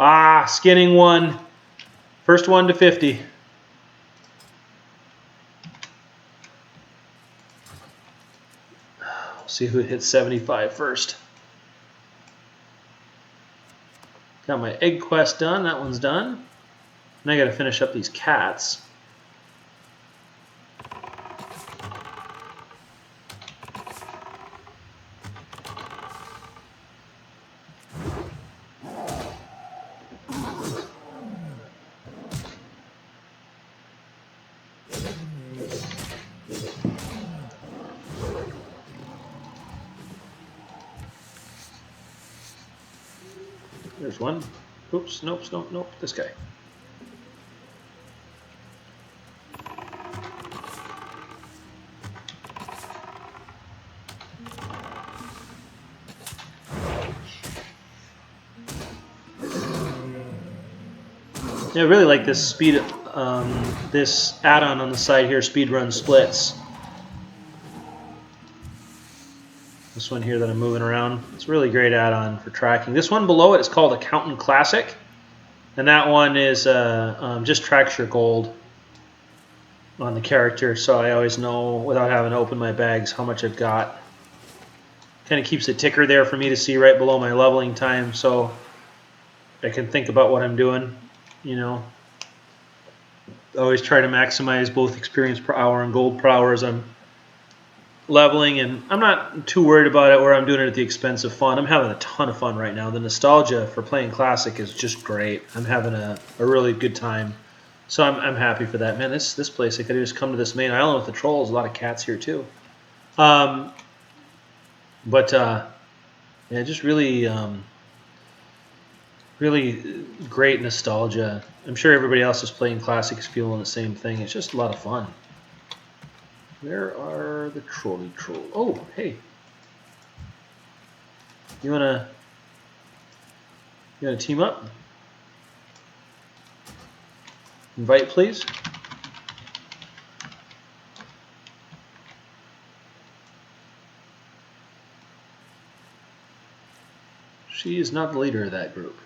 Ah, skinning one. First one to 50. We'll see who hits 75 first. Got my egg quest done. That one's done. And I got to finish up these cats. There's one. Oops, nope, nope, nope. This guy. Yeah, I really like this speed, this add-on on the side here, speedrun splits. This one here that I'm moving around, it's a really great add-on for tracking. This one below it is called Accountant Classic, and that one is just tracks your gold on the character, so I always know without having to open my bags how much I've got. Kind of keeps a ticker there for me to see right below my leveling time, so I can think about what I'm doing, you know. Always try to maximize both experience per hour and gold per hour as I'm leveling, and I'm not too worried about it where I'm doing it at the expense of fun. I'm having a ton of fun right now. The nostalgia for playing Classic is just great. I'm having a really good time, so I'm happy for that. Man, this place, I could just come to this main island with the trolls. A lot of cats here too. Yeah, just really really great nostalgia. I'm sure everybody else is playing Classic is feeling the same thing. It's just a lot of fun. Where are the trolley trolls? Oh, hey. You wanna team up? Invite, please. She is not the leader of that group.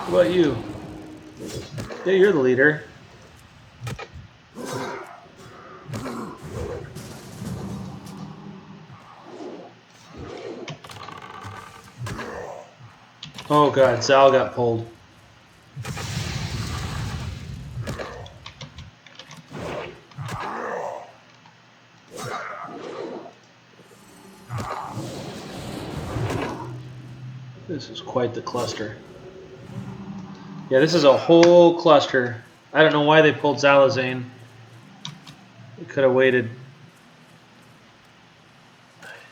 What about you? Yeah, you're the leader. Oh god, Zal got pulled. This is quite the cluster. Yeah, this is a whole cluster. I don't know why they pulled Zalazane. They could have waited.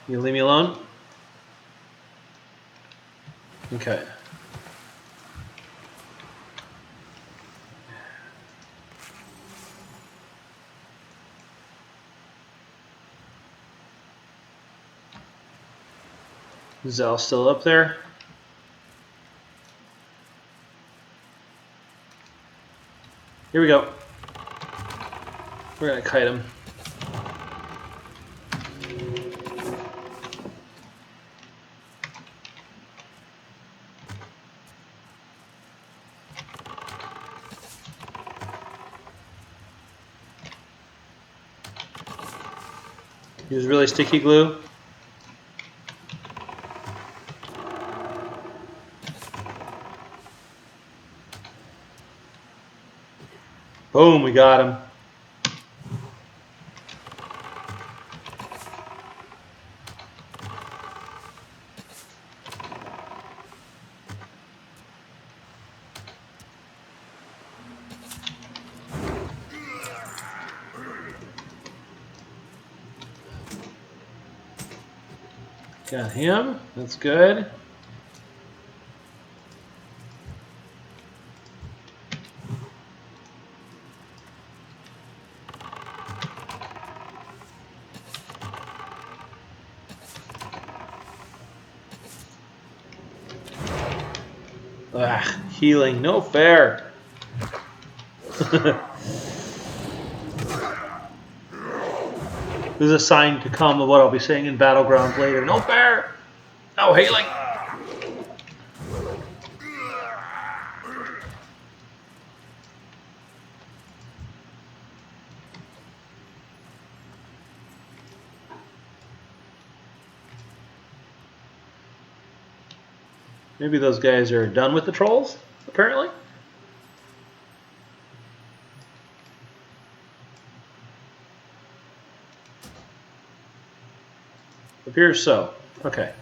You leave me alone? Okay. Is Zal still up there? Here we go. We're gonna kite him. Use really sticky glue. Boom, we got him. Got him. That's good. Ah, healing. No fair. This is a sign to come of what I'll be saying in Battlegrounds later. No fair! No healing! Maybe those guys are done with the trolls, apparently. Appears so. Okay.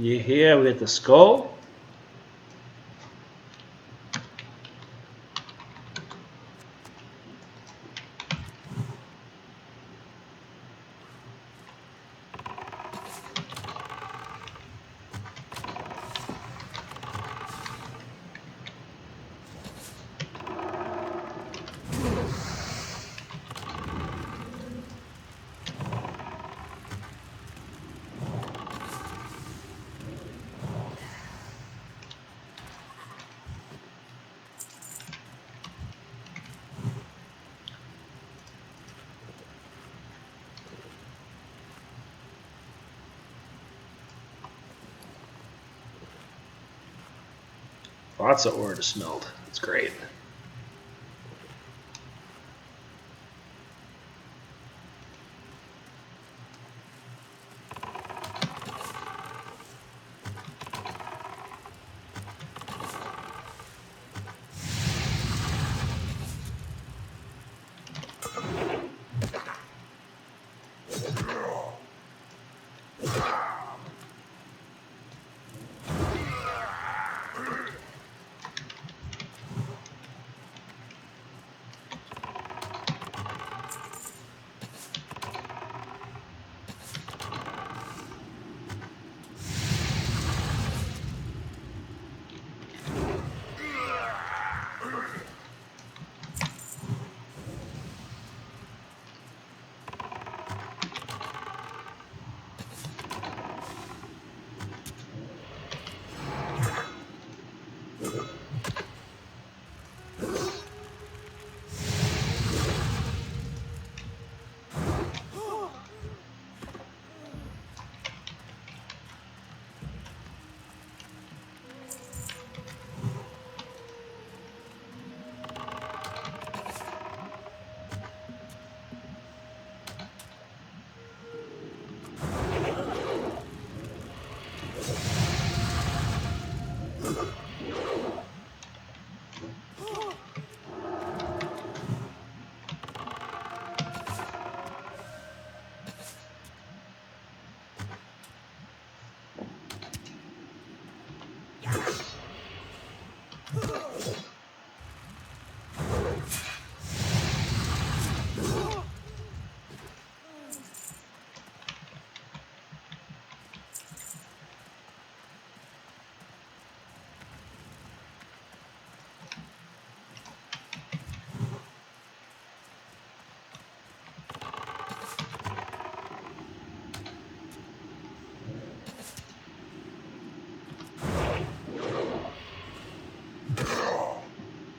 Yeah, we get the skull. Lots of ore to smelt. That's great.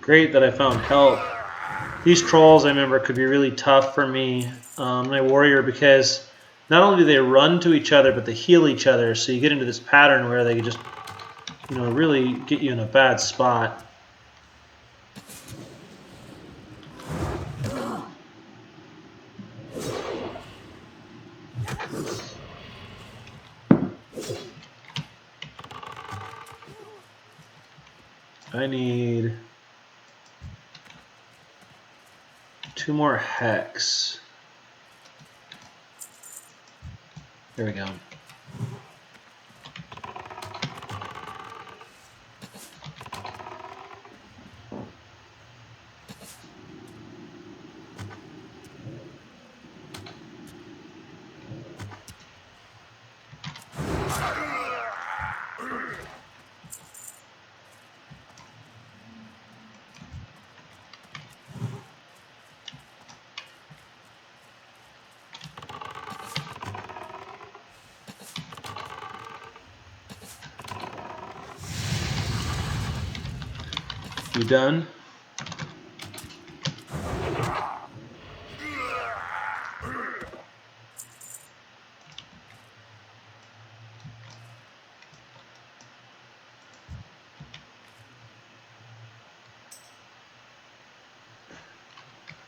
Great that I found help. These trolls, I remember, could be really tough for me, my warrior, because not only do they run to each other, but they heal each other. So you get into this pattern where they just you know, really get you in a bad spot. I need 2 more hex. There we go. You done?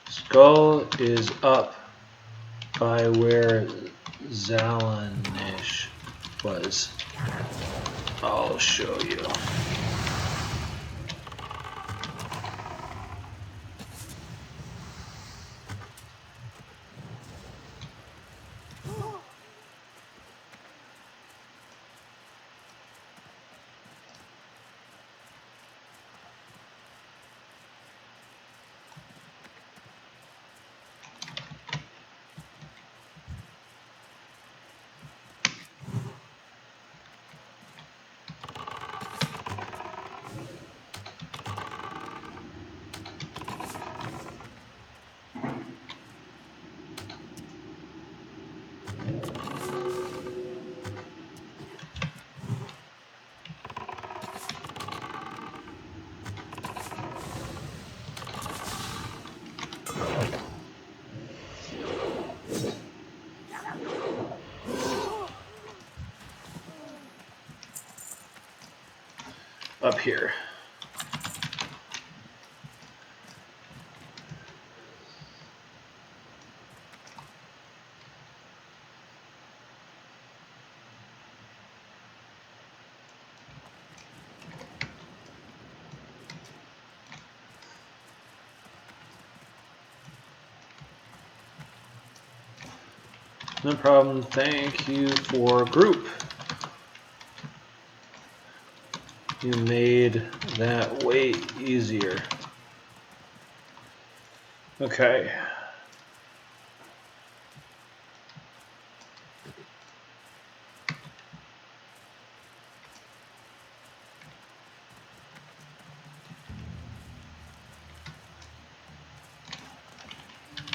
Skull is up by where Zalanish was. I'll show you. Up here. No problem. Thank you for group. You made that way easier. Okay.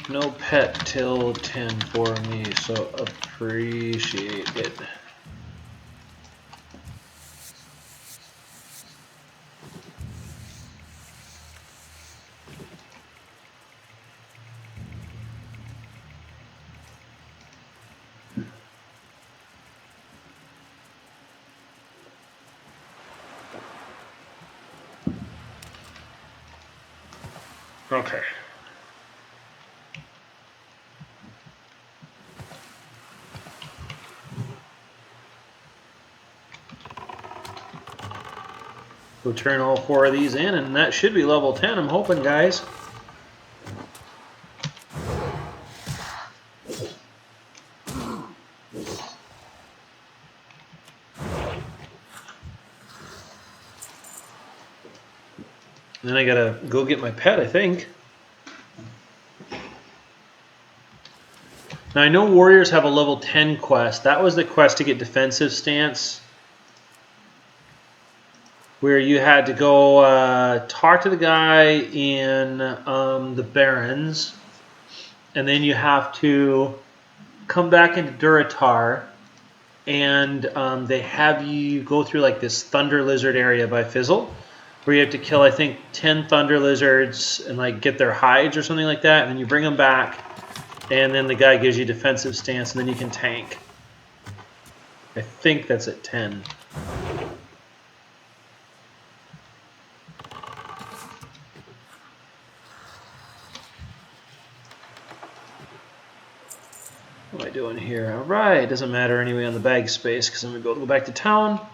No pet till 10 for me, so appreciate it. Okay. We'll turn all 4 of these in, and that should be level 10, I'm hoping, guys. Then I gotta go get my pet, I think. Now I know warriors have a level 10 quest. That was the quest to get defensive stance, where you had to go talk to the guy in the Barrens, and then you have to come back into Durotar, and they have you go through like this Thunder Lizard area by Fizzle, where you have to kill, I think, 10 Thunder Lizards and like get their hides or something like that, and then you bring them back, and then the guy gives you defensive stance, and then you can tank. I think that's at 10. Alright, it doesn't matter anyway on the bag space because I'm going to be able to go back to town.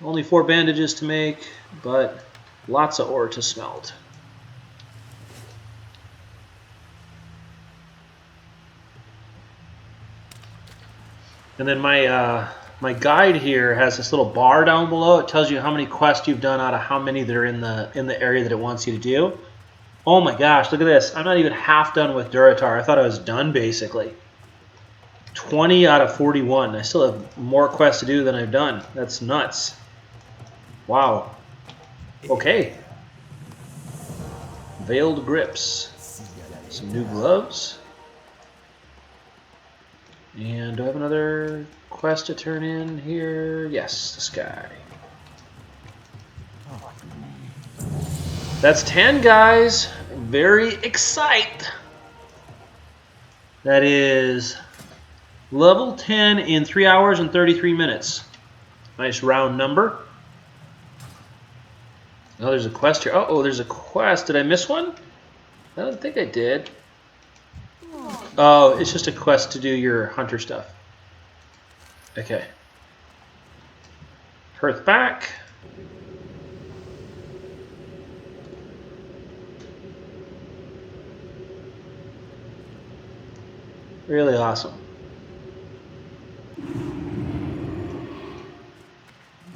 Only 4 bandages to make, but lots of ore to smelt. And then my guide here has this little bar down below. It tells you how many quests you've done out of how many that are in the area that it wants you to do. Oh my gosh, look at this. I'm not even half done with Durotar. I thought I was done basically. 20 out of 41. I still have more quests to do than I've done. That's nuts. Wow. Okay. Veiled grips. Some new gloves. And do I have another quest to turn in here? Yes, this guy. That's 10, guys. Very excited. That is level 10 in 3 hours and 33 minutes. Nice round number. Oh, there's a quest here. Oh, there's a quest. Did I miss one? I don't think I did. Oh, it's just a quest to do your hunter stuff. Okay. Hearth back. Really awesome.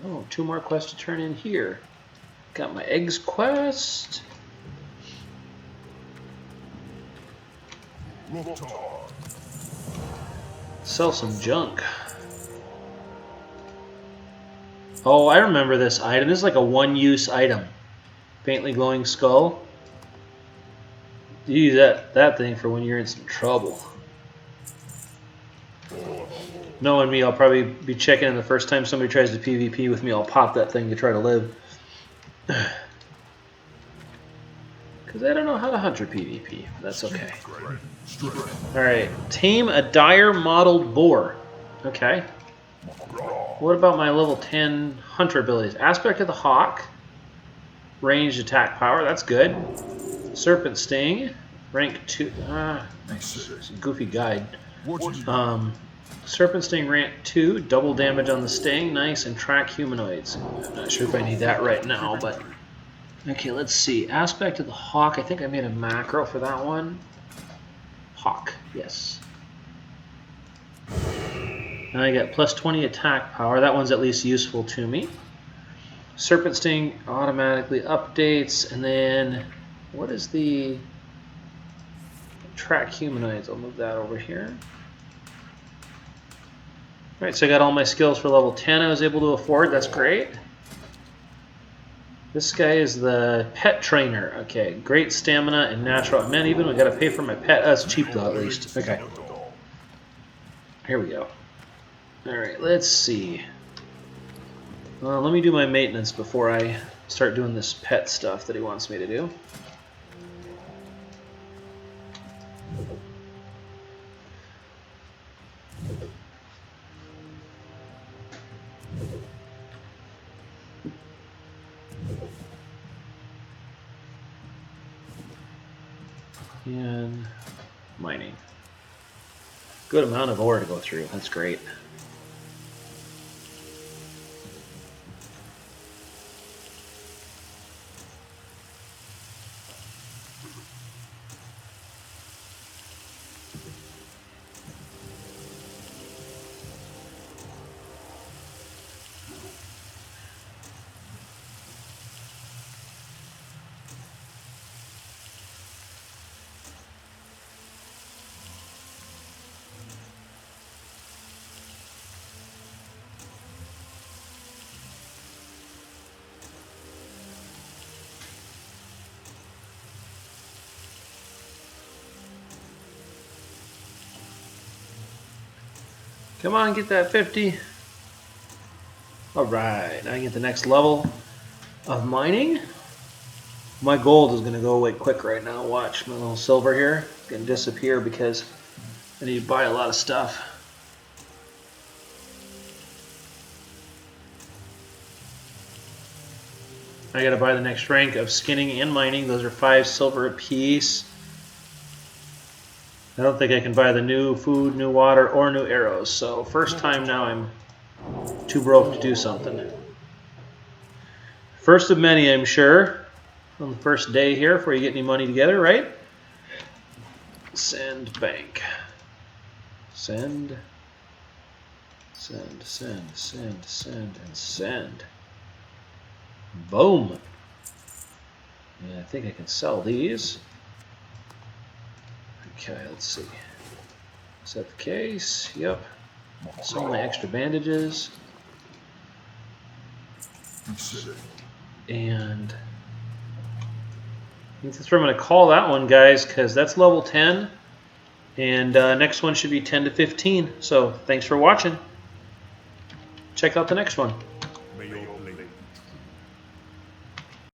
Oh, 2 more quests to turn in here. Got my eggs quest. Sell some junk. Oh, I remember this item. This is like a one-use item. Faintly glowing skull. You use that thing for when you're in some trouble. Knowing me, I'll probably be checking in the first time somebody tries to PvP with me. I'll pop that thing to try to live. Because I don't know how to hunter PvP. That's okay. Alright. Tame a dire mottled boar. Okay. What about my level 10 hunter abilities? Aspect of the hawk. Ranged attack power. That's good. Serpent sting. Rank 2. It's a goofy guide. Serpent sting rank 2. Double damage on the sting. Nice. And track humanoids. I'm not sure if I need that right now, but... Okay, let's see. Aspect of the hawk. I think I made a macro for that one. Hawk. Yes. Now I got plus 20 attack power. That one's at least useful to me. Serpent sting automatically updates. And then... What is the... Track humanoids. I'll move that over here. Alright, so I got all my skills for level 10 I was able to afford. That's great. This guy is the pet trainer. Okay, great stamina and natural. Man, even we gotta pay for my pet. That's cheap though, at least. Okay. Here we go. Alright, let's see. Let me do my maintenance before I start doing this pet stuff that he wants me to do. And mining. Good amount of ore to go through. That's great. Come on, get that 50. Alright, now I get the next level of mining. My gold is going to go away quick right now. Watch, my little silver here is going to disappear because I need to buy a lot of stuff. I got to buy the next rank of skinning and mining. Those are 5 silver apiece. I don't think I can buy the new food, new water, or new arrows. So first time now I'm too broke to do something. First of many, I'm sure. On the first day here before you get any money together, right? Send bank. Send. Send, send, send, send, and send. Boom. And I think I can sell these. Okay, let's see. Is that the case? Yep. Sell my extra bandages. And I think that's where I'm going to call that one, guys, because that's level 10. And next one should be 10 to 15. So thanks for watching. Check out the next one.